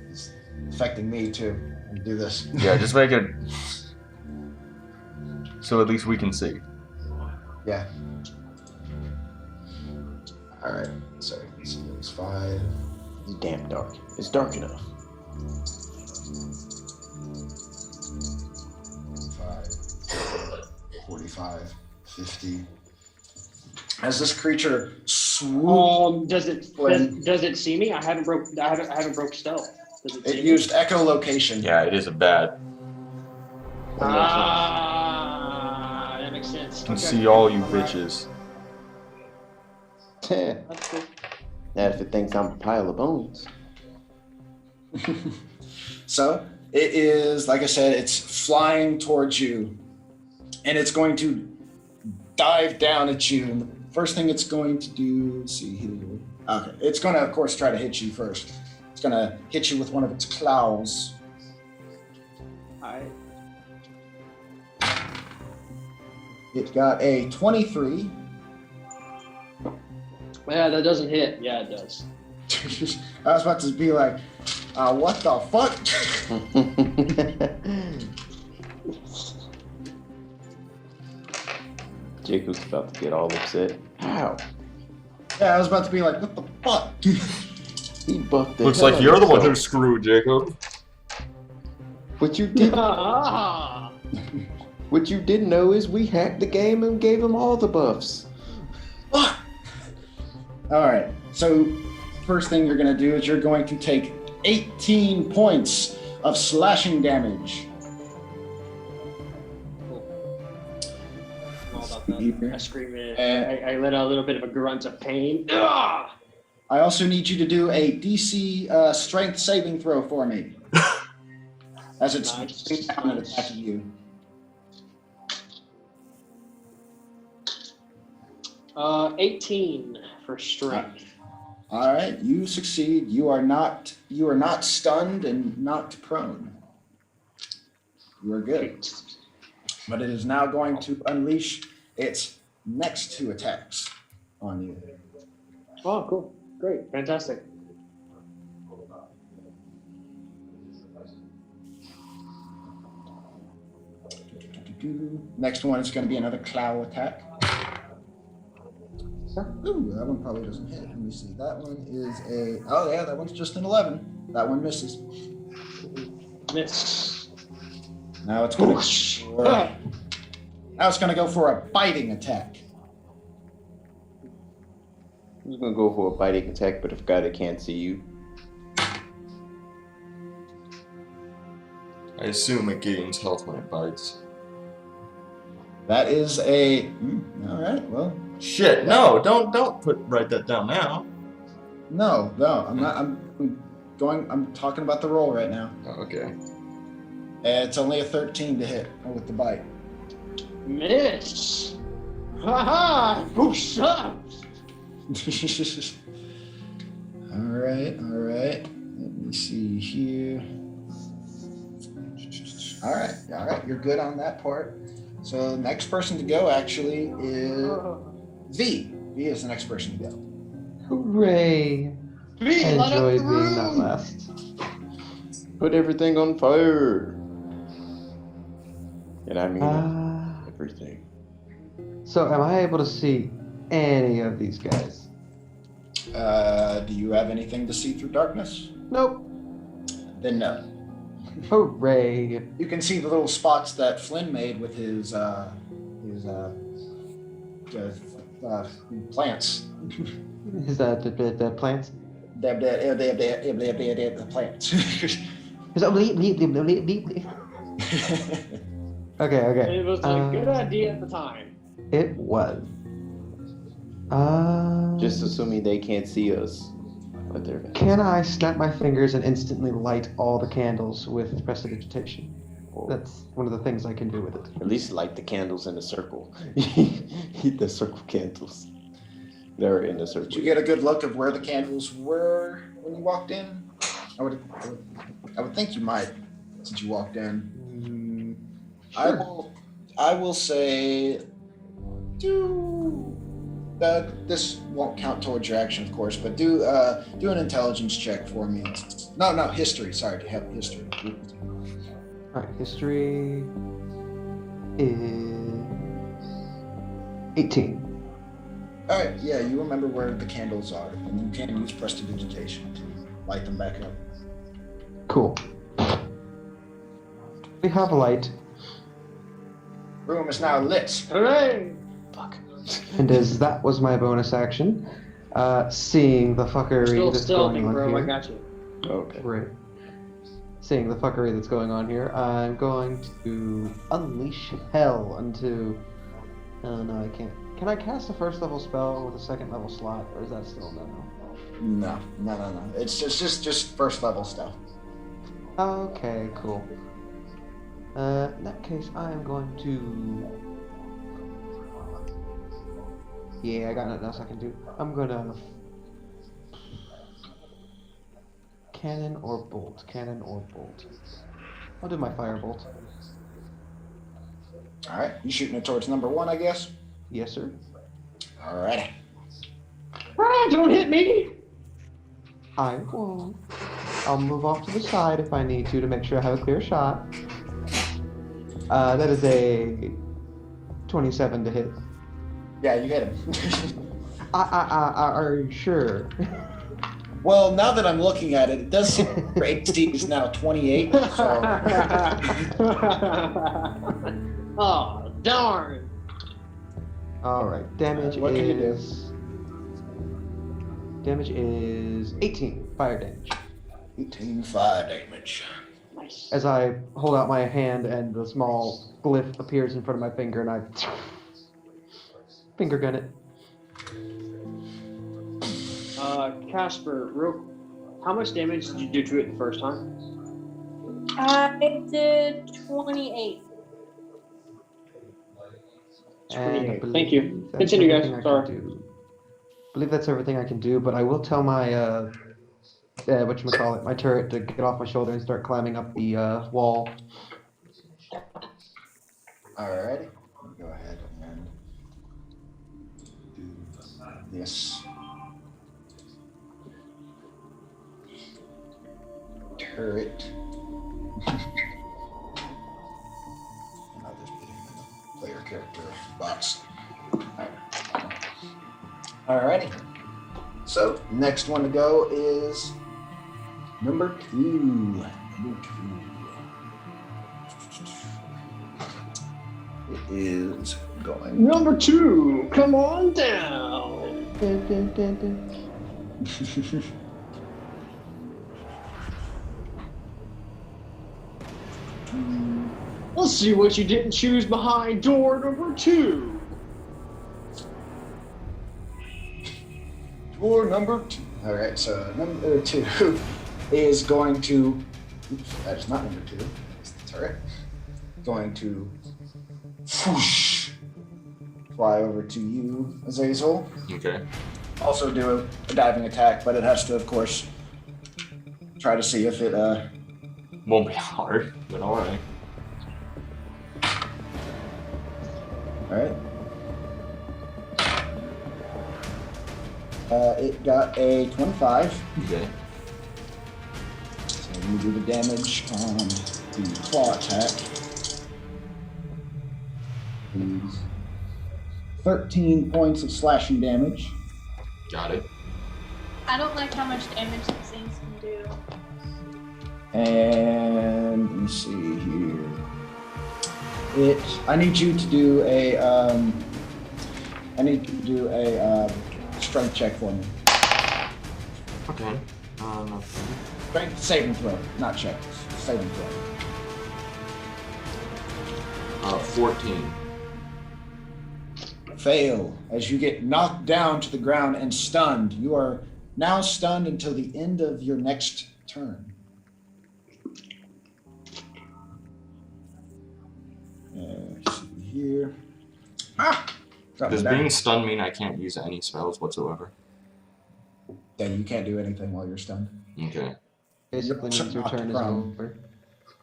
It's affecting me too. Let me do this. Yeah, just make it so at least we can see. Yeah. All right. So it's 5. It's damn dark. It's dark enough. 5, 45, 50. As this creature swoops, Does it see me? I haven't broke stealth. Does it see it me? used echolocation. Yeah, it is a bad. That makes sense. I can Okay. see all you bitches. That's cool. Not if it thinks I'm a pile of bones. So it is, like I said, it's flying towards you, and it's going to dive down at you. And the first thing it's going to do, let's see here. Okay, it's going to, of course, try to hit you first. It's gonna hit you with one of its claws. Alright. It got a 23. Yeah, that doesn't hit. Yeah, it does. I was about to be like, what the fuck? Jacob's about to get all upset. How? Yeah, I was about to be like, what the fuck? He bucked the Looks hell like out you're of the one who himself. screwed, Jacob. What you did Ah! what you didn't know is we hacked the game and gave him all the buffs. Fuck! Alright, so first thing you're gonna do is you're going to take 18 points of slashing damage. I'm all about that. I scream it. I let out a little bit of a grunt of pain. Ah! I also need you to do a DC strength saving throw for me. As it's Nice. down and attacking you. 18 for strength. All right, you succeed. You are not stunned and knocked prone. You are good. But it is now going to unleash its next 2 attacks on you. Oh, cool. Great. Fantastic. Next one is going to be another claw attack. Ooh, that one probably doesn't hit. Let me see. That one is a... Oh, yeah, that one's just an 11. That one misses. Miss. Now it's going Whoosh. to... Now it's going to go for a biting attack. He's gonna go for a biting attack, but if God it can't see you. I assume it gains health when it bites. That is a... all right, well... Shit, no, don't write that down now. No, I'm not... I'm talking about the roll right now. Oh, okay. It's only a 13 to hit with the bite. Miss. Ha ha! Whoosh up! all right. Let me see here. All right. You're good on that part. So the next person to go actually is V. V is the next person to go. Hooray! I enjoyed being that last. Put everything on fire. And I mean everything. So am I able to see any of these guys? Do you have anything to see through darkness? Nope. Then no. Hooray! You can see the little spots that Flynn made with his plants. Is that the plants? The plants. Is that bleep, bleep, bleep, bleep, bleep, bleep. Okay. It was a good idea at the time. It was. Just assuming they can't see us. But they're Can I snap my fingers and instantly light all the candles with prestidigitation? That's one of the things I can do with it. At least light the candles in a circle. Heat the circle candles. They're in the circle. Did you get a good look of where the candles were when you walked in? I would think you might, since you walked in. Sure. I will say, this won't count towards your action, of course, but do an intelligence check for me. No, history. Sorry, to have history. All right, history is 18. All right, yeah, you remember where the candles are, and you can use prestidigitation to light them back up. Cool. We have a light, Room is now lit. Hooray! Fuck. and as that was my bonus action, seeing the fuckery Still that's going stealthing, on bro. I here. got you. Okay. Right. Seeing the fuckery that's going on here, I'm going to unleash hell into... Oh no, I can't. Can I cast a first level spell with a second level slot, or is that still no? No. It's just first level stuff. Okay, cool. In that case, I am going to... Yeah, I got nothing else I can do. I'm gonna... cannon or bolt? Cannon or bolt? I'll do my firebolt. All right, you shooting it towards number 1, I guess. Yes, sir. All right. Ah, don't hit me! I won't. I'll move off to the side if I need to make sure I have a clear shot. That is a 27 to hit. Yeah, you hit him. Are you sure? Well, now that I'm looking at it, it does seem your AC is now 28. So. Oh, darn! All right, damage What can you do? is... Damage is 18 fire damage. 18 fire damage. Nice. As I hold out my hand and the small glyph appears in front of my finger and I finger gun it. Casper, how much damage did you do to it the first time? I did 28. And I 28. Thank you. believe that's Continue, guys. everything I Sorry. can do. I believe that's everything I can do, but I will tell my my turret to get off my shoulder and start climbing up the wall. Alrighty. Go ahead and do this. Turret. And I'll just put it in the player character box. Alrighty. So, next one to go is number 2. Number 2. It is going. Number 2, come on down. Dun, dun, dun, dun. Let's see what you didn't choose behind door number 2. Door number 2. Alright, so number 2 is going to. Oops, that is not number 2. It's the turret. Going to whoosh, fly over to you, Azazel. Okay. Also do a diving attack, but it has to, of course, try to see if it Won't be hard, but alright. Alright. It got a 25. Okay. So let me do the damage on the claw attack. Is 13 points of slashing damage. Got it. I don't like how much damage these things can do. And let me see here. I need you to do a strength check for me. Okay. Nothing. Strength saving throw, not check. Saving throw. 14. Fail as you get knocked down to the ground and stunned. You are now stunned until the end of your next turn. Let's see here. Does being stunned mean I can't use any spells whatsoever? Then you can't do anything while you're stunned. Okay. Basically means your turn is over.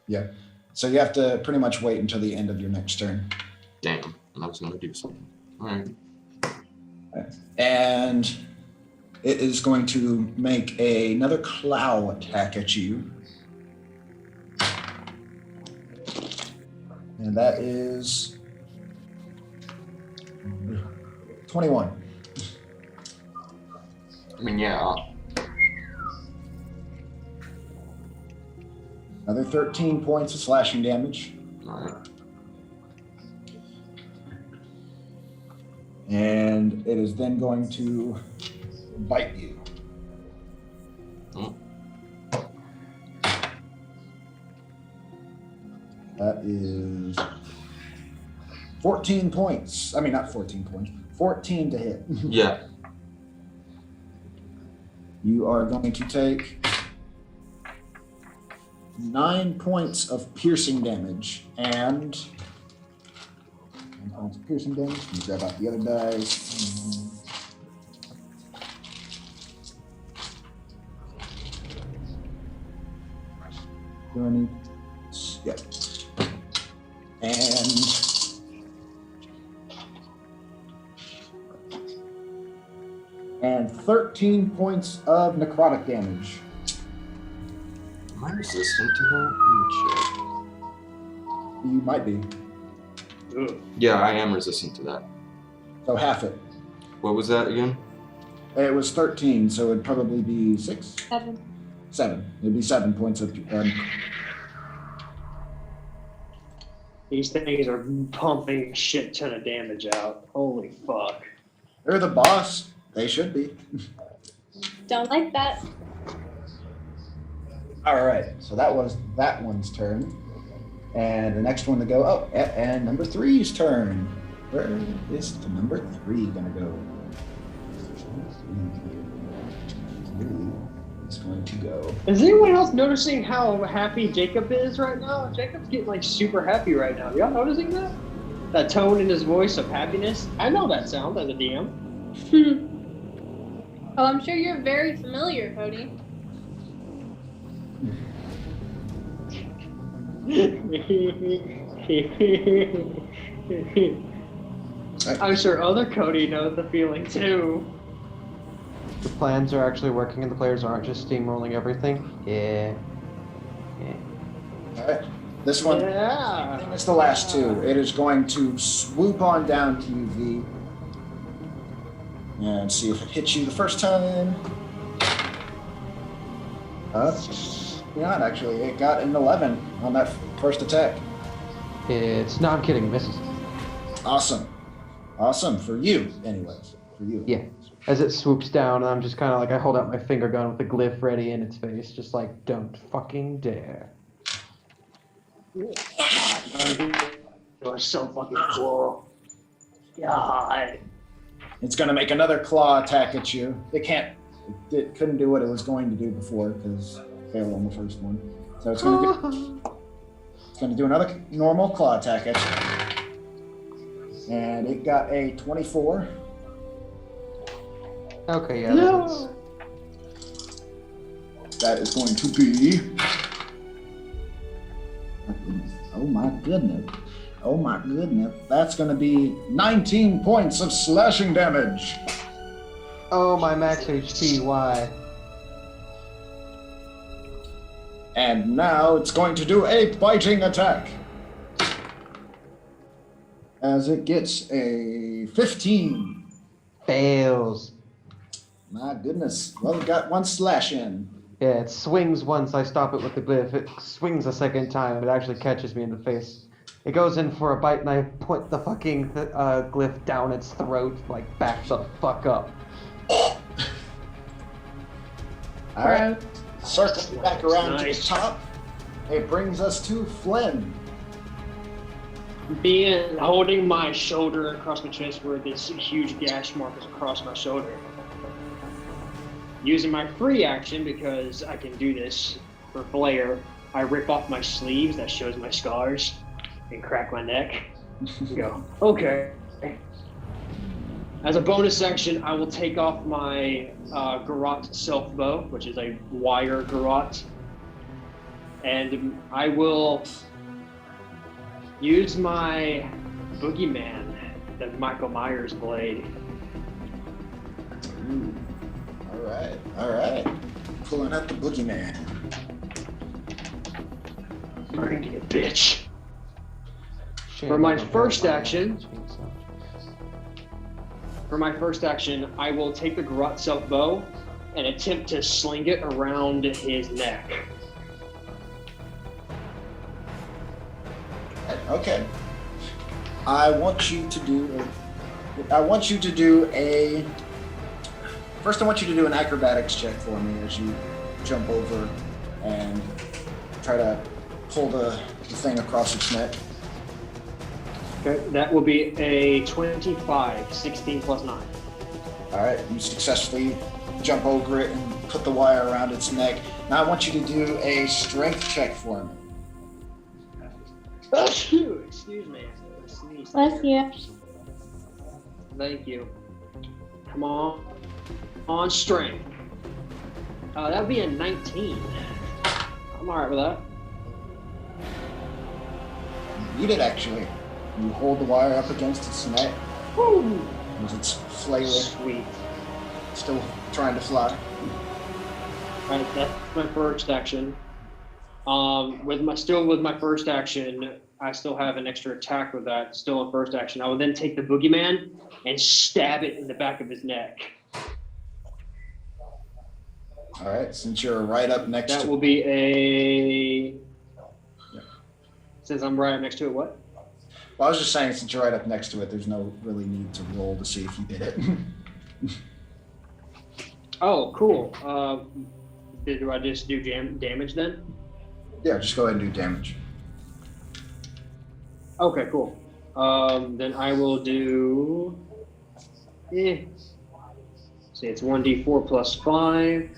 Yeah. So you have to pretty much wait until the end of your next turn. Damn. I was gonna do something. Alright. And it is going to make another claw attack at you. And that is 21. I mean, yeah. Another 13 points of slashing damage. Alright. And it is then going to bite you. Oh. That is 14 points. I mean, not 14 points. 14 to hit. Yeah. You are going to take 9 points of piercing damage and 9 points of piercing damage. Let me grab out the other dice. Do I need? Yeah. And 13 points of necrotic damage. Am I resistant to that? Let me check. You might be. Ugh. Yeah, I am resistant to that. So half it. What was that again? It was 13, so it'd probably be 6? 7. 7. It'd be 7 points of. These things are pumping a shit ton of damage out. Holy fuck. They're the boss. They should be. Don't like that. All right. So that was that one's turn. And the next one to go. Oh, and number 3's turn. Where is the number 3 gonna go? It's going to go. Is anyone else noticing how happy Jacob is right now? Jacob's getting like super happy right now. Y'all noticing that? That tone in his voice of happiness? I know that sound as a DM. Oh, I'm sure you're very familiar, Cody. I'm sure other Cody knows the feeling too. The plans are actually working and the players aren't just steamrolling everything. Yeah. All right. This one. Yeah. It's the last two. It is going to swoop on down to you, V. And see if it hits you the first time. Not actually. It got an 11 on that first attack. It's no, I'm kidding. It misses. Awesome. Awesome. For you, anyways. For you. Yeah. As it swoops down, I'm just kind of like, I hold out my finger gun with the glyph ready in its face, just like, don't fucking dare. You're so fucking cool. God. It's going to make another claw attack at you. It couldn't do what it was going to do before because it failed on the first one. So it's going to do another normal claw attack at you. And it got a 24. Okay, yeah. No. That is going to be... Oh my goodness. Oh my goodness. That's going to be 19 points of slashing damage. Oh, my max HP, why? And now it's going to do a biting attack. As it gets a 15. Fails. My goodness. Well, it got one slash in. Yeah, it swings once, I stop it with the glyph. It swings a second time, it actually catches me in the face. It goes in for a bite and I put the fucking glyph down its throat, like, back the fuck up. Alright. Circling back around to the Nice. top. It brings us to Flynn. Holding my shoulder across my chest where this huge gash mark is across my shoulder. Using my free action, because I can do this for flair, I rip off my sleeves that shows my scars and crack my neck. And go, okay. As a bonus action, I will take off my garrote self bow, which is a wire garrote, and I will use my boogeyman, the Michael Myers blade. Ooh. All right. Pulling out the boogeyman. Bring it, bitch. Shame For my I don't have first my action- HP, so. For my first action, I will take the garrote self bow and attempt to sling it around his neck. Okay. I want you to do a. First, I want you to do an acrobatics check for me as you jump over and try to pull the thing across its neck. Okay, that will be a 25, 16 plus 9. All right, you successfully jump over it and put the wire around its neck. Now I want you to do a strength check for me. Excuse me. I sneezed. Bless you. Thank you. Come on. On strength. That would be a 19. I'm alright with that. beat it, actually. You hold the wire up against its neck. Woo! As it's flailing, Sweet. still trying to fly. Alright, that's my first action. With my first action, I still have an extra attack with that. Still in first action. I will then take the boogeyman and stab it in the back of his neck. All right, since you're right up next That to will be a. Since I'm right up next to it, what? Well, I was just saying, since you're right up next to it, there's no really need to roll to see if you hit it. Oh, cool. Do I just do damage then? Yeah, just go ahead and do damage. Okay, cool. Then I will do. See, it's 1d4 plus 5.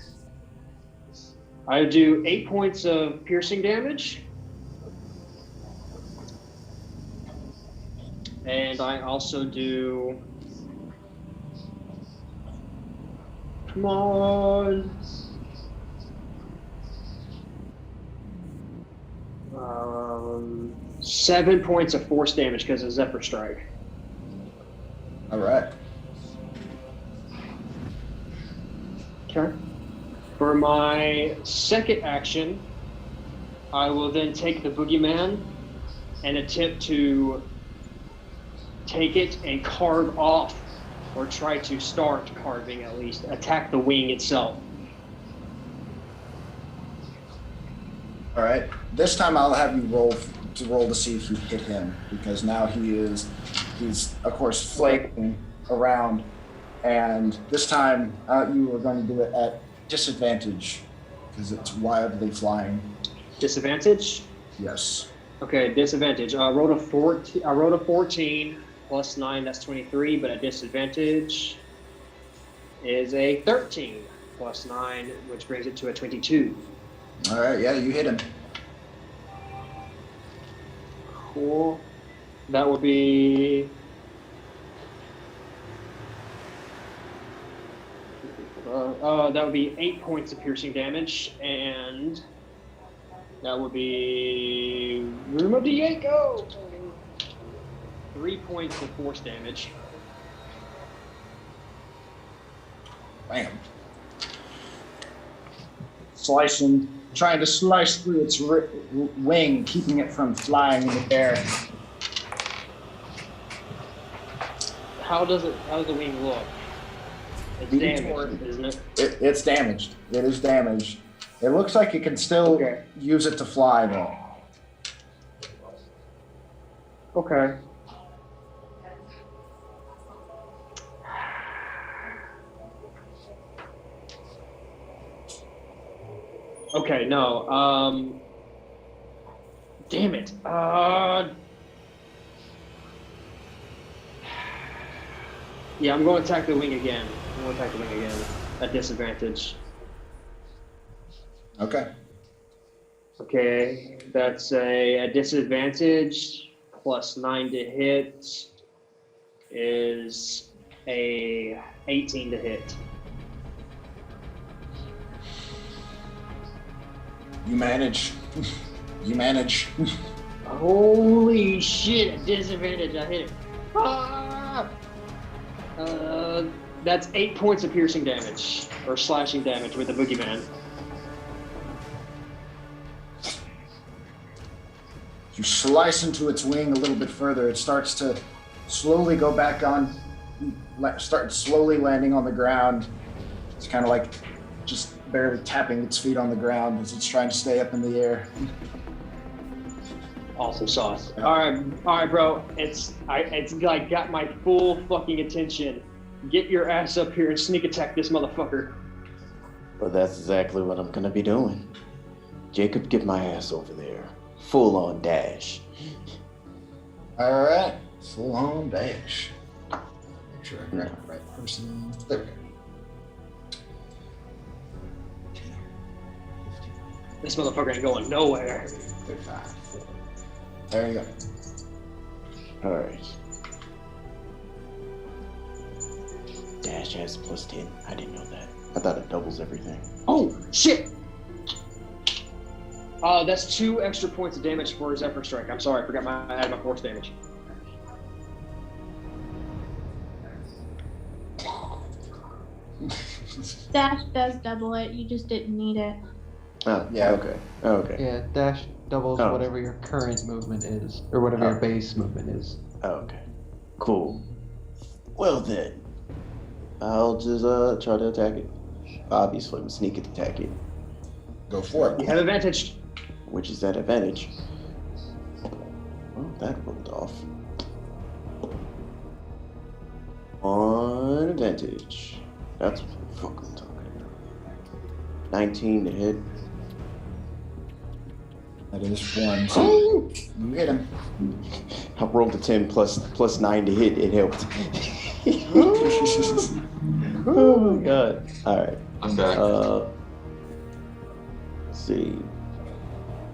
I do 8 points of piercing damage. And I also do. Come on. 7 points of force damage because of Zephyr Strike. All right. Okay. For my second action, I will then take the boogeyman and attempt to take it and carve off, or try to start carving at least, attack the wing itself. All right. This time I'll have you roll to see if you hit him, because now he's of course flaking around, and this time you are going to do it at disadvantage because it's wildly flying. Disadvantage? Yes. Okay, disadvantage. I rolled a 14 plus 9, that's 23, but at disadvantage is a 13 plus 9, which brings it to a 22. All right. Yeah, you hit him. Cool. That would be. That would be 8 points of piercing damage, and that would be room of Diego. 3 points of force damage. Bam. Trying to slice through its wing, keeping it from flying in the air. How does the wing look? It's damaged, isn't it? It's damaged. It is damaged. It looks like it can still use it to fly, though. Okay. Okay, no. Damn it. Yeah, I'm going to attack the wing again. At disadvantage. Okay. Okay, that's a disadvantage plus 9 to hit is a 18 to hit. You manage. You manage. Holy shit, at disadvantage, I hit it. Ah! That's 8 points of piercing damage, or slashing damage with the boogeyman. You slice into its wing a little bit further. It starts to slowly go back on, start slowly landing on the ground. It's kind of like just barely tapping its feet on the ground as it's trying to stay up in the air. Awesome sauce. All right, bro. It's like got my full fucking attention. Get your ass up here and sneak attack this motherfucker. But that's exactly what I'm gonna be doing. Jacob, get my ass over there. Full on dash. All right, full on dash. Make sure I grab the right person. There we go. 10, 15, This motherfucker ain't going nowhere. 35. There you go. All right. Dash has plus 10. I didn't know that. I thought it doubles everything. Oh shit! That's 2 extra points of damage for his effort strike. I'm sorry, I forgot I had my force damage. Dash does double it. You just didn't need it. Oh, Yeah. okay. Okay. Yeah, dash doubles Oh. whatever your current movement is, or whatever your base movement is. Okay. Cool. Well then, I'll just try to attack it. Obviously, I'm sneak attack it. Go for You it. have advantage. Which is that advantage. Well, that rolled off. On advantage. That's what I'm fucking talking about. 19 to hit. That is 1. So you hit him. I rolled a 10 plus 9 to hit. It helped. Oh my god. Alright. I'm back. Let's see.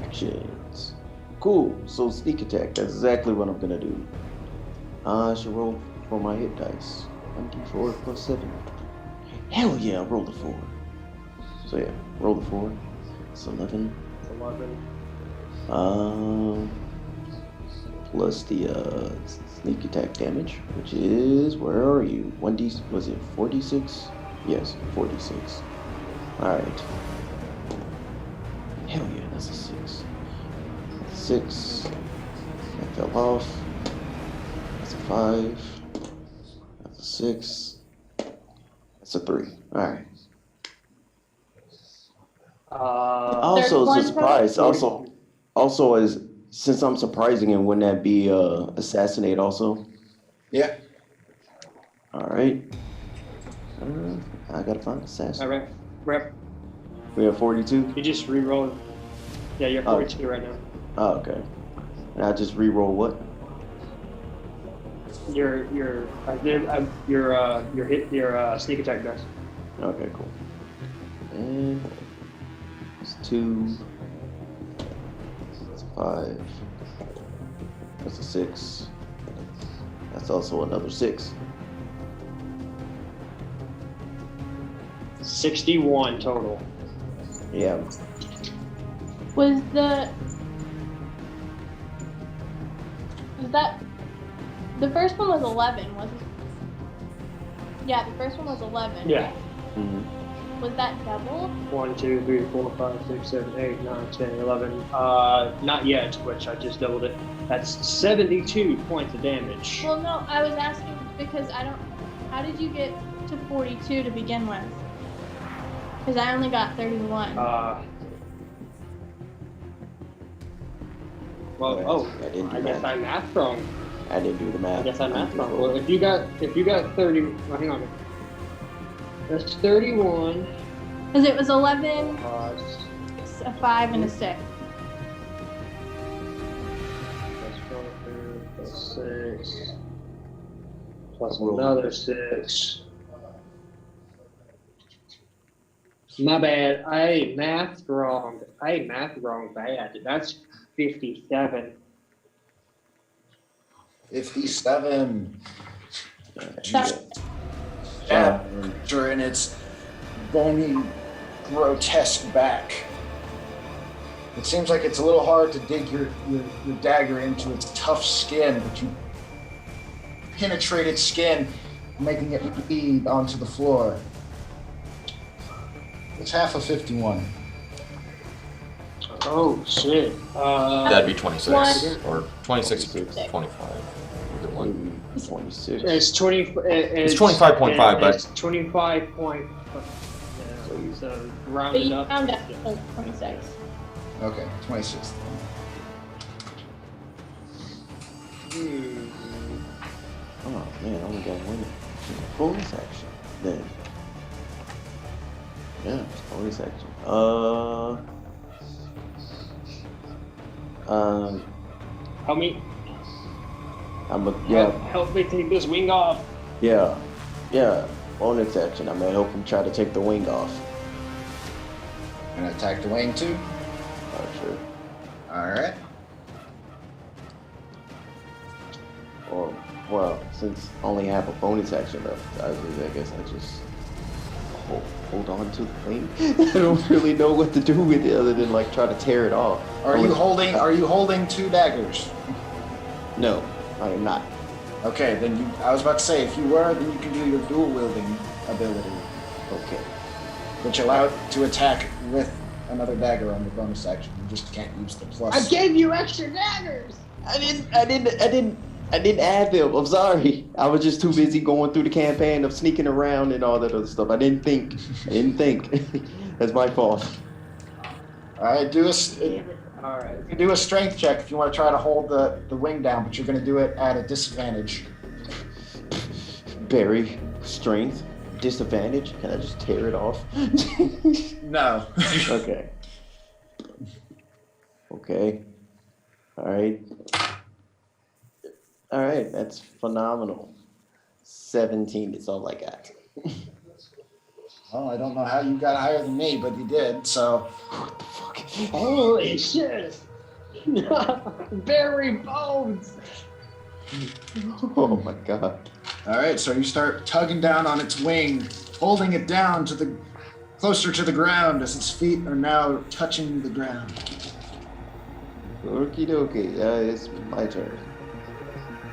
Actions. Cool. So sneak attack. That's exactly what I'm gonna do. I should roll for my hit dice. 1d4 plus 7. Hell yeah, I rolled a 4. So yeah, roll the 4. It's 11. 11. Plus the sneak attack damage, which is, where are you? 1d, was it 4d6? Yes, 4d6. Alright. Hell yeah, that's a 6. 6. That fell off. That's a 5. That's a 6. That's a 3. Alright. Also, There's it's a one surprise. Also, as since I'm surprising him, wouldn't that be assassinate also? Yeah. All right. I gotta find assassin. Alright, rep. We have 42. You just re-roll. Yeah, you're 42 right now. Oh, okay. And I just re-roll what? Your sneak attack dice. Okay, cool. And it's 2. That's a 5. That's a 6. That's also another 6. 61 total. Yeah. Was that the first one was 11, wasn't it? Yeah, the first one was 11. Yeah. Mm-hmm. Was that double? 1, 2, 3, 4, 5, 6, 7, 8, 9, 10, 11. Not yet, which I just doubled it. That's 72 points of damage. Well, no, I was asking because how did you get to 42 to begin with? Because I only got 31. I didn't do I guess math. I mathed wrong. I didn't do the math. I guess I mathed wrong. Well, if you got 30, well, hang on. That's 31. Because it was 11, Plus a 5, and a 6. 6. Plus another 6. My bad. I mathed wrong bad. That's 57. 57. That- And its bony, grotesque back. It seems like it's a little hard to dig your dagger into its tough skin, but you penetrate its skin, making it bleed onto the floor. It's half of 51. Oh shit. That'd be 26. One. Or 26 or 25. Either one. 26. It's 20. It's 25.5, but- it's 25 point. So round But it you up. found out it was 26. Okay, 26. Oh man, I only got one bonus action then. Yeah, bonus action. Help me. Help me take this wing off. Yeah. Bonus action. I'm gonna help him try to take the wing off. Gonna attack the wing too? Oh, sure. Alright. Or, well, since I only have a bonus action left, I guess I just hold on to the thing. I don't really know what to do with it other than like try to tear it off. Are you holding 2 daggers? No, I am not. Okay, then I was about to say, if you were, then you can do your dual wielding ability. Okay. Which allowed to attack with another dagger on the bonus action. You just can't use the plus. I gave you extra daggers! I didn't add them. I'm sorry. I was just too busy going through the campaign of sneaking around and all that other stuff. I didn't think. That's my fault. Alright, Alright. you can do a strength check if you want to try to hold the wing down, but you're going to do it at a disadvantage. Barry, strength, disadvantage. Can I just tear it off? No. Okay. Okay. Alright, that's phenomenal. 17 is all I got. Well, I don't know how you got higher than me, but you did, so... What the fuck? Holy shit! Very bones! Oh my god. Alright, so you start tugging down on its wing, holding it down to closer to the ground as its feet are now touching the ground. Okie dokie, it's my turn.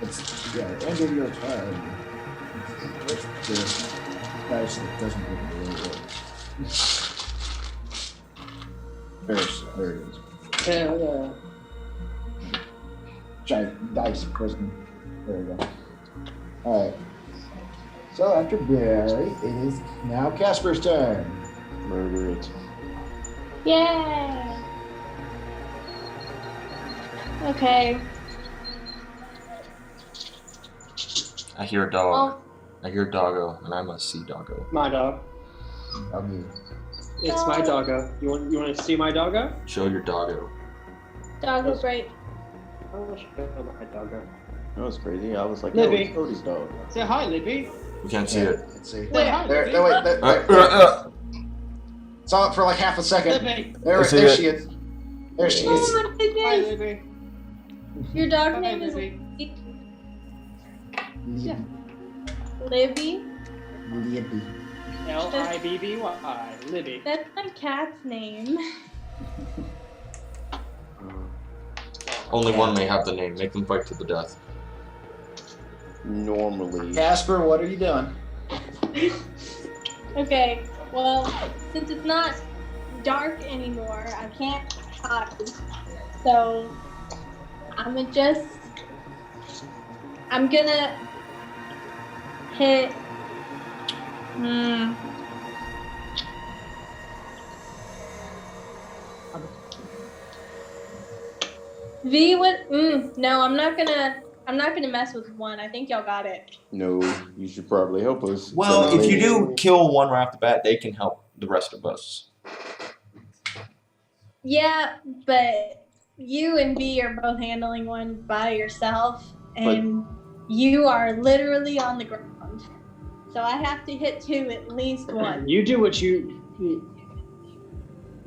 It's, end of your turn. Where's the dice that doesn't really work? There it is. Hell yeah. Giant dice prison. There we go. Alright. So after Barry, it is now Casper's turn. Murder it. Yay! Okay. I hear a dog. Oh, I hear doggo, and I must see doggo. My dog. It's my doggo. You want to see my doggo? Show your doggo. doggo break. Oh, my doggo. That was crazy. I was like, Libby. it's Cody's dog. Say hi, Libby. We can't see it. Let's see. Say hi, Libby. Saw it for like half a second. Libby. There see she it. is. There she Oh is. my Hi, goodness! Libby. Your dog Hi, name is Libby. Yeah. Libby. Libby. Libby. Libby. That's my cat's name. Only one may have the name. Make them fight to the death. Normally. Casper, what are you doing? Okay, well, since it's not dark anymore, I can't hide. So I'm gonna hit. V, what? No, I'm not gonna mess with one. I think y'all got it. No, you should probably help us. Well, if you do kill one right off the bat, they can help the rest of us. Yeah, but you and V are both handling one by yourself, and you are literally on the ground. So I have to hit two at least once. You do what you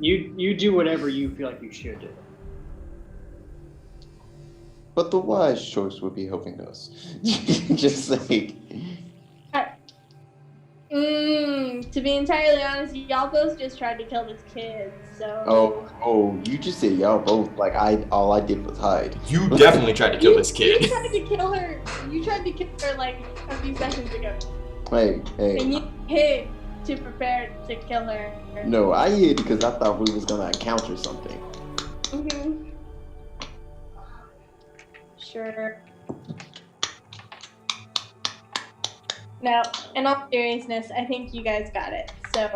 do whatever you feel like you should do. But the wise choice would be helping us. Just saying. To be entirely honest, y'all both just tried to kill this kid, so... Oh, you just said y'all both, like, all I did was hide. You definitely tried to kill this kid. You tried to kill her, like, a few seconds ago. Hey. And you hid to prepare to kill her. No, I hid because I thought we was gonna encounter something. Mm-hmm. Sure. No, in all seriousness, I think you guys got it. So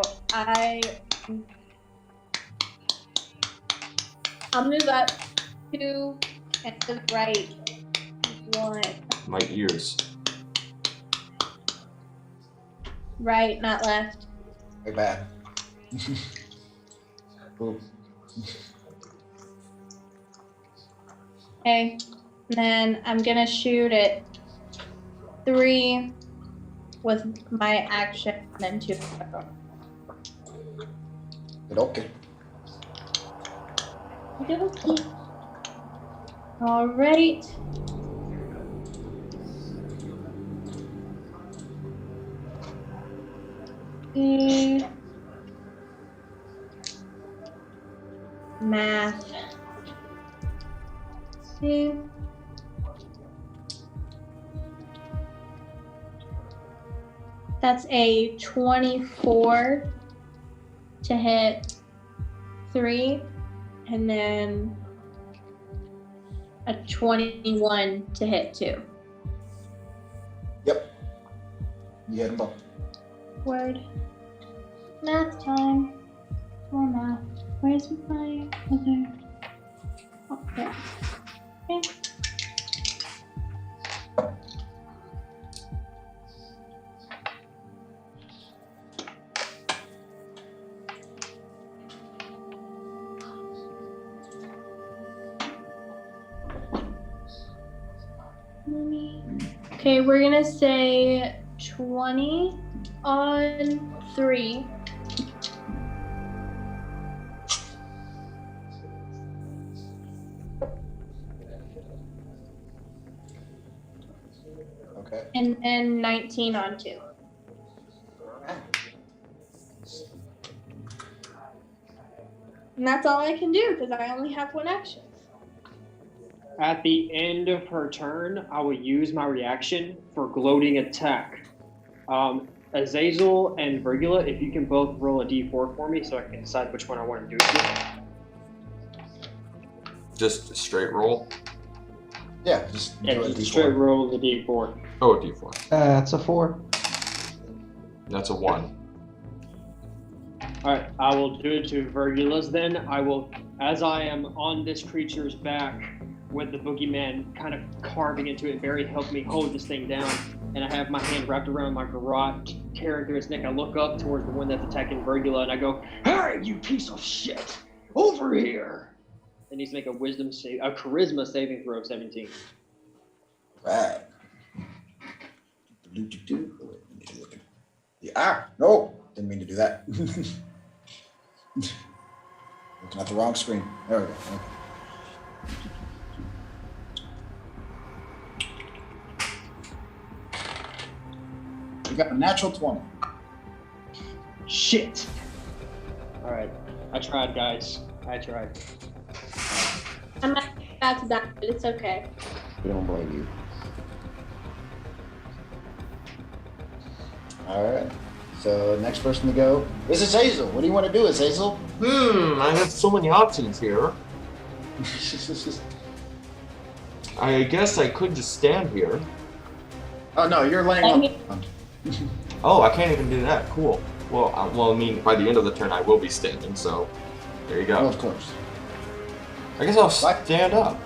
I'll move up 2 and to the right 1. My ears. Right, not left. Very bad. Okay. Then I'm gonna shoot it 3 with my action, and then 2. Okay. Okay. All right. math. See? That's a 24 to hit 3, and then a 21 to hit 2. Yep. You get them both. Word. Math time. More math. Where's my other? Oh, there. Okay. Okay, we're gonna say 20 on 3. Okay. And then 19 on 2. And that's all I can do because I only have 1 action. At the end of her turn, I will use my reaction for gloating attack. Azazel and Virgula, if you can both roll a d4 for me so I can decide which one I want to do it to. Just straight roll? Yeah, just Yeah, do a just D4. straight roll the d4. Oh, a d4. That's a 4. That's a 1. Alright, I will do it to Virgula's then. I will, as I am on this creature's back with the boogeyman kind of carving into it, Barry help me hold this thing down. And I have my hand wrapped around my garrote, tearing through its neck. I look up towards the one that's attacking Virgula and I go, "Hey, you piece of shit! Over here!" It needs to make a charisma saving throw of 17. Right. Yeah, no, didn't mean to do that. Looking at the wrong screen. There we go. Okay. We got a natural 20. Shit! Alright, I tried, guys. I tried. I'm not about to die, but it's okay. We don't blame you. All right. So next person to go is Azazel. What do you want to do, Azazel? I have so many options here. I guess I could just stand here. Oh no, you're laying on the ground. Oh, I can't even do that. Cool. Well, I mean, by the end of the turn, I will be standing, so there you Oh, go. of course. I guess I'll stand up.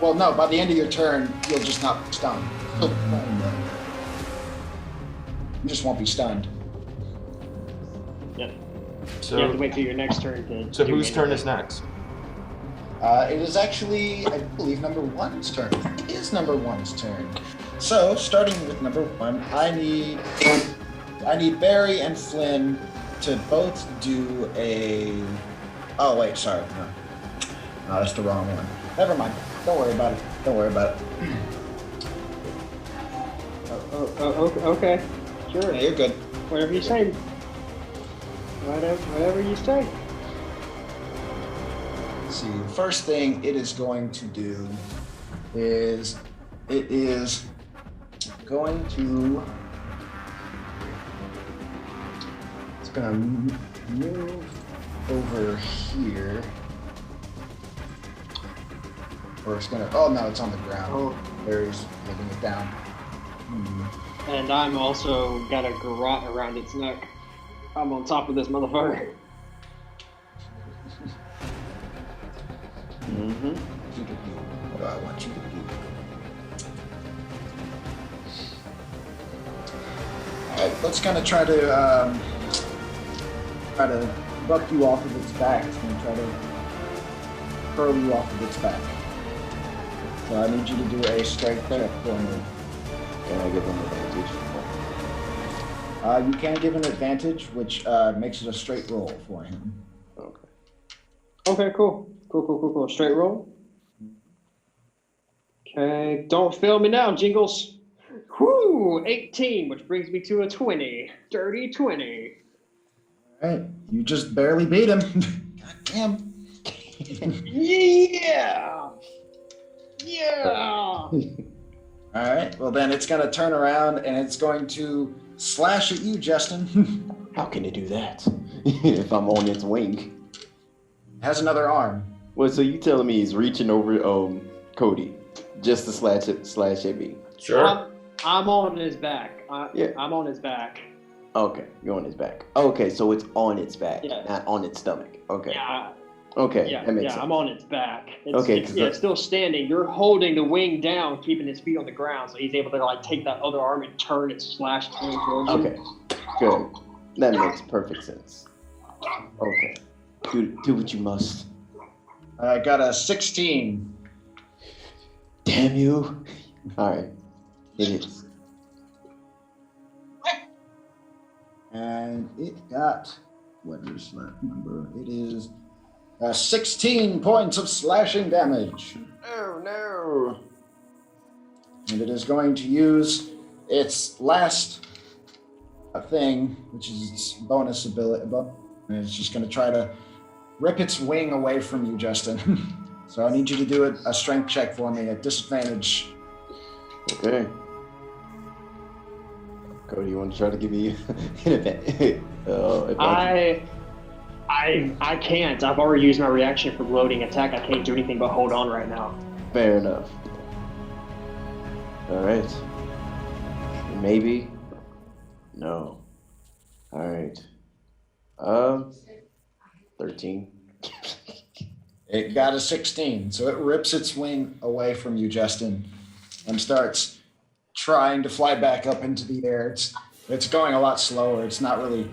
Well, no, by the end of your turn, you'll just not be stunned. You just won't be stunned. Yep. So, You have to wait till your next turn to so do whose turn anything. is next? It is actually, I believe, number 1's turn. It is number 1's turn. So, starting with number 1, I need Barry and Flynn to both do a. Oh wait, sorry, no, that's the wrong one. Never mind. Don't worry about it. Don't worry about it. Okay. Sure. Yeah, you're good. Whatever you say. Whatever you say. Let's see. The first thing it is going to do is it is going to. It's going to move over here. Or it's going to. Oh no, it's on the ground. Oh. Barry's looking it down. And I'm also got a garrote around its neck. I'm on top of this motherfucker. Mm-hmm. What do I want you to do? Alright, let's kind of try to buck you off of its back. It's going to try to curl you off of its back. So I need you to do a strength check for me. Can I give them advantage? You can give an advantage, which makes it a straight roll for him. Okay, cool. Cool. Straight roll. Okay, don't fail me now, Jingles. Whoo! 18, which brings me to a 20. Dirty 20. Alright, you just barely beat him. God damn. Yeah! Yeah! All right. Well, then it's going to turn around and it's going to slash at you, Justin. How can it do that? If I'm on its wing. Has another arm. Well, so you telling me he's reaching over Cody just to slash at me? Sure. I'm on his back. Yeah. I'm on his back. Okay, you're on his back. Okay, so it's on its back, Yeah. not on its stomach. Okay. Yeah, Okay, yeah, that makes yeah. sense. I'm on its back. Okay, It's still standing. You're holding the wing down, keeping his feet on the ground, so he's able to like take that other arm and turn and slash towards you. Okay, good. That makes perfect sense. Okay, do what you must. I got a 16. Damn you! All right, it is. And it got, what is that number? It is 16 points of slashing damage. Oh no! And it is going to use its last thing, which is its bonus ability. And it's just going to try to rip its wing away from you, Justin. So I need you to do a strength check for me at disadvantage. Okay. Cody, you want to try to give me an advantage? I can't. I've already used my reaction for loading attack. I can't do anything but hold on right now. Fair enough. All right. Maybe. No. All right. 13. It got a 16, so it rips its wing away from you, Justin, and starts trying to fly back up into the air. It's going a lot slower. It's not really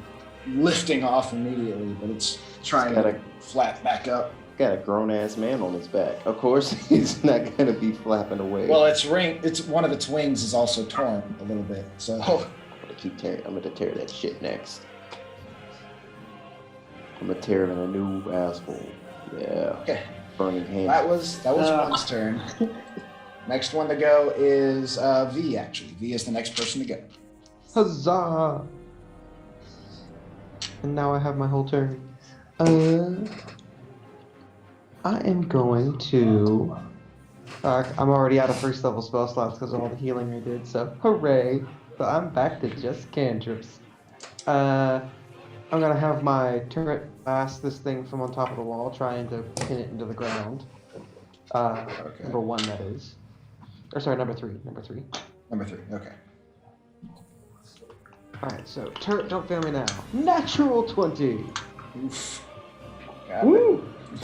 lifting off immediately, but it's trying to flap back up. Got a grown-ass man on his back. Of course, he's not gonna be flapping away. Well, it's one of its wings is also torn a little bit, so I'm gonna tear that shit next. I'm gonna tear him in a new asshole. Yeah. okay. Burning hands. That was one's turn. Next one to go is V. Actually, V is the next person to go. Huzzah! And now I have my whole turn. I am going to... I'm already out of first level spell slots because of all the healing I did, so hooray! But I'm back to just cantrips. I'm gonna have my turret blast this thing from on top of the wall, trying to pin it into the ground. Okay. Number 1, that is. Or sorry, number 3. Number 3, okay. Alright, so turret, don't fail me now. Natural 20! Oof. Got Woo! it.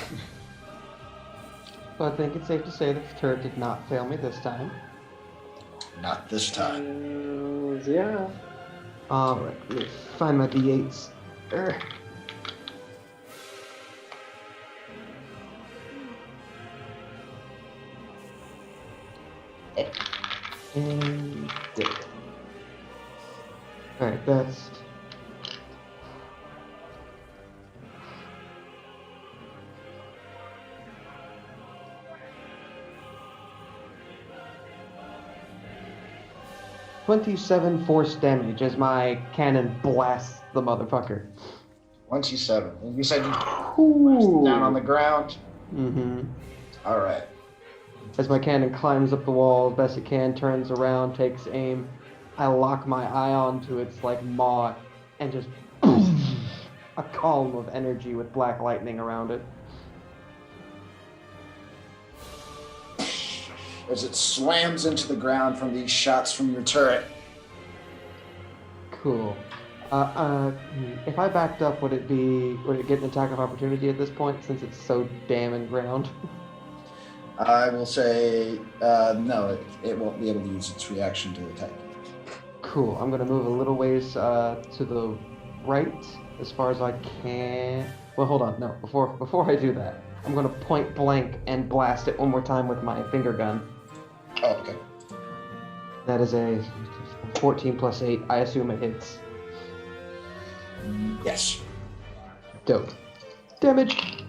So I think it's safe to say that the turret did not fail me this time. Not this time. Yeah. Alright, let me find my D8s. And there. Alright, that's... $27 force damage as my cannon blasts the motherfucker. 27. And you said you pushed it down on the ground? Mm-hmm. All right. As my cannon climbs up the wall as best it can, turns around, takes aim, I lock my eye onto its like maw and just a column of energy with black lightning around it. As it slams into the ground from these shots from your turret. Cool. If I backed up, would it get an attack of opportunity at this point since it's so damn in ground? I will say no, it won't be able to use its reaction to attack you. Cool. I'm gonna move a little ways to the right as far as I can. Well, hold on. No, before I do that, I'm gonna point blank and blast it one more time with my finger gun. Oh, okay. That is a 14 plus 8. I assume it hits. Yes. Dope. Damage.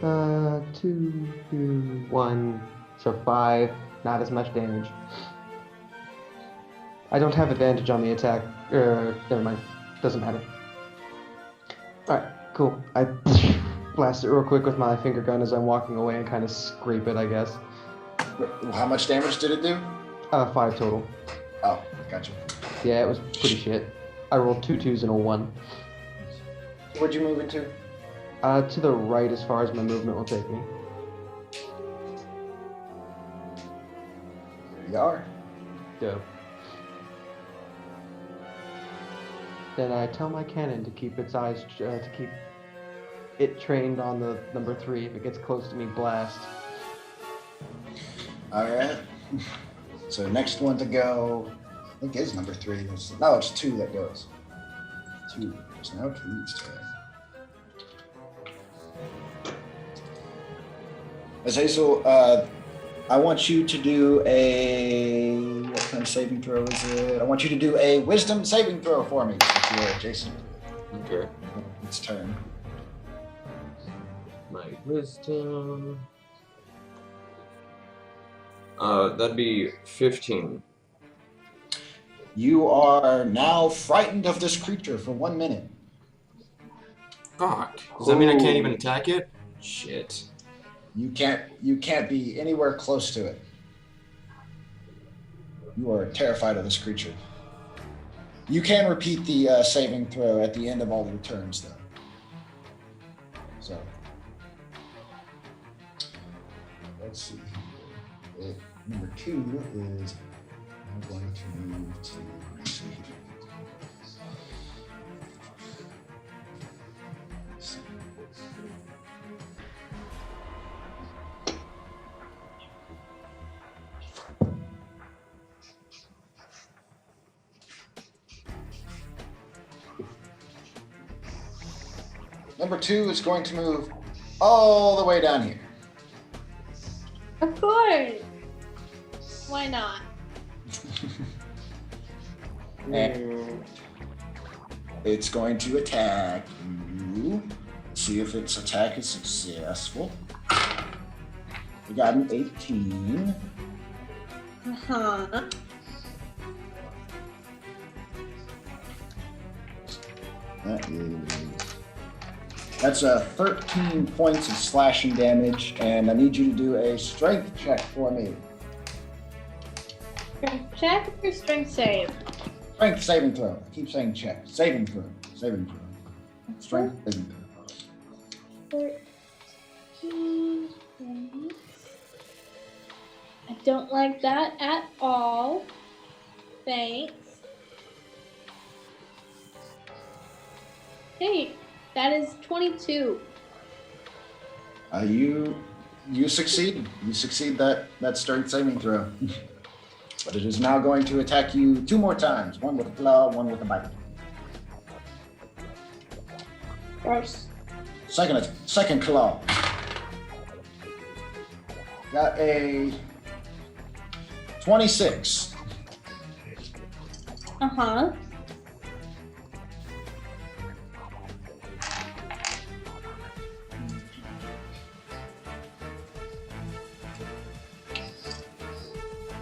2, 1, so 5. Not as much damage. I don't have advantage on the attack. Never mind. Doesn't matter. Alright, cool. I blast it real quick with my finger gun as I'm walking away and kind of scrape it, I guess. How much damage did it do? 5 total. Oh, gotcha. Yeah, it was pretty shit. I rolled 2 2s and a 1. Where'd you move into? To the right as far as my movement will take me. There you are. Dope. Then I tell my cannon to keep its eyes, to keep it trained on the number 3. If it gets close to me, blast. Alright. So next one to go, I think is number 3. No, it's 2 that goes. 2. It's now 2's turn. Azazel, I want you to do a, what kind of saving throw is it? I want you to do a wisdom saving throw for me, since you're adjacent. Okay. It's turn. My wisdom. That'd be 15. You are now frightened of this creature for 1 minute. Fuck. Does that mean I can't even attack it? Shit. You can't be anywhere close to it. You are terrified of this creature. You can repeat the saving throw at the end of all your turns, though. So, let's see. Number 2 is I'm going to move to. Let's see. Number 2 is going to move all the way down here. Of course. Why not? And it's going to attack you. See if its attack is successful. We got an 18. Uh-huh. That's 13 points of slashing damage, and I need you to do a strength check for me. Strength check or strength save? Strength saving throw. I keep saying check. Saving throw. Saving throw. Strength saving throw. 14. Thanks. I don't like that at all. Thanks. Hey, that is 22. You succeed. You succeed that strength saving throw. But it is now going to attack you 2 more times. One with a claw, one with a bite. Gross. Second claw. Got a 26. Uh-huh.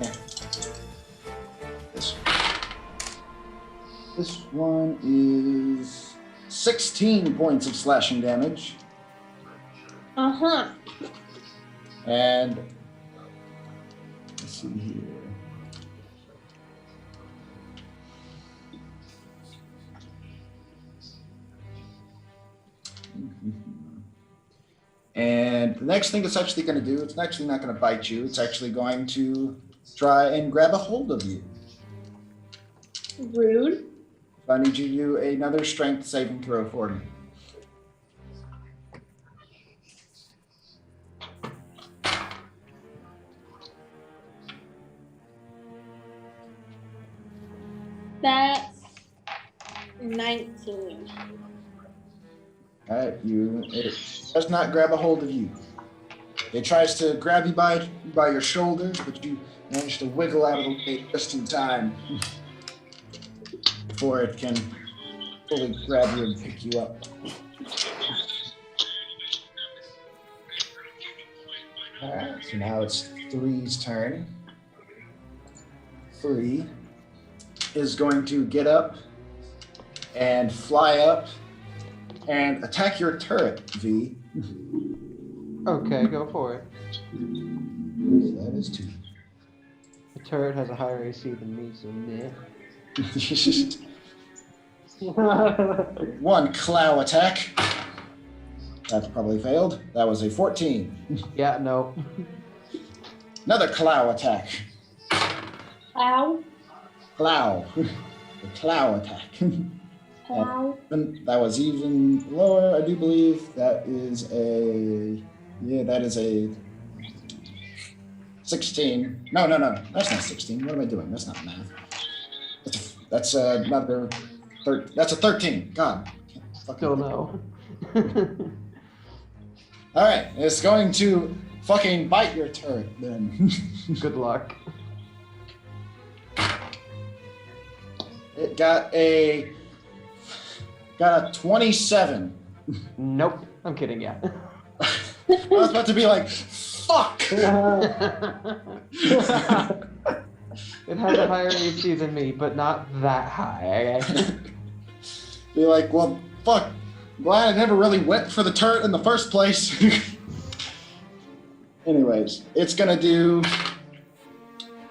Yeah. This one is 16 points of slashing damage. Uh-huh. And let's see here. And the next thing it's actually going to do, it's actually not going to bite you. It's actually going to try and grab a hold of you. Rude. I need you to do another strength saving throw for me. That's 19. All right, it does not grab a hold of you. It tries to grab you by your shoulders, but you manage to wiggle out of the way just in time before it can fully grab you and pick you up. All right, so now it's 3's turn. 3 is going to get up and fly up and attack your turret, V, Okay, go for it. That is 2. The turret has a higher AC than me, so meh. 1 claw attack. That's probably failed. That was a 14. Yeah, no. Another claw attack. Ow. Claw. The claw attack. Ow. And that was even lower, I do believe. That is a 16. No, that's not 16. What am I doing? That's not math. That's another. That's a 13. God. Still no. All right, it's going to fucking bite your turret then. Good luck. It got a 27. Nope. I'm kidding, yeah. I was about to be like, fuck. It has a higher AC than me, but not that high. Be like, well, fuck. Glad I never really went for the turret in the first place. Anyways, it's gonna do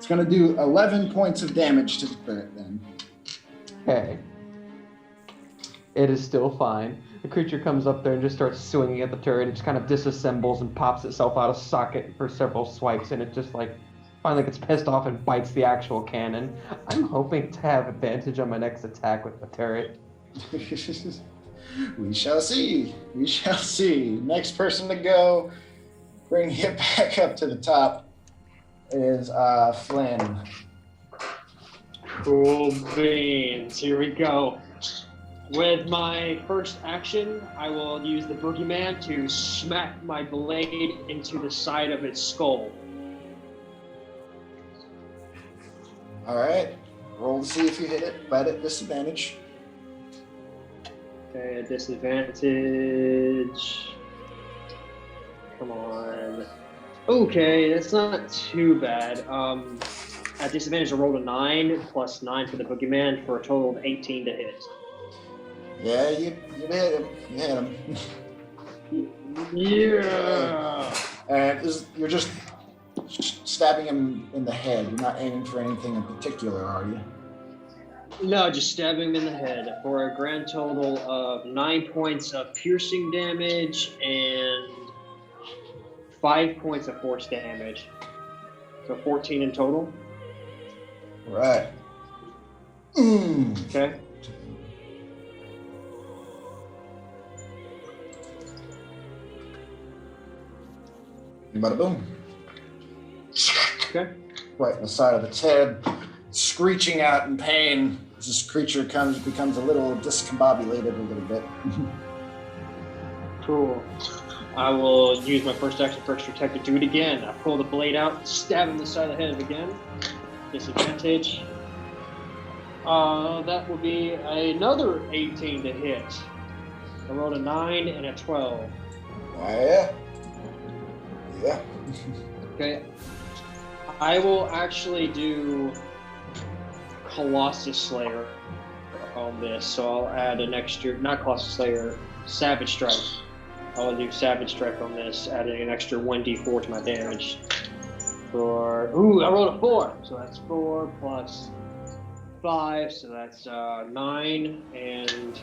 11 points of damage to the turret then. Okay. It is still fine. The creature comes up there and just starts swinging at the turret. It just kind of disassembles and pops itself out of socket for several swipes, and it just finally gets pissed off and bites the actual cannon. I'm hoping to have advantage on my next attack with the turret. We shall see. We shall see. Next person to go, bring it back up to the top, is Flynn. Cool beans. Here we go. With my first action, I will use the boogeyman to smack my blade into the side of its skull. All right. Roll to see if you hit it, but at disadvantage. Okay, disadvantage. Come on. Okay, that's not too bad. At disadvantage, I rolled a 9 plus 9 for the boogeyman for a total of 18 to hit. Yeah, you hit him. You hit him. Yeah. And you're just stabbing him in the head. You're not aiming for anything in particular, are you? No, just stabbing him in the head for a grand total of 9 points of piercing damage and 5 points of force damage. So 14 in total. Right. Okay. Bada boom. Okay. Right in the side of its head, screeching out in pain. This creature becomes a little discombobulated a little bit. Cool. I will use my first action for extra attack to do it again. I pull the blade out, stab him in the side of the head again. Disadvantage. That will be another 18 to hit. I rolled a 9 and a 12. Yeah. Yeah. Okay. I will actually do Colossus Slayer on this, so I'll add an extra, not Colossus Slayer, Savage Strike. I'll do Savage Strike on this, adding an extra 1d4 to my damage. I rolled a 4, so that's 4 plus 5, so that's 9, and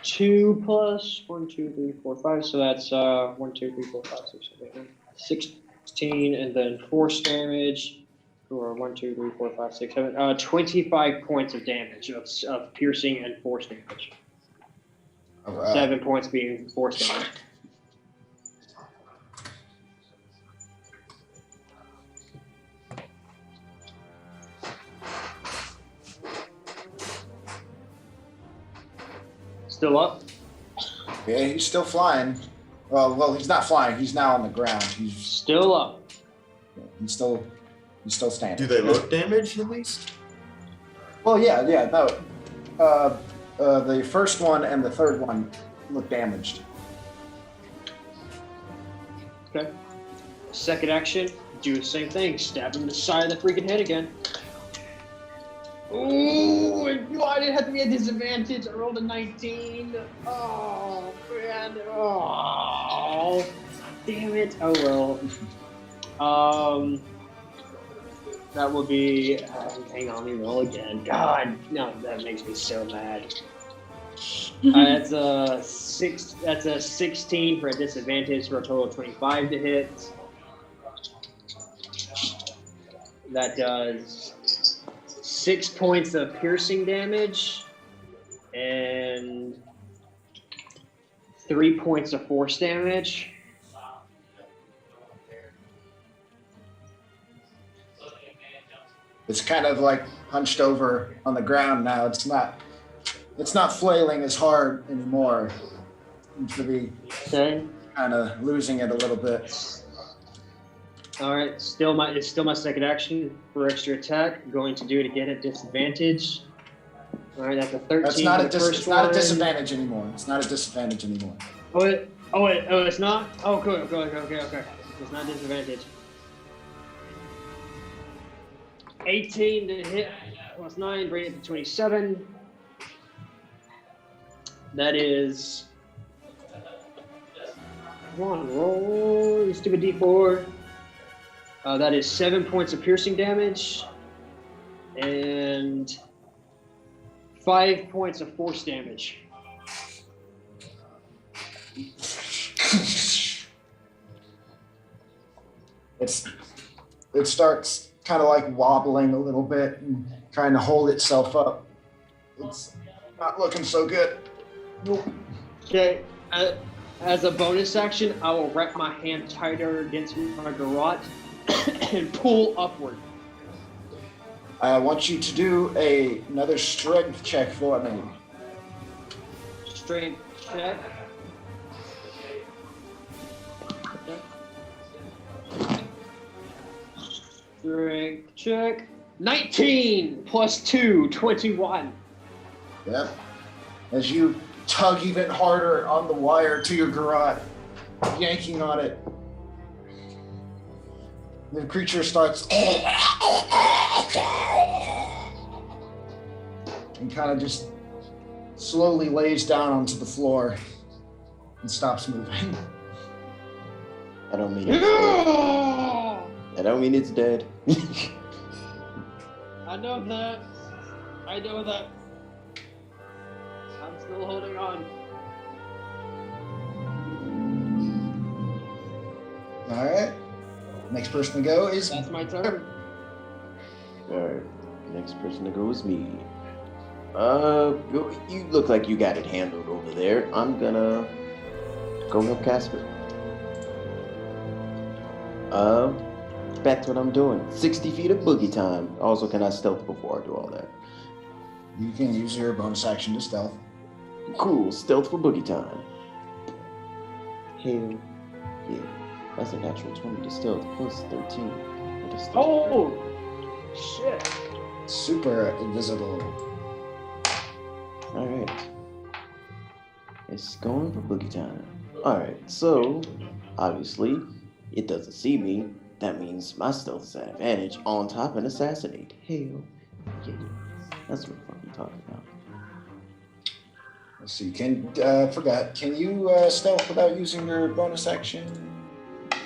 2 plus 1, 2, 3, 4, 5, so that's 1, 2, 3, 4, 5, 6, 7, 8, 9, 16, and then force damage. Or 1, 2, 3, 4, 5, 6, 7. 25 points of damage of piercing and force damage. All right. 7 points being force damage. Still up? Yeah, he's still flying. Well, he's not flying. He's now on the ground. He's Still up. He's still standing. Do they look damaged at least? Well, yeah, no. The first one and the third one look damaged. Okay. Second action, do the same thing. Stab him in the side of the freaking head again. Ooh, why did it have to be a disadvantage? I rolled a 19. Oh, man. Oh, damn it. Oh, well. That will be. Hang on, let me roll again. God, no, that makes me so mad. That's a 16 for a disadvantage for a total of 25 to hit. That does 6 points of piercing damage and 3 points of force damage. It's kind of like hunched over on the ground now. It's not flailing as hard anymore. Seems to be kind of losing it a little bit. All right, it's still my second action for extra attack. Going to do it again at disadvantage. All right, that's a 13. It's not a disadvantage anymore. It's not a disadvantage anymore. Oh, it's not? Oh, good, okay. It's not disadvantage. 18 to hit, plus 9, bring it to 27. That is... Come on, roll, you stupid D4. That is 7 points of piercing damage and 5 points of force damage. It starts kind of like wobbling a little bit and trying to hold itself up. It's not looking so good. Okay, as a bonus action, I will wrap my hand tighter against my garrote and pull upward. I want you to do another strength check for me. Strength check. Strength check. 19 plus 2, 21. Yep. As you tug even harder on the wire to your garrote, yanking on it, the creature starts and kind of just slowly lays down onto the floor and stops moving. I don't mean it's dead. I don't mean it's dead. I know that. I'm still holding on. All right. Next person to go is... That's my turn. Alright, next person to go is me. You look like you got it handled over there. I'm gonna go help Casper. Back to what I'm doing. 60 feet of boogie time. Also, can I stealth before I do all that? You can use your bonus action to stealth. Cool, stealth for boogie time. Hell yeah. That's a natural 20 to stealth plus 13. What is stealth? Oh! Shit. Super invisible. Alright. It's going for boogie time. Alright, so obviously it doesn't see me. That means my stealth is at advantage on top and assassinate. Hell yeah. That's what I'm fucking talking about. Let's see, forgot. Can you stealth without using your bonus action? I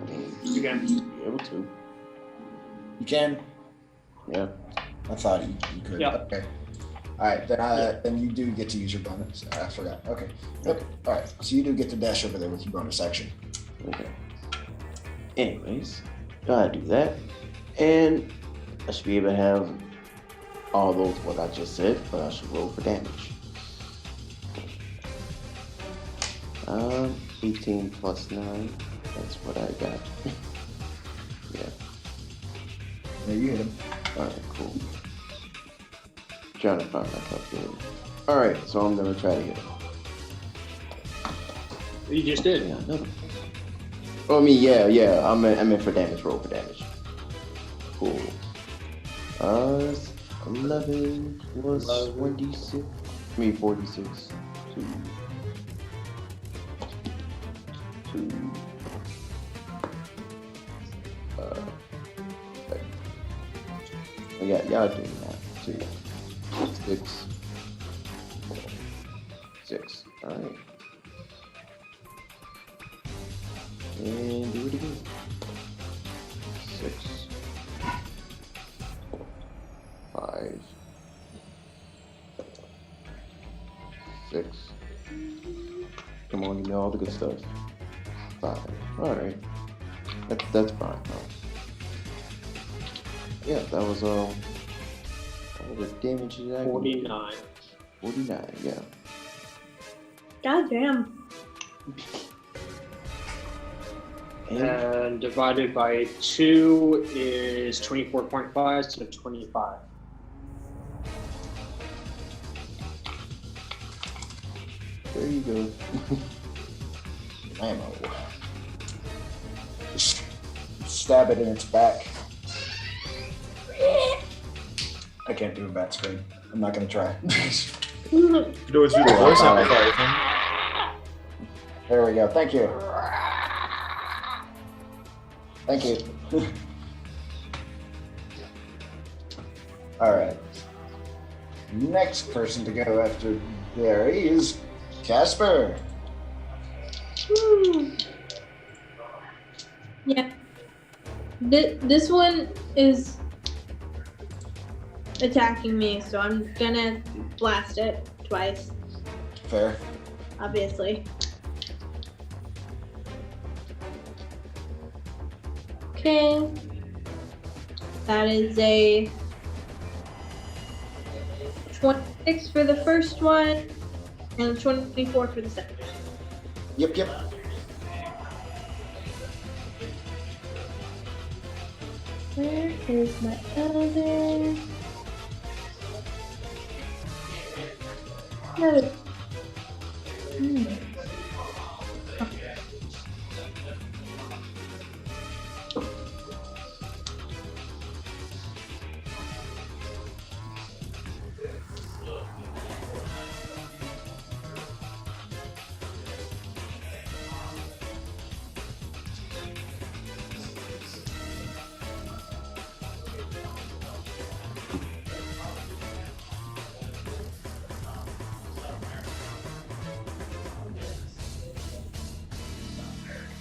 mean, You can. be able to. You can? Yeah. I thought you could. Yeah. Okay. All right, then you do get to use your bonus. I forgot. Okay. All right, so you do get to dash over there with your bonus action. Okay. Anyways, gotta do that. And I should be able to have all those what I just said, but I should roll for damage. 18 plus 9. That's what I got. Yeah. There you hit him. Alright, cool. Trying to find my calculator. Alright, so I'm gonna try to hit him. You just did. Yeah, another. Oh, I mean, yeah. I'm in for damage. Roll for damage. Cool. 11 was 1d6. I mean 46. 2. Yeah, y'all doing that. 2, 6, 6. Alright. And do it again. 6, 5, 6. Come on, give me all the good stuff. 5. Alright. That's fine. Yeah, that was all the damage is that? 49. 49, yeah. God damn. And divided by 2 is 24.5, so 25. There you go. Ammo. Just stab it in its back. I can't do a bat scream. I'm not gonna try. You could always do the voice amplifier thing. There we go. Thank you. Thank you. All right. Next person to go after Barry is Casper. Yeah. This one is attacking me, so I'm gonna blast it twice, Fair. obviously. Okay. That is a 26 for the first one, and 24 for the second. Yep. Where is my other? No.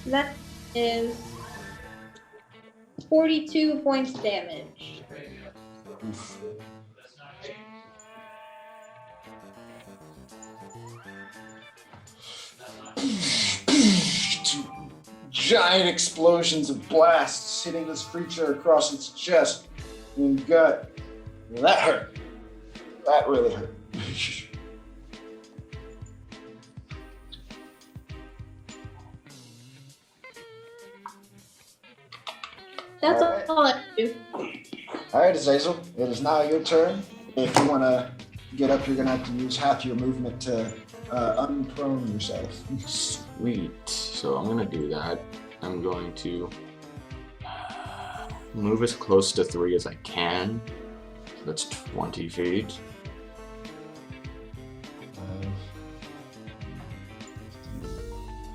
That is 42 points damage. Giant explosions of blasts hitting this creature across its chest and gut. That hurt. That really hurt. That's Alright. all I do. All right, Azazel, it is now your turn. If you want to get up, you're going to have to use half your movement to unprone yourself. Sweet. So I'm gonna do that. I'm going to move as close to 3 as I can. That's 20 feet.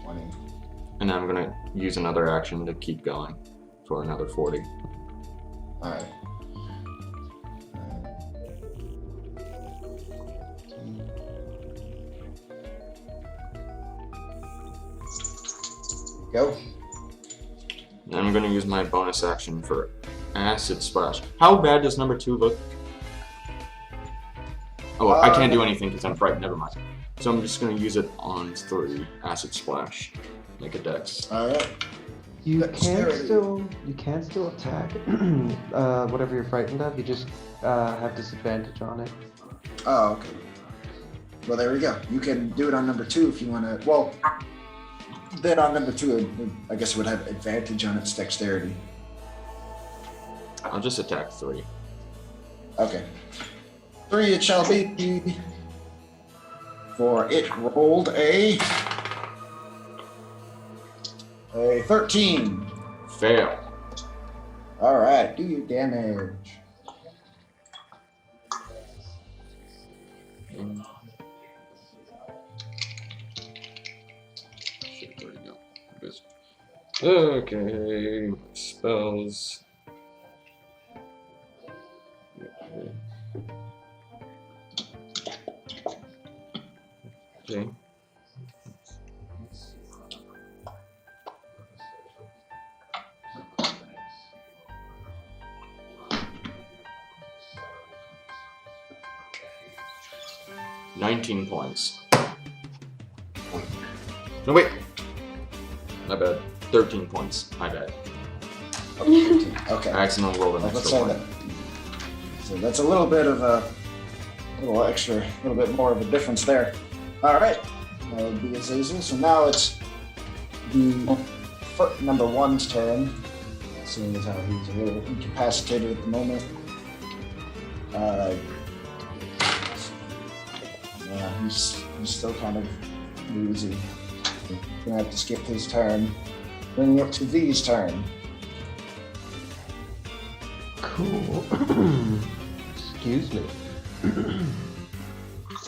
20. And I'm gonna use another action to keep going for another 40. All right. Go. And I'm gonna use my bonus action for acid splash. How bad does number 2 look? Oh, I can't do anything because I'm frightened. Never mind. So I'm just gonna use it on 3 acid splash. Make a dex. All right. You Dexterity. can still attack whatever you're frightened of. You just have disadvantage on it. Oh, okay. Well, there we go. You can do it on number 2 if you want to. Well, then on number 2, I guess it would have advantage on its dexterity. I'll just attack 3. Okay. 3 it shall be. For it rolled a 13. Fail. All right, do your damage. Shit, where'd it go? Okay, spells. Okay. Okay. $19 points. No, wait. My bad. 13 points. My bad. Okay. I accidentally rolled an Let's extra say one. that. So that's a little bit of a little extra, a little bit more of a difference there. All right. That would be Azazel. So now it's the number one's turn. Seeing as how he's a little incapacitated at the moment. Yeah, he's still kind of woozy. Gonna have to skip his turn. Bringing it to V's turn. Cool. Excuse me.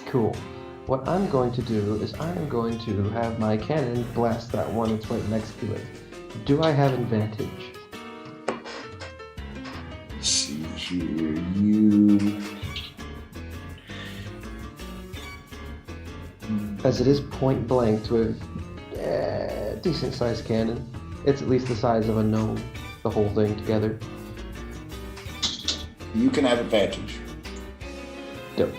Cool. What I'm going to do is I'm going to have my cannon blast that one that's right next to it. Do I have advantage? Let's see here. You. As it is point blank to a decent sized cannon. It's at least the size of a gnome, the whole thing together. You can have advantage. Dope.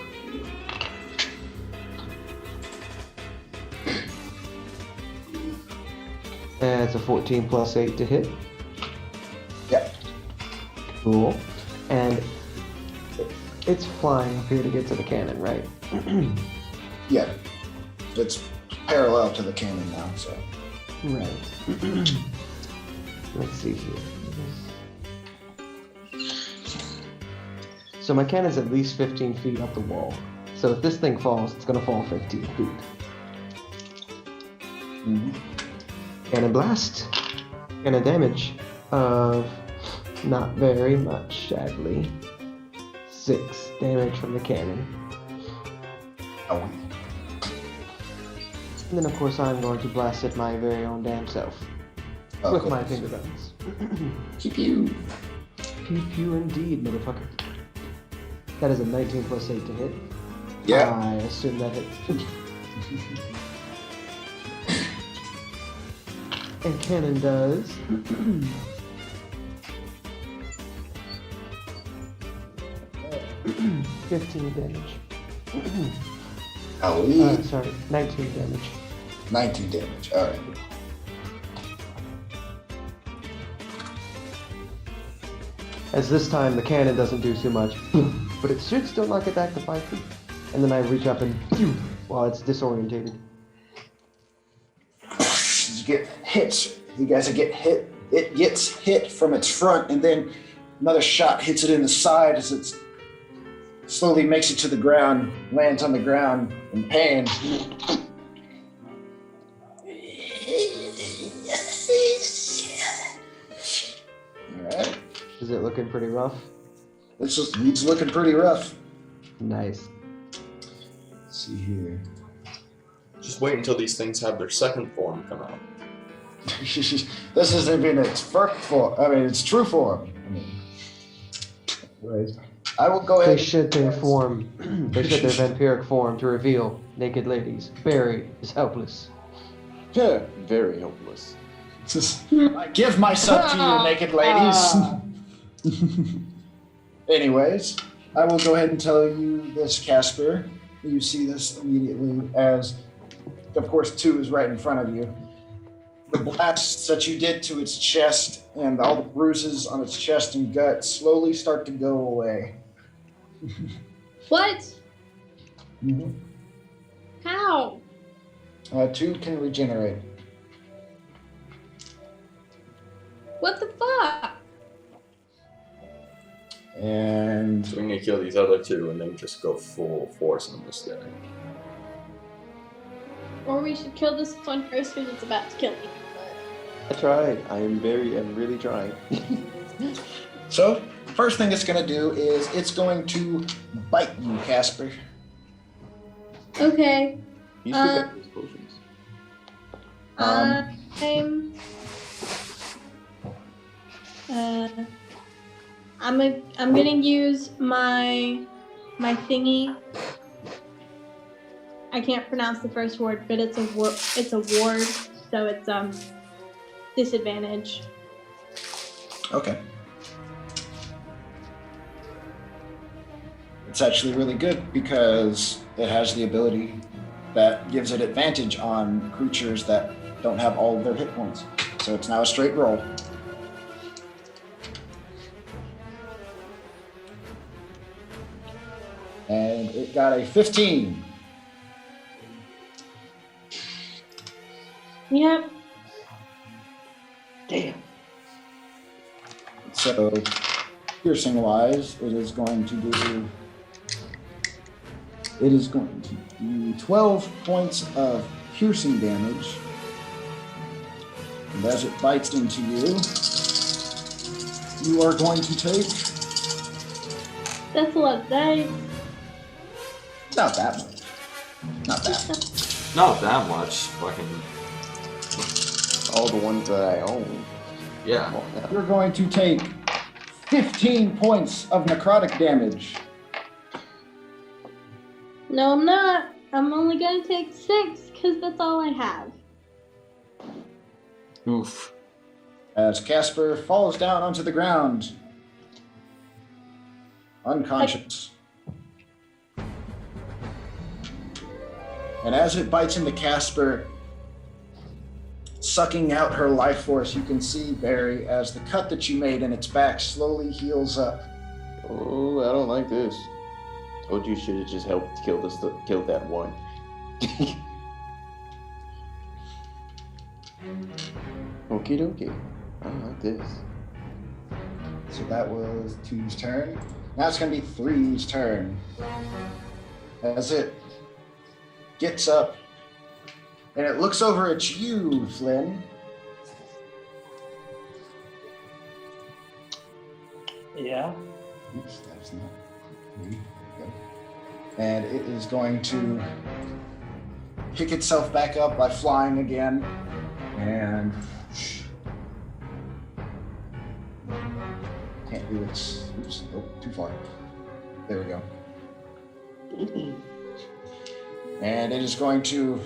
And it's a 14 plus 8 to hit. Yep. Cool. And it's flying up here to get to the cannon, right? Yeah. It's parallel to the cannon now, so. Right. Let's see here. So my cannon's at least 15 feet up the wall. So if this thing falls, it's gonna fall 15 feet. Mm-hmm. Cannon blast. Cannon damage of not very much, sadly. 6 damage from the cannon. Oh. And then of course I'm going to blast at my very own damn self. Oh, With cool. my finger guns. Keep you. Pew pew indeed, motherfucker. That is a 19 plus 8 to hit. Yeah. I assume that hits. And cannon does. 15 damage. Oh, Sorry, 19 damage. 19 damage. All right. As this time the cannon doesn't do too much, but it should still knock it back to 5 feet. And then I reach up and while it's disorientated. You get hits. You guys get hit. It gets hit from its front, and then another shot hits it in the side as it slowly makes it to the ground, lands on the ground in pain. All right. Is it looking pretty rough? It's looking pretty rough. Nice. Let's see here. Just wait until these things have their second form come out. This isn't even its first form. I mean, its true form. I mean, right. I will go They ahead. shed their form. They shed their vampiric form to reveal naked ladies. Barry is helpless. Yeah, very helpless. I give myself to you, naked ladies. Anyways, I will go ahead and tell you this, Casper. You see this immediately as, of course, 2 is right in front of you. The blasts that you did to its chest and all the bruises on its chest and gut slowly start to go away. What? Mm-hmm. How? 2 can regenerate. What the fuck? And So we're gonna kill these other 2 and then just go full force on this guy. Or we should kill this one first because it's about to kill me. I tried. I'm really trying. so, first thing it's going to do is it's going to bite you, Casper. Okay. You still got those potions. I'm gonna use my my thingy. I can't pronounce the first word, but it's a ward, so it's disadvantage. Okay. It's actually really good because it has the ability that gives it advantage on creatures that don't have all of their hit points. So it's now a straight roll. And it got a 15. Yep. Damn. So, piercing wise, it is going to do 12 points of piercing damage. And as it bites into you, you are going to take. That's a lot of dice. Not that much. Not that. Not that much. Fucking. All the ones that I own. Yeah. You're going to take 15 points of necrotic damage. No, I'm not. I'm only gonna take 6 because that's all I have. Oof. As Casper falls down onto the ground, unconscious. And as it bites into Casper, sucking out her life force, you can see, Barry, as the cut that you made in its back slowly heals up. Oh, I don't like this. Told you should have just helped kill that one. Okie dokie. I don't like this. So that was 2's turn. Now it's going to be 3's turn. As it gets up and it looks over at you, Flynn. Yeah. Oops, that's not 3. There we go. And it is going to pick itself back up by flying again. And can't do it. Oops, nope, too far. There we go. And it is going to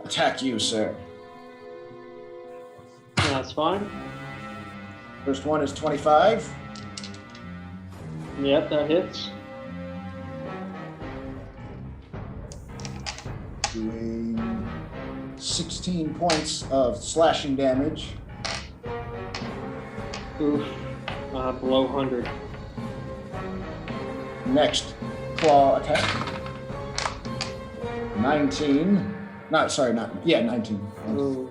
attack you, sir. That's fine. First one is 25. Yep, that hits. Doing 16 points of slashing damage. Oof. Below 100. Next claw attack. 19. 19. Ooh.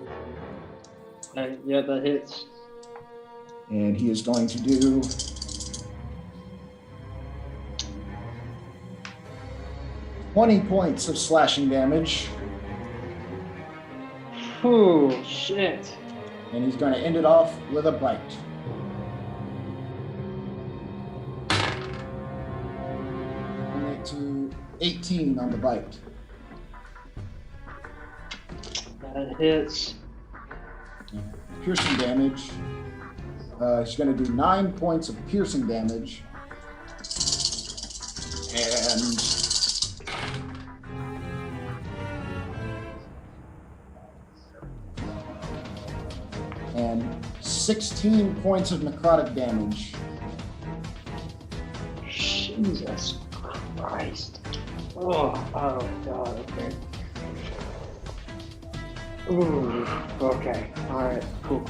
Yeah, that hits. And he is going to do 20 points of slashing damage. Oh, shit. And he's going to end it off with a bite. Bring it to 18 on the bite. That hits. Piercing damage. He's going to do 9 points of piercing damage. And 16 points of necrotic damage. Jesus Christ. Oh God, okay. Ooh, okay. Alright. Cool.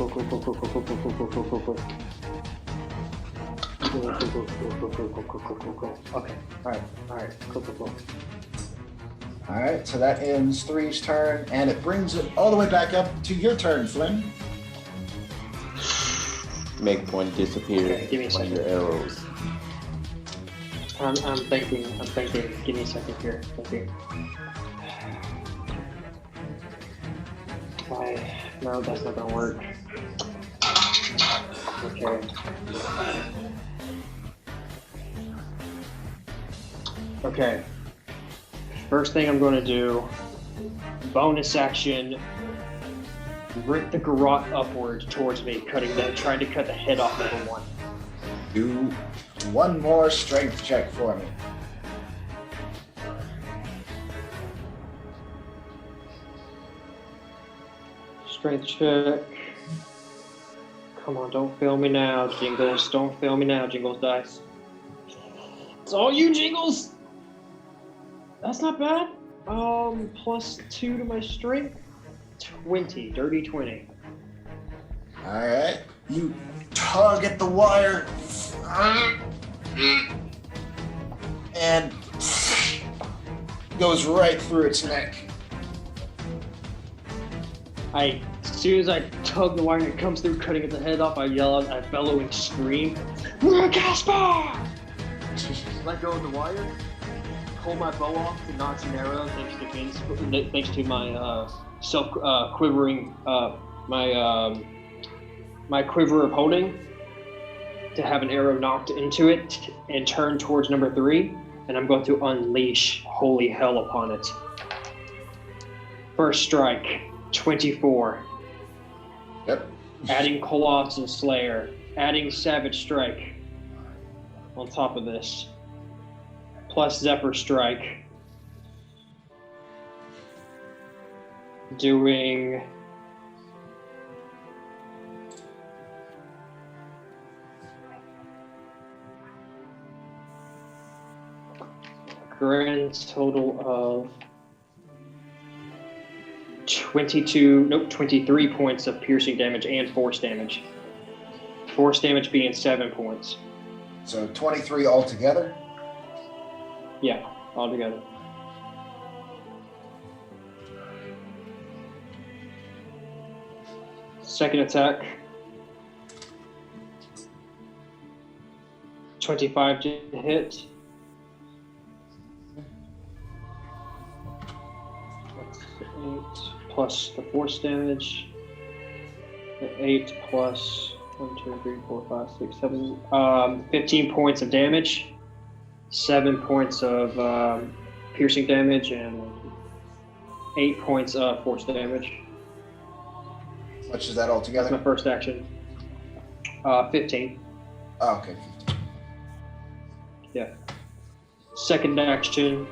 Okay. Alright. Cool. Alright, so that ends 3's turn, and it brings it all the way back up to your turn, Flynn. Make one disappear. Okay, give me a one of your second. arrows. I'm thinking. Give me a second here. Thinking. Why? No, that's not gonna work. Okay. Okay. First thing I'm going to do, bonus action, rip the garrote upward towards me, trying to cut the head off number one. You one more strength check for me. Strength check. Come on, don't fail me now, Jingles. Don't fail me now, Jingles dice. It's all you, Jingles! That's not bad. Plus 2 to my strength. 20. Dirty 20. Alright. You tug at the wire. And goes right through its neck. As soon as I tug the wire and it comes through, cutting its head off, I yell out a bellowing scream. Casper! Let go of the wire, pull my bow off to notch an arrow thanks to my quivering, my quiver of holding, to have an arrow knocked into it and turn towards number 3, and I'm going to unleash holy hell upon it. First strike, 24. Yep. Adding Colossal Slayer, adding Savage Strike on top of this, plus Zephyr Strike, doing grand total of 23 points of piercing damage and force damage. Force damage being 7 points. So 23 altogether? Yeah, altogether. Second attack. 25 to hit. That's 8 plus the force damage. 8 plus 1, 2, 3, 4, 5, 6, 7. 15 points of damage. 7 points of piercing damage and 8 points of force damage. How much is that altogether? That's my first action. 15. Oh, okay. 15. Yeah. Second action.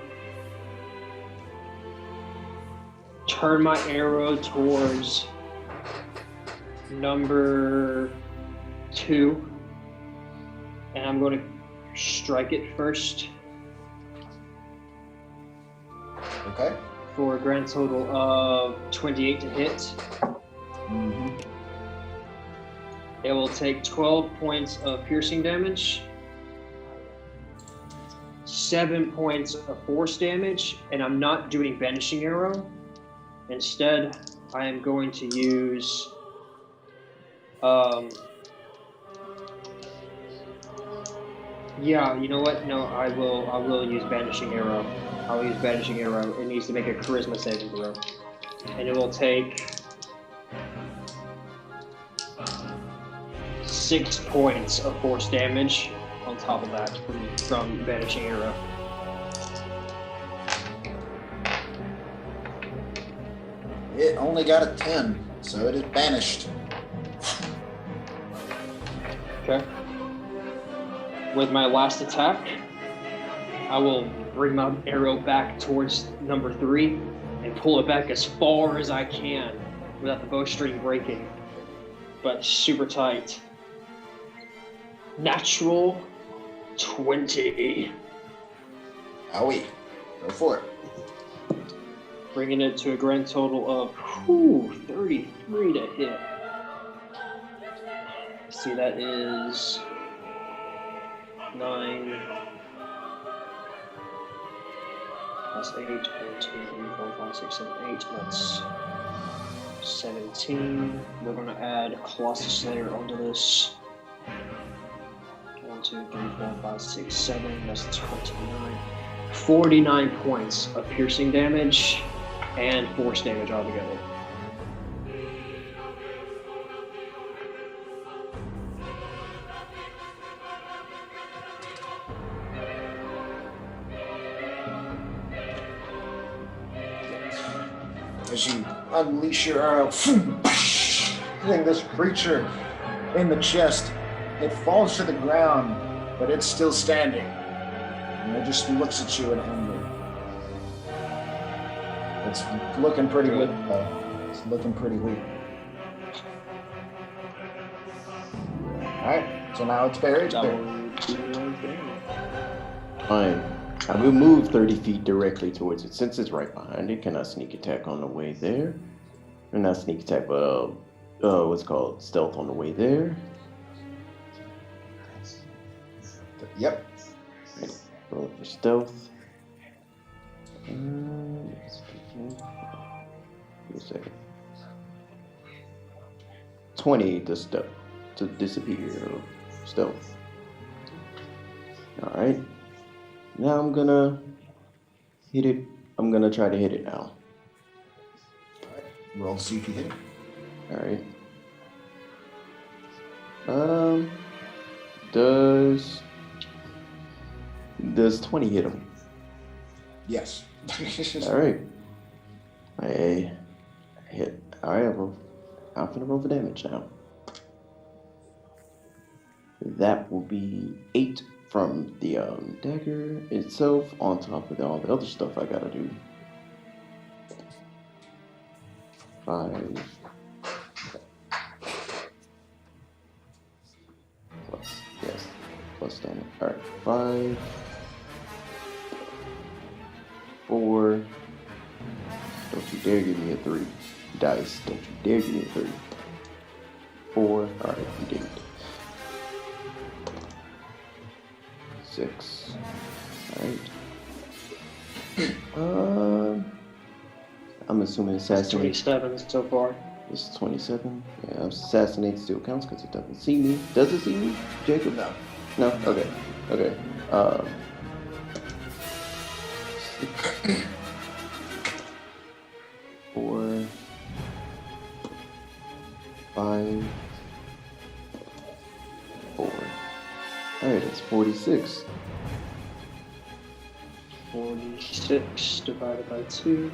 Turn my arrow towards number 2. And I'm going to strike it first. Okay. For a grand total of 28 to hit. Mm-hmm. It will take 12 points of piercing damage, 7 points of force damage, and I'm not doing Banishing Arrow. Instead, I am going to use yeah, you know what? No, I will use Banishing Arrow. I'll use Banishing Arrow. It needs to make a charisma saving throw. And it will take 6 points of force damage on top of that from Banishing Arrow. It only got a 10, so it is banished. Okay. With my last attack, I will bring my arrow back towards number 3 and pull it back as far as I can without the bowstring breaking, but super tight. Natural 20. Owie. Go for it. Bringing it to a grand total of 33 to hit. See, that is 9 plus 8, 1, 2, 3, 4, 5, 6, 7, 8. That's 17. We're going to add Colossus Slayer onto this. 1, 2, 3, 4, 5, 6, 7. That's 29. 49 points of piercing damage and force damage altogether. As you unleash your arrow, hitting this creature in the chest, it falls to the ground but it's still standing. And it just looks at you in anger. It's looking pretty weak, though. It's looking pretty weak. Alright, so now it's buried. Fine. I will move 30 feet directly towards it. Since it's right behind it, can I sneak attack on the way there? Or not sneak attack, but what's it called? Stealth on the way there? Yep. Roll for stealth. Give me a second. 20 to disappear. Stealth. Alright. Now I'm gonna hit it. I'm gonna try to hit it now. Alright, roll to see if you hit it. Alright. Does 20 hit him? Yes. Alright. I hit. Alright, I'm gonna roll for damage now. That will be 8 from the dagger itself, on top of all the other stuff I gotta do. 5. Plus damage. Alright, 5. 4. Don't you dare give me a 3. Dice, don't you dare give me a 3. 4. Alright, you didn't. 6. Alright. I'm assuming assassinate. 27 so far. This is 27. Yeah, assassinate still counts because it doesn't see me. Does it see me, Jacob? No. No? Okay. Okay. 6. 4. 5. 4. Alright, it's 46. 46 divided by 2.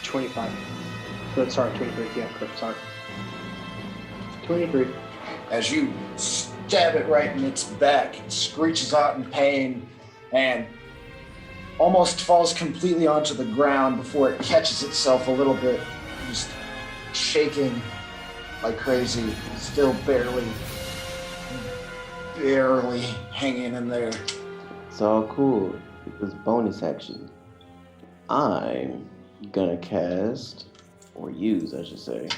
25. Sorry, 23. Yeah, correct. Sorry. 23. As you stab it right in its back, it screeches out in pain and almost falls completely onto the ground before it catches itself a little bit, just shaking like crazy, still barely hanging in there. It's all cool. Because bonus action. I'm gonna cast, or use, I should say.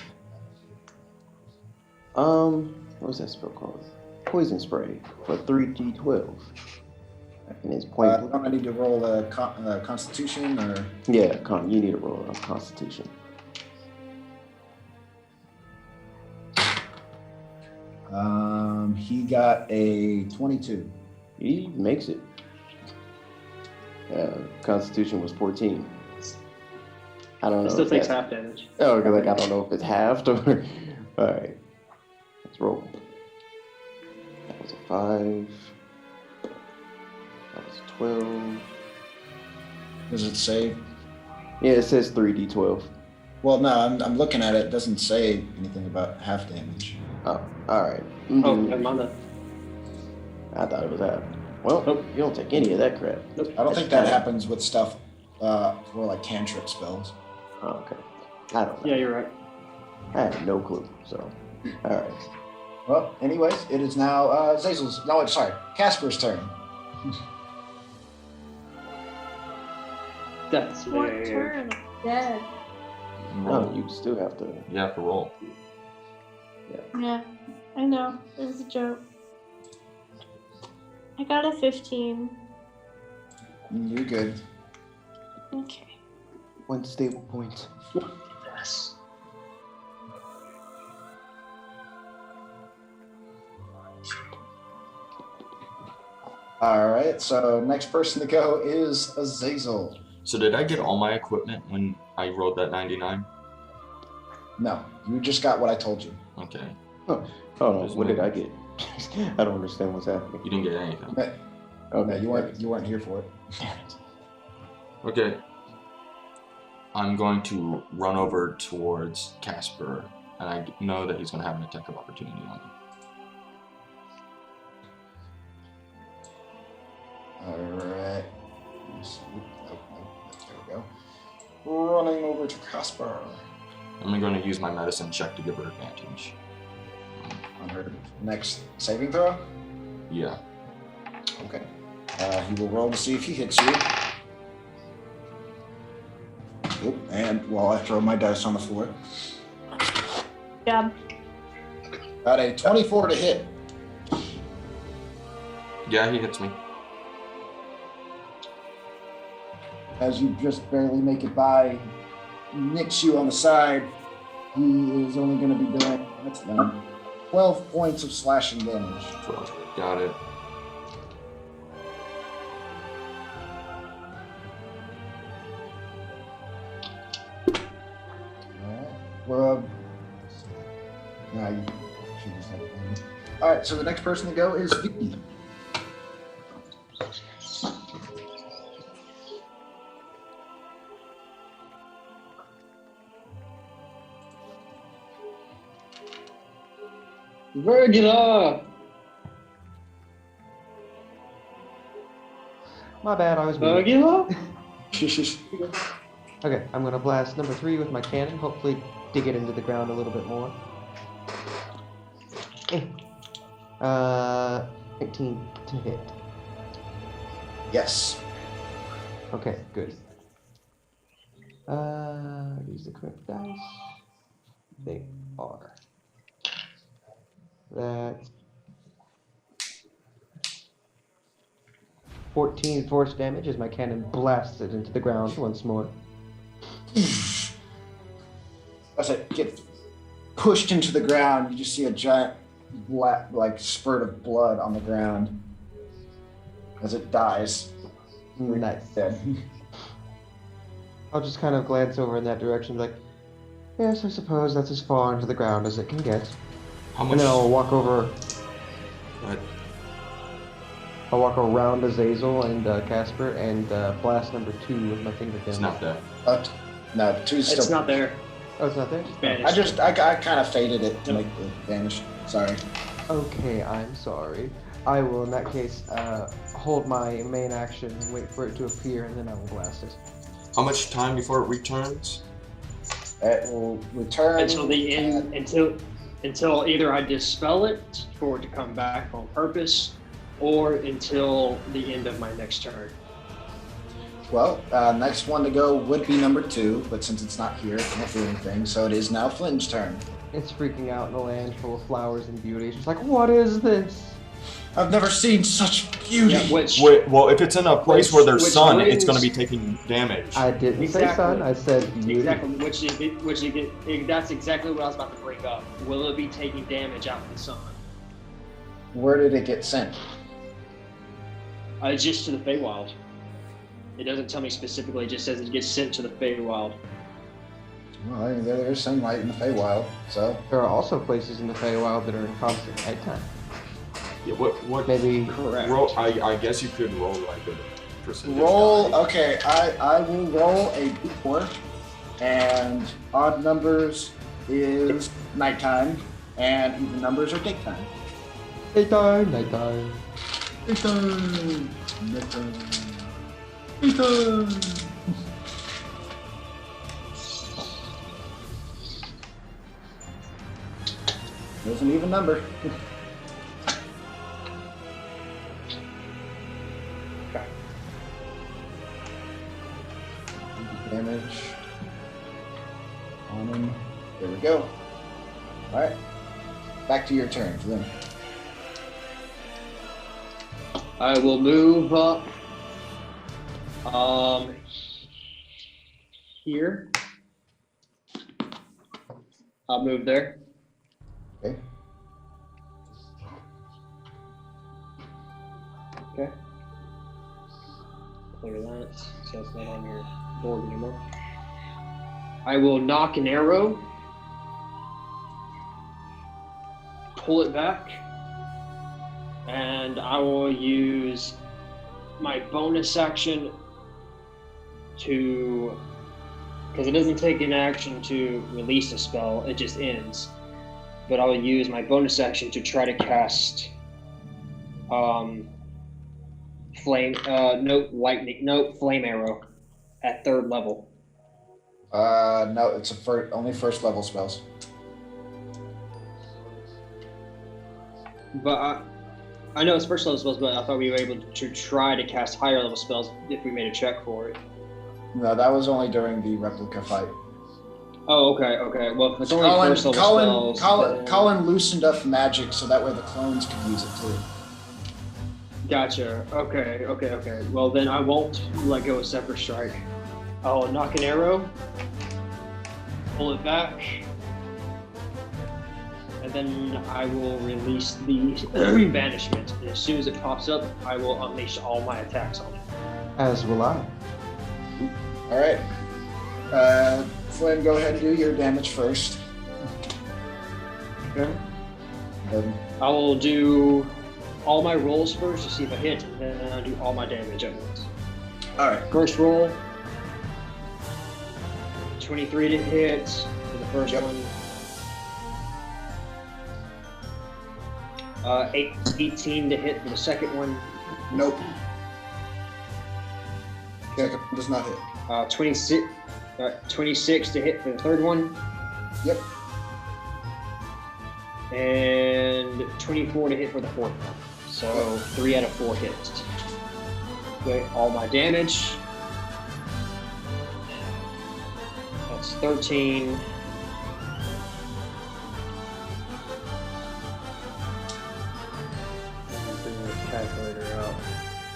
What's that spell called? Poison spray for 3d12. And it's point. Don't I need to roll a Constitution or? Yeah, you need to roll a Constitution. He got a 22. He makes it. Constitution was 14. I don't know. It still takes half damage. Oh, like I don't know if it's halved or. All right, let's roll. That was a 5. That was 12. Does it say? Yeah, it says 3d12. Well, no, I'm looking at it. It doesn't say anything about half damage. Oh, all right. Oh, never mind that. I thought it was half. Well, Nope. You don't take any of that crap. Nope. I don't think that happens with stuff for like cantrip spells. Oh, okay. I don't know. Yeah, you're right. I have no clue. So, all right. Well, anyways, it is now Zazel's. No, sorry, Casper's turn. That's One fair. turn. Dead. No, you still have to. You have to roll. Yeah, I know. It was a joke. I got a 15. You're good. Okay. 1 stable point. Yes. All right, so next person to go is Azazel. So did I get all my equipment when I rolled that 99? No, you just got what I told you. Okay. Oh, no, what did I get? I don't understand what's happening. You didn't get anything. Okay, No, you weren't here for it. Okay. I'm going to run over towards Casper, and I know that he's going to have an attack of opportunity on me. Alright. Nope. There we go. Running over to Caspar. I'm going to use my medicine check to give her advantage. On her next saving throw? Yeah. Okay. He will roll to see if he hits you. Oop, and while I throw my dice on the floor. Job. Got a 24 to hit. Yeah, he hits me. As you just barely make it by, he nicks you on the side. He is only going to be doing, that's done, 12 points of slashing damage. 12. Got it. Well, nah, you should just have it. Alright, so the next person to go is Vicky. Regular! My bad, I was muted. Regular? Okay, I'm gonna blast number 3 with my cannon, hopefully dig it into the ground a little bit more. 19 to hit. Yes. Okay, good. Use the correct dice. They are. That's 14 force damage as my cannon blasts it into the ground once more. As it gets pushed into the ground, you just see a giant black, spurt of blood on the ground as it dies. Nice. Dead. I'll just kind of glance over in that direction, like, yes, I suppose that's as far into the ground as it can get. How much? And then I'll walk over. What? I'll walk around Azazel and Casper and blast number 2 with my fingertips. It's not there. No, two's still. It's not there. Oh, it's not there? Vanished. I kind of faded it to make it vanish. Sorry. Okay, I'm sorry. I will, in that case, hold my main action and wait for it to appear, and then I will blast it. How much time before it returns? It will return Until the end, until either I dispel it for it to come back on purpose, or until the end of my next turn. Well, next one to go would be number 2, but since it's not here, it can't do anything. So it is now Flynn's turn. It's freaking out in a land full of flowers and beauty. It's just like, what is this? I've never seen such beauty. Yeah, which Wait, well, if it's in a place where there's which sun, brings- it's going to be taking damage. I didn't say Exactly. sun, I said beauty. exactly, that's exactly what I was about to bring up. Will it be taking damage out in the sun? Where did it get sent? Just to the Feywild. It doesn't tell me specifically. It just says it gets sent to the Feywild. Well, I mean, there's sunlight in the Feywild, so There are also places in the Feywild that are in constant nighttime. Yeah, what? Maybe Correct. Roll. I guess you could roll like a percentage. roll. die. Okay, I will roll a d4, and odd numbers is nighttime, and even numbers are daytime. nighttime, nighttime. Daytime, nighttime, daytime. There's an even number. Okay. Damage on him. There we go. Alright. Back to your turn, Flynn. I will move up. Here. I'll move there. Okay. Okay. Clear that, so it's not on your board anymore. I will knock an arrow, pull it back, and I will use my bonus action to, because it doesn't take an action to release a spell, it just ends. But I will use my bonus action to try to cast Flame. No lightning. No flame arrow. At 3rd level. No, it's only first level spells. But I know it's first level spells, but I thought we were able to try to cast higher level spells if we made a check for it. No, that was only during the replica fight. Oh, okay. Well, if it's only first level spells. Colin loosened up magic so that way the clones could use it too. Gotcha. Okay. Well, then I won't let go of Zephyr Strike. I'll knock an arrow, pull it back, and then I will release the banishment. And as soon as it pops up, I will unleash all my attacks on it. As will I. All right. Flynn, go ahead and do your damage first. Okay. Then, I will do all my rolls first to see if I hit, and then I'll do all my damage at once. all right. First roll, 23 to hit for the first Yep. one. 18 to hit for the second one. Nope. Second one does not hit. 26 to hit for the third one. Yep. And 24 to hit for the fourth one. So 3 out of 4 hits. Okay, all my damage. That's 13. Bring the calculator out.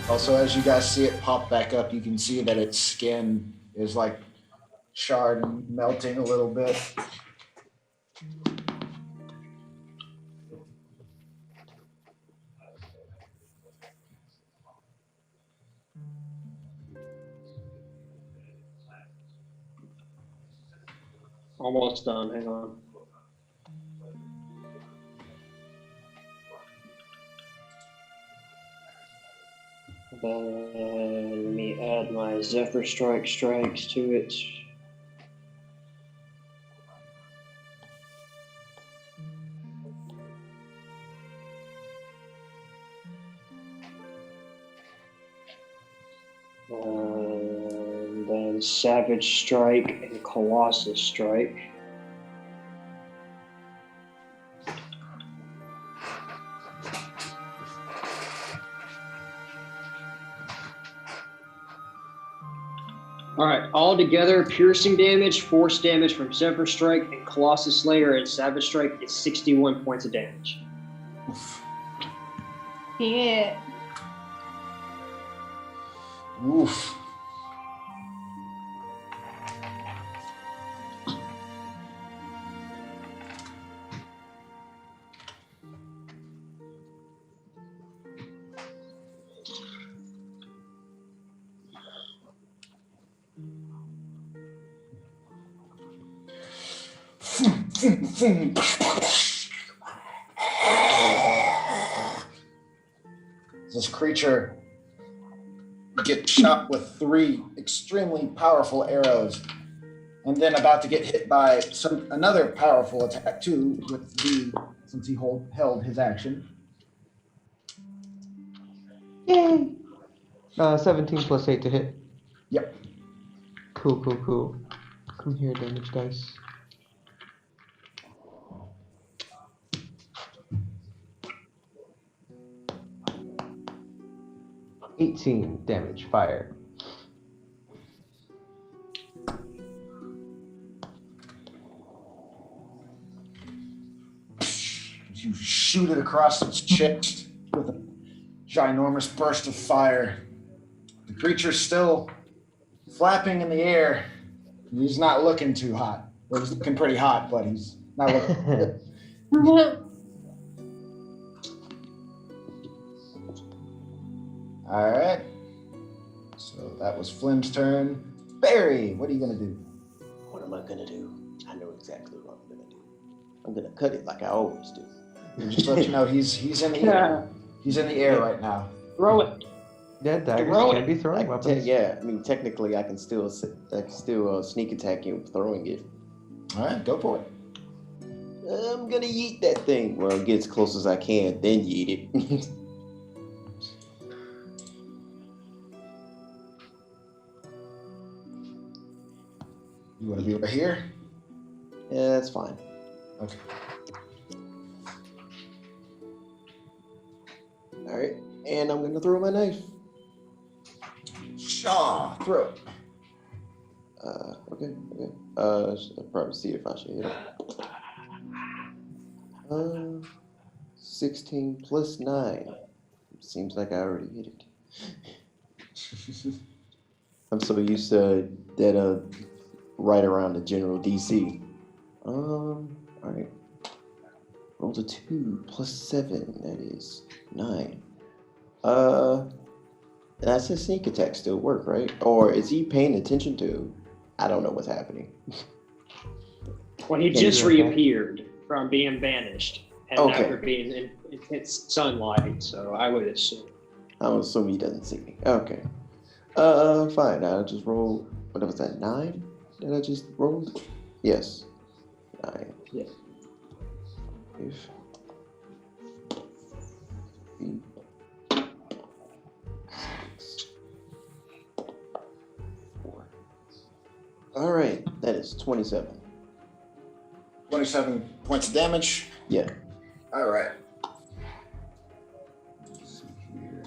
Also, as you guys see it pop back up, you can see that its skin is like charred and melting a little bit. Almost done, hang on. Then let me add my Zephyr Strike strikes to it. And then Savage Strike and Colossus Strike. Alright, all together, piercing damage, force damage from Zephyr Strike, and Colossus Slayer and Savage Strike is 61 points of damage. Yeah. Oof. This creature gets shot with 3 extremely powerful arrows, and then about to get hit by another powerful attack too, with since he held his action. Yay! 17 plus 8 to hit. Yep. Cool. Come here, damage dice. $18 damage, fire. You shoot it across its chest with a ginormous burst of fire. The creature's still flapping in the air. He's not looking too hot. Well, he's looking pretty hot, but he's not looking good. All right. So that was Flynn's turn. Barry, what are you going to do? What am I gonna do? I know exactly what I'm gonna do. I'm gonna cut it like I always do. And just to let you know, he's in the air. He's in the air right now. Throw it. Yeah, daggers Throw can it. be throwing weapons. Yeah, I mean technically I can still sneak attack you with throwing it. All right, go for it. I'm gonna yeet that thing. Well, get as close as I can, then yeet it. You want to be right here? Yeah, that's fine. Okay. All right, and I'm gonna throw my knife. Shaw, throw it. Okay. I'll probably see if I should hit him. 16 plus 9. Seems like I already hit it. I'm so used to that right around the general DC. Alright. Rolled a 2 plus 7, that is 9. That's a sneak attack still work, right? Or is he paying attention to? I don't know what's happening. Well, he just reappeared from being banished and Okay. after being in intense sunlight, so I would assume. I'm assuming he doesn't see me. Okay. Fine. I'll just roll. What was that? 9? That I just rolled? Yes. 9. Yeah. If. All right, that is 27. 27 points of damage. Yeah. All right. Let's see here.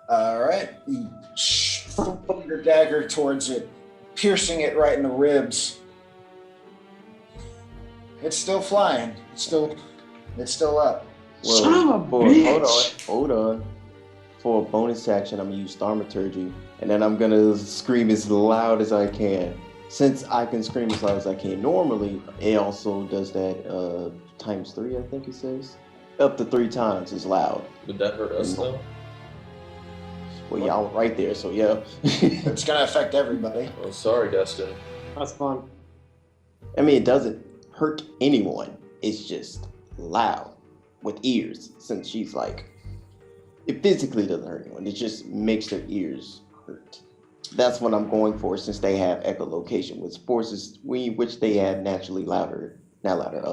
All right. You throw your dagger towards it, piercing it right in the ribs. It's still flying. It's still up. Well, Son of a bitch! Hold on. For a bonus action, I'm gonna use thaumaturgy, and then I'm gonna scream as loud as I can. Since I can scream as loud as I can normally, it also does that times 3, I think it says. Up to 3 times as loud. Would that hurt us though? Well, y'all were right there, so yeah. It's gonna affect everybody. Oh, sorry, Destin. That's fun. I mean, it doesn't hurt anyone. It's just loud with ears, since she's like, it physically doesn't hurt anyone. It just makes their ears hurt. That's what I'm going for, since they have echolocation, which they have naturally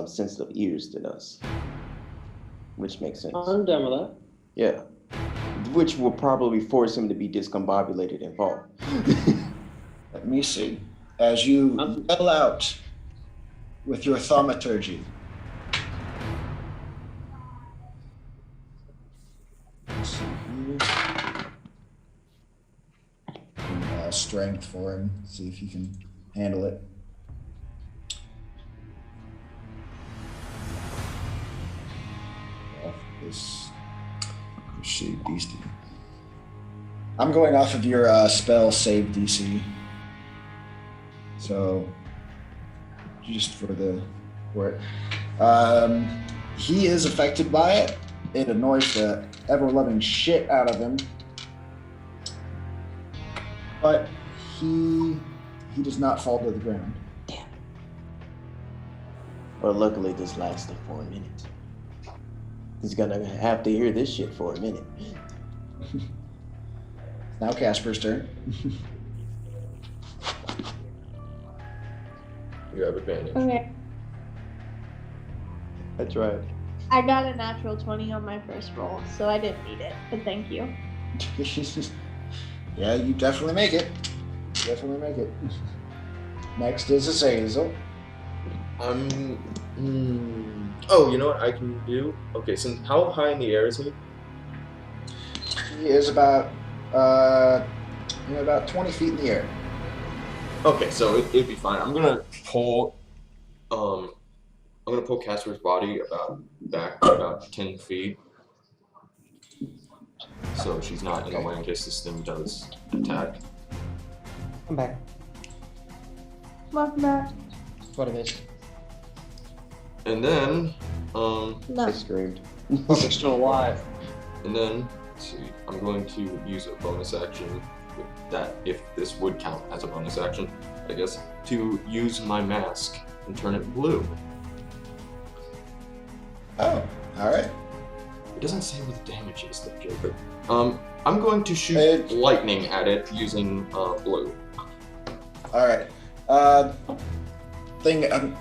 sensitive ears than us. Which makes sense. I'm done with that. Yeah. Which will probably force him to be discombobulated and fall. Let me see. As you yell out with your thaumaturgy. Let's see here. Strength for him. See if he can handle it. Off this shitty beastie. I'm going off of your spell save DC. So just for it. He is affected by it. It annoys the ever-loving shit out of him. But he does not fall to the ground. Damn. Well, luckily this lasted for a minute. He's gonna have to hear this shit for a minute. Now Casper's turn. You have advantage. Okay. I tried. I got a natural 20 on my first roll, so I didn't need it, but thank you. Yeah, you definitely make it. Next is Azazel. Oh, you know what I can do? Okay, so how high in the air is he? He is about 20 feet in the air. Okay, so it'd be fine. I'm gonna pull Casper's body back about 10 feet. So she's not in the way in case this thing does attack. I'm back. Welcome back. That's what it is. And then, I No. screamed. They're still alive. and then, let's see, I'm going to use a bonus action with that, if this would count as a bonus action, I guess, to use my mask and turn it blue. Oh, all right. It doesn't say what the damage is, though, Joe, but I'm going to shoot lightning at it using blue. All right. thing. God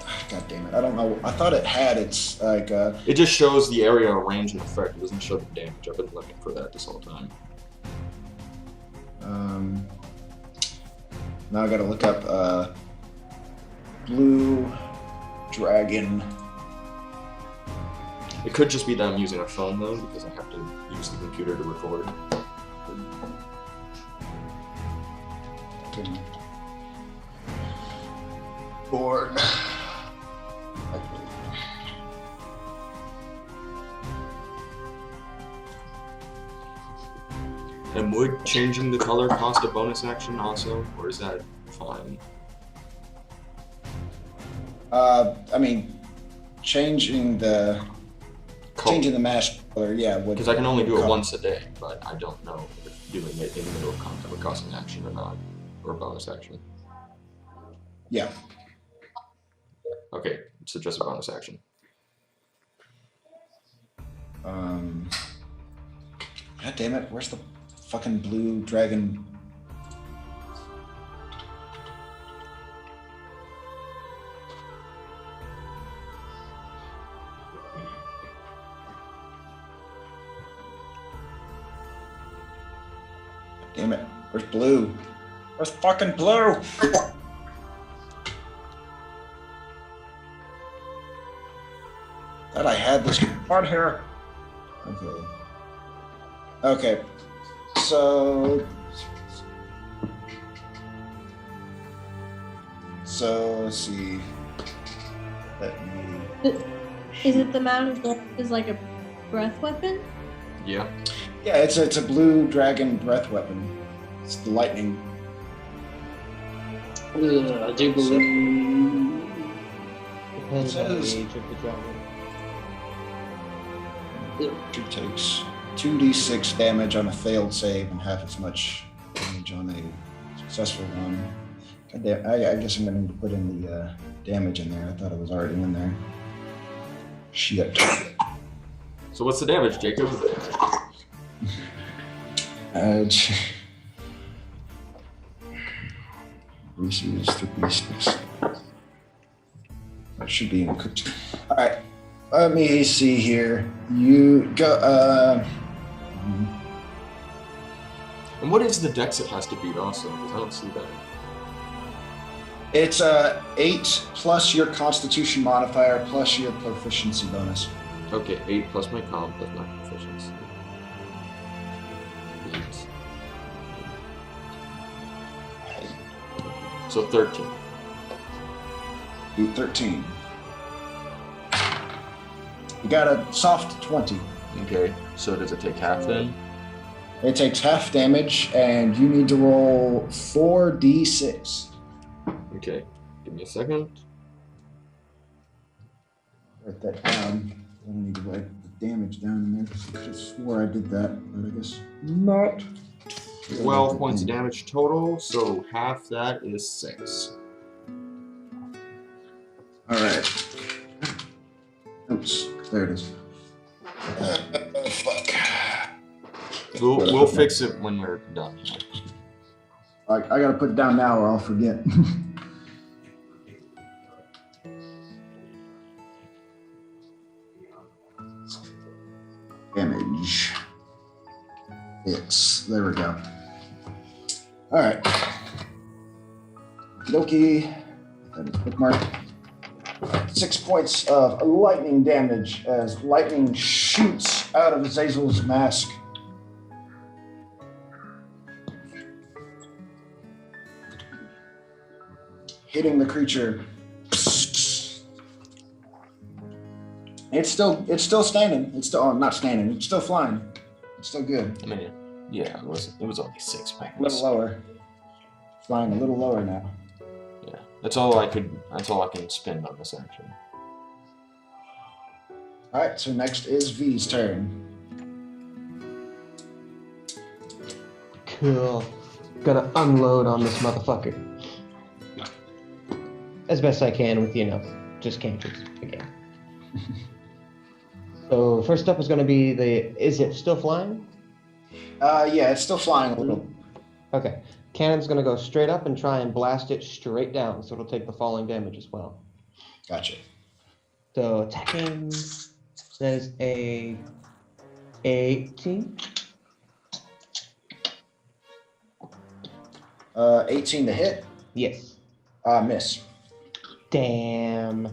damn it! I don't know. I thought it had its like. It just shows the area range and effect. It doesn't show the damage. I've been looking for that this whole time. Now I gotta look up blue dragon. It could just be that I'm using a phone though, because I have to use the computer to record. Born. And would changing the color cost a bonus action also, or is that fine? I mean, changing the mask color, yeah. Because I can only do it once a day, but I don't know if doing it in the middle of combat would cost an action or not, or a bonus action. Yeah. Okay, so just a bonus action. God damn it! Where's the fucking blue dragon? Damn it! Where's blue? Where's fucking blue? Thought I had this on here. Okay. Okay. So let's see. Let me. Is it the amount of is like a breath weapon? Yeah. Yeah, it's a blue dragon breath weapon. It's the lightning. I do believe. Depends on the says- age of the dragon. It takes 2d6 damage on a failed save and half as much damage on a successful one. God damn, I guess I'm gonna need to put in the damage in there. I thought it was already in there. Shit. So what's the damage, Jacob? Receives 3d6. That should be encrypted. Alright. Let me see here. You go And what is the dex it has to beat also? Because I don't see that. it's 8 plus your constitution modifier plus your proficiency bonus. Okay, 8 plus my con plus my proficiency. 8. So 13. 13. You got a soft 20. Okay, so does it take half then? It takes half damage, and you need to roll 4d6. Okay, give me a second. Write that down. I don't need to write the damage down in there. I could have swore I did that, but I guess not. 12 points of damage total, so half that is 6. All right. Oops, there it is. Fuck. We'll fix it when we're done. I gotta put it down now or I'll forget. Damage. Yes, there we go. All right. Okie that is bookmark. 6 points of lightning damage as lightning shoots out of Azazel's mask. Hitting the creature. It's still standing. It's still not standing. It's still flying. It's still good. I mean, yeah, it was only 6 points. A little lower. Flying a little lower now. Yeah, that's all I can spend on this action. All right, so next is V's turn. Cool. Gonna unload on this motherfucker. As best I can with, just cantrips again. So first up is gonna be is it still flying? Yeah, it's still flying a little. Okay. Cannon's gonna go straight up and try and blast it straight down, so it'll take the falling damage as well. Gotcha. So attacking, that is a 18. 18 to hit. Yes. Miss. Damn.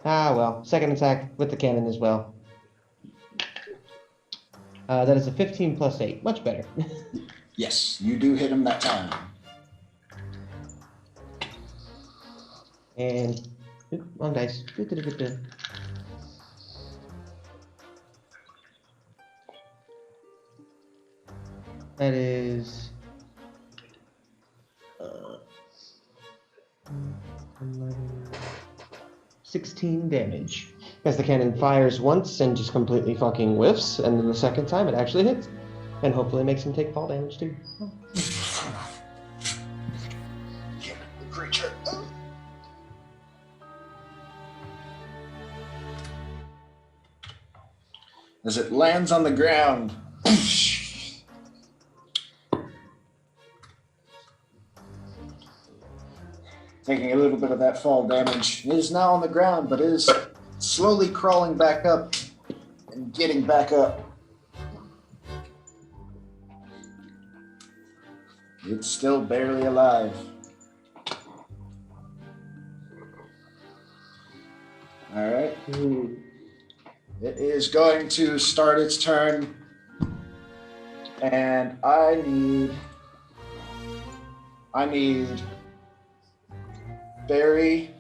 Ah, well. Second attack with the cannon as well. That is a 15 plus 8. Much better. Yes, you do hit him that time. And wrong dice. That is 16 damage. As the cannon fires once and just completely fucking whiffs, and then the second time it actually hits. And hopefully makes him take fall damage too. The creature. As it lands on the ground. Taking a little bit of that fall damage. It is now on the ground, but is slowly crawling back up and getting back up. It's still barely alive. All right. It is going to start its turn. And I need Barry,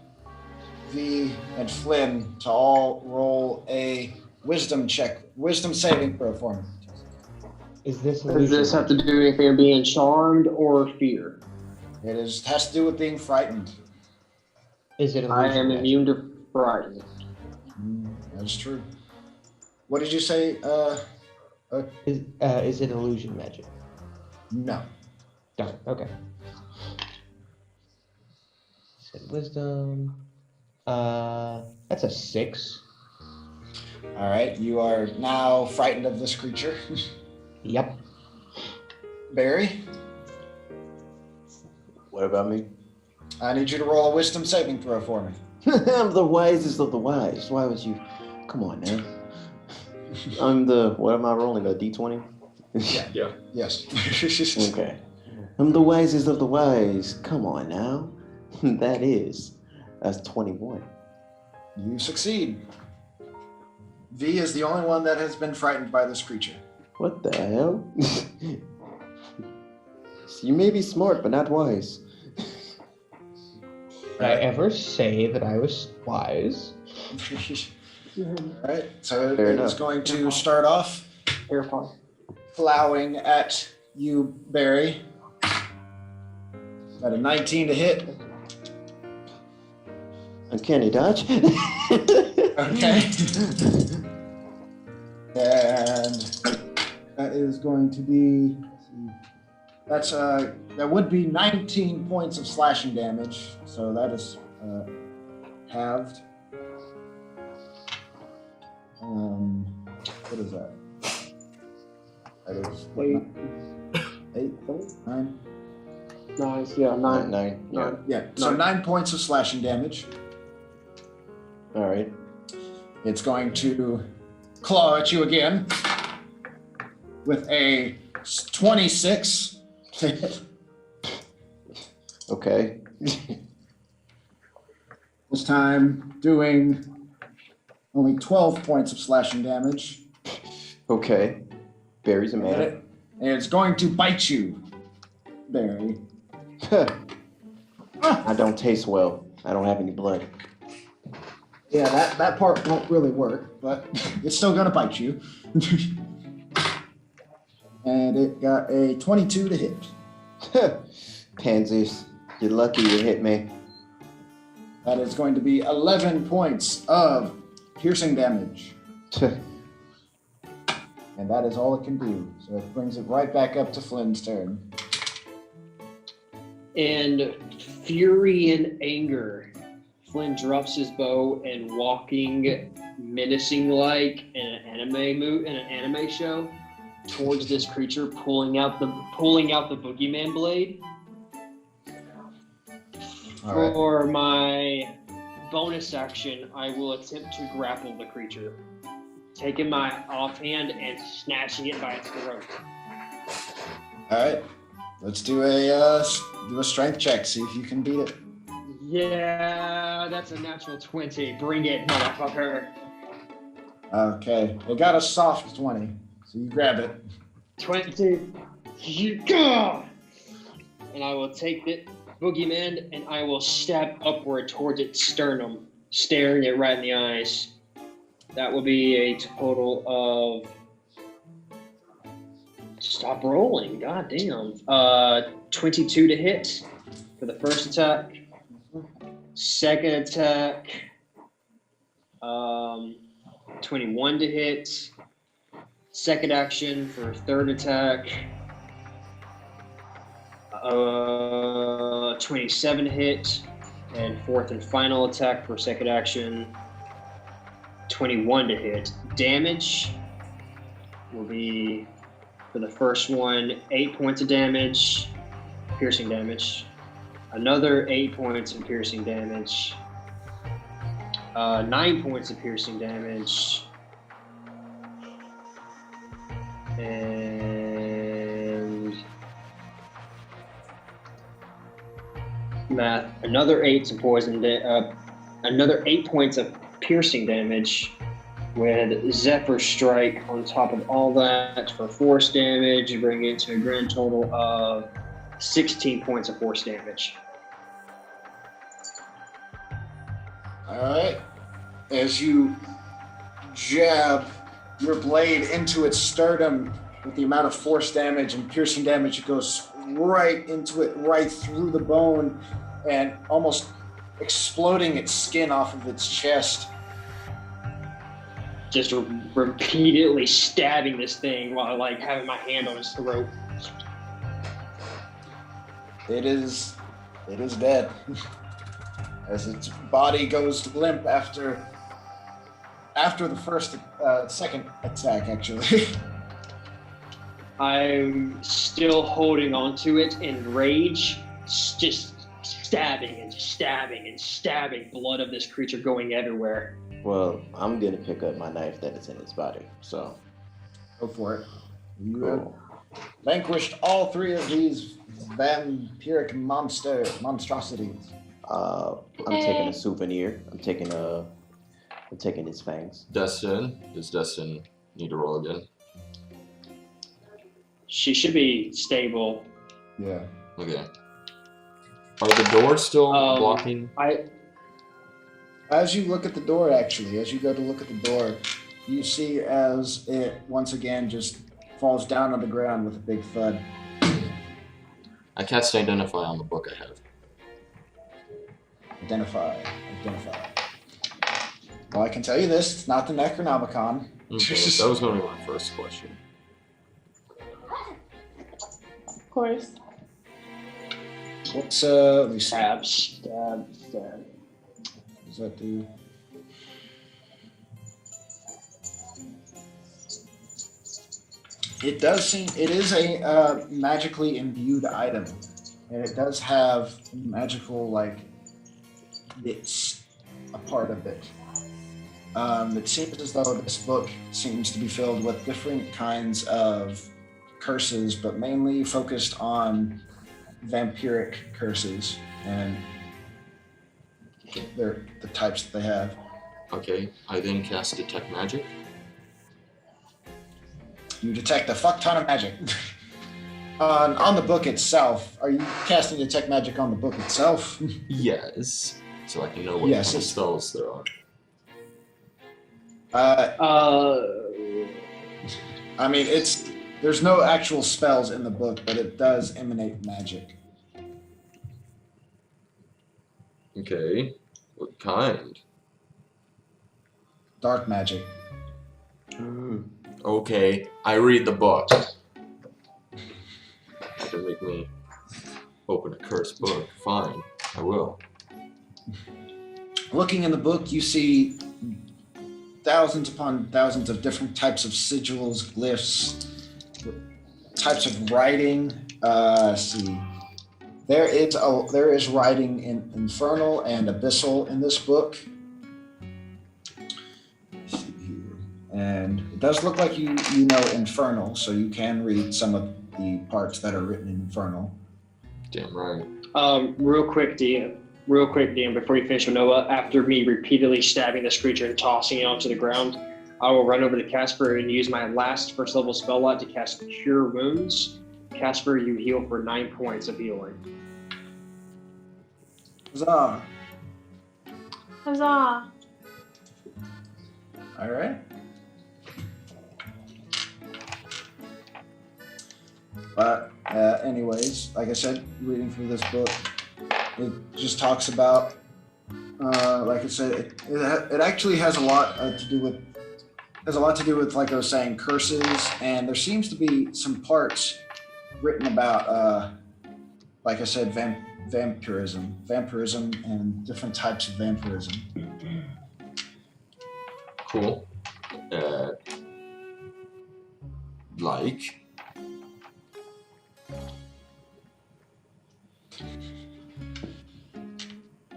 V, and Flynn to all roll a wisdom saving throw for me. Is this Does this have to do anything with being charmed or fear? It has to do with being frightened. Is it I am magic? immune to frightened. That's true. What did you say? Is it illusion magic? No. Got it. Okay. Set wisdom. That's a 6. All right. You are now frightened of this creature. Yep. Barry, What about me? I need you to roll a wisdom saving throw for me. I'm the wisest of the wise. Why would you? Come on now. I'm the. What am I rolling? A D20? Yeah. Yes. Okay. I'm the wisest of the wise. Come on now. That's 21. You succeed. V is the only one that has been frightened by this creature. What the hell? You may be smart, but not wise. Did I ever say that I was wise? All right. So Fair it's enough. going to start off Terrifying. plowing at you, Barry. Got a 19 to hit. Uncanny dodge. Okay. And that is going to be, let's see, that would be 19 points of slashing damage. So that is halved. What is that? That is what, 8, 9? Nice, yeah, 9. 9. Yeah. Yeah, so 9 points of slashing damage. All right. It's going to claw at you again with a 26. Okay. This time doing only 12 points of slashing damage. Okay. Barry's a man. And it's going to bite you, Barry. I don't taste well. I don't have any blood. Yeah, that part won't really work, but it's still going to bite you. And it got a 22 to hit. Pansies. You're lucky you hit me. That is going to be 11 points of piercing damage. And that is all it can do. So it brings it right back up to Flynn's turn. And fury and anger, Flynn drops his bow and walking menacing like in an anime show towards this creature, pulling out the boogeyman blade. All right. For my bonus action, I will attempt to grapple the creature, taking my offhand and snatching it by its throat. All right, let's do a strength check. See if you can beat it. Yeah, that's a natural 20. Bring it, motherfucker. Okay, it got a soft 20, so you grab it. 20. Yeah! And I will take it, boogeyman, and I will stab upward towards its sternum, staring it right in the eyes. That will be a total of... Stop rolling, goddamn. 22 to hit for the first attack. Second attack, 21 to hit. Second action for third attack, 27 to hit. And fourth and final attack for second action, 21 to hit. Damage will be, for the first one, 8 points of damage, piercing damage. Another 8 points of piercing damage. 9 points of piercing damage. And math. Another 8 of poison. Another 8 points of piercing damage, with Zephyr Strike on top of all that for force damage, bringing it to a grand total of 16 points of force damage. All right. As you jab your blade into its sternum with the amount of force damage and piercing damage, it goes right into it, right through the bone, and almost exploding its skin off of its chest. Just repeatedly stabbing this thing while like having my hand on its throat. It is dead. As its body goes limp after the second attack, actually. I'm still holding on to it in rage, just stabbing and stabbing and stabbing, blood of this creature going everywhere. Well, I'm gonna pick up my knife that is in its body, so. Go for it. You have vanquished all three of these vampiric monstrosities. I'm taking a souvenir. I'm taking his fangs. Destin, does Destin need to roll again? She should be stable. Yeah. Okay. Are the doors still blocking? As you look at the door, actually, as you go to look at the door, you see as it once again just falls down on the ground with a big thud. I cast Identify on the book I have. Identify. Well, I can tell you this, it's not the Necronomicon. Okay, that was going to be my first question. Of course. What's, let me see. Stab. What does that do? It does seem, it is a magically imbued item. And it does have magical, like, bits a part of it. It seems as though this book seems to be filled with different kinds of curses, but mainly focused on vampiric curses and the types that they have. Okay, I then cast Detect Magic. You detect a fuck ton of magic. On the book itself, are you casting Detect Magic on the book itself? Yes, so I can know what Yes, kind of spells there are. I mean, there's no actual spells in the book, but it does emanate magic. Okay, what kind? Dark magic. Okay, I read the book. That can make me open a cursed book. Fine, I will. Looking in the book, you see thousands upon thousands of different types of sigils, glyphs, types of writing. See, there is writing in infernal and abyssal in this book. Let's see here. And it does look like you know infernal, so you can read some of the parts that are written in infernal. Damn right. Real quick, DM, before you finish with Noah, after me repeatedly stabbing this creature and tossing it onto the ground, I will run over to Casper and use my last first level spell lot to cast Cure Wounds. Casper, you heal for 9 points of healing. Huzzah! Huzzah! All right. But anyways, like I said, reading through this book, it just talks about, like I said, it actually has a lot to do with like I was saying, curses, and there seems to be some parts written about, like I said, vampirism, and different types of vampirism. Cool. Like.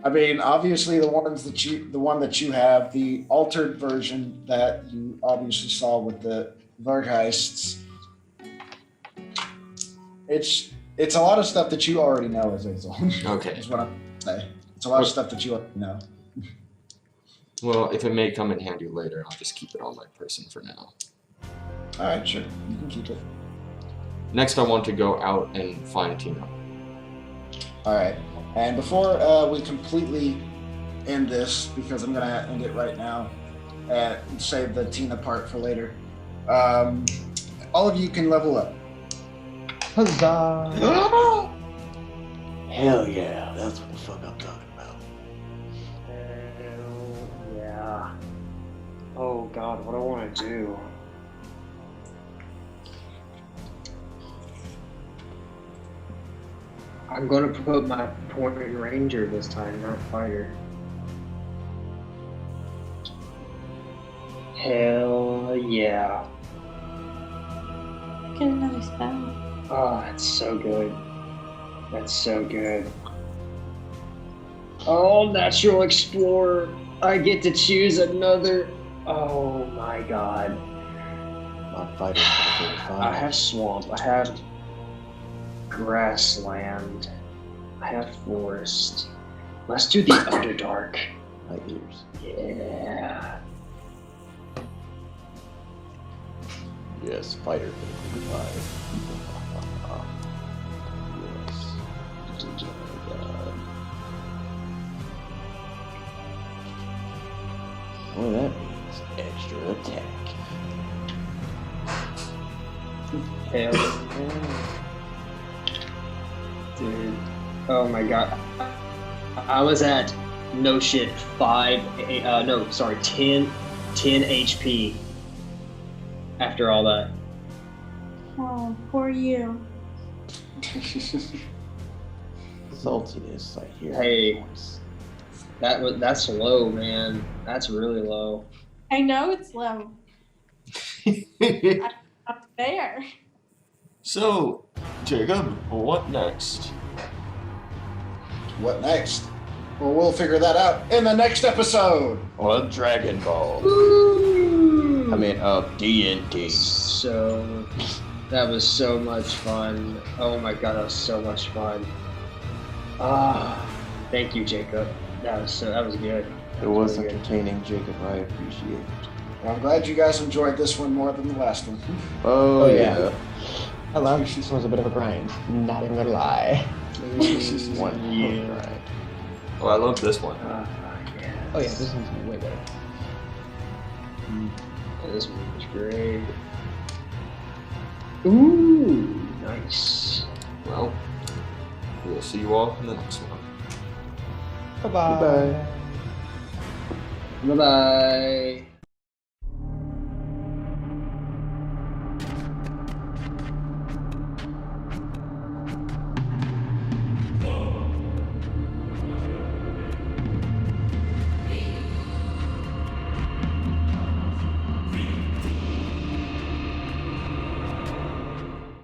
I mean, obviously the one that you have, the altered version that you obviously saw with the Vargheists. It's a lot of stuff that you already know, Azazel. Okay. Is what I'm saying. It's a lot of stuff that you already know. Well, if it may come in handy later, I'll just keep it on my person for now. All right, sure, you can keep it. Next, I want to go out and find Tina. All right, and before we completely end this, because I'm gonna end it right now, and save the Tina part for later. All of you can level up. Huzzah! Hell yeah, that's what the fuck I'm talking about. Hell yeah. Oh god, what do I want to do? I'm gonna put my point in ranger this time, not fighter. Hell yeah. Get another spell. Oh, that's so good. That's so good. Oh, Natural Explorer. I get to choose another. Oh my god. Not fighting for the 35. I have swamp. I have grassland. I have forest. Let's do the Underdark. My ears. Yeah. Yes, fighter for the 35. Yes. Oh my god. Well, that means extra attack. Hell yeah. Dude. Oh my god. I was at, no shit, 10 HP after all that. Oh, poor you. Saltiness, I hear. Hey. That's low, man. That's really low. I know it's low. Up there. So, Jacob, what next? What next? Well, we'll figure that out in the next episode. Or Dragon Ball. Woo! I mean, D&D. So, that was so much fun. Oh my god, that was so much fun. Thank you, Jacob. That was good. It was really good. entertaining, Jacob. I appreciate it. Well, I'm glad you guys enjoyed this one more than the last one. Oh, yeah. I love this one's a bit of a grind. Not even gonna lie. One Yeah. right. Oh, I love this one. Yeah. Oh yeah, this one's way better. Yeah, this one was great. Ooh, nice. Well, we'll see you all in the next one. Bye-bye. Goodbye. Bye-bye.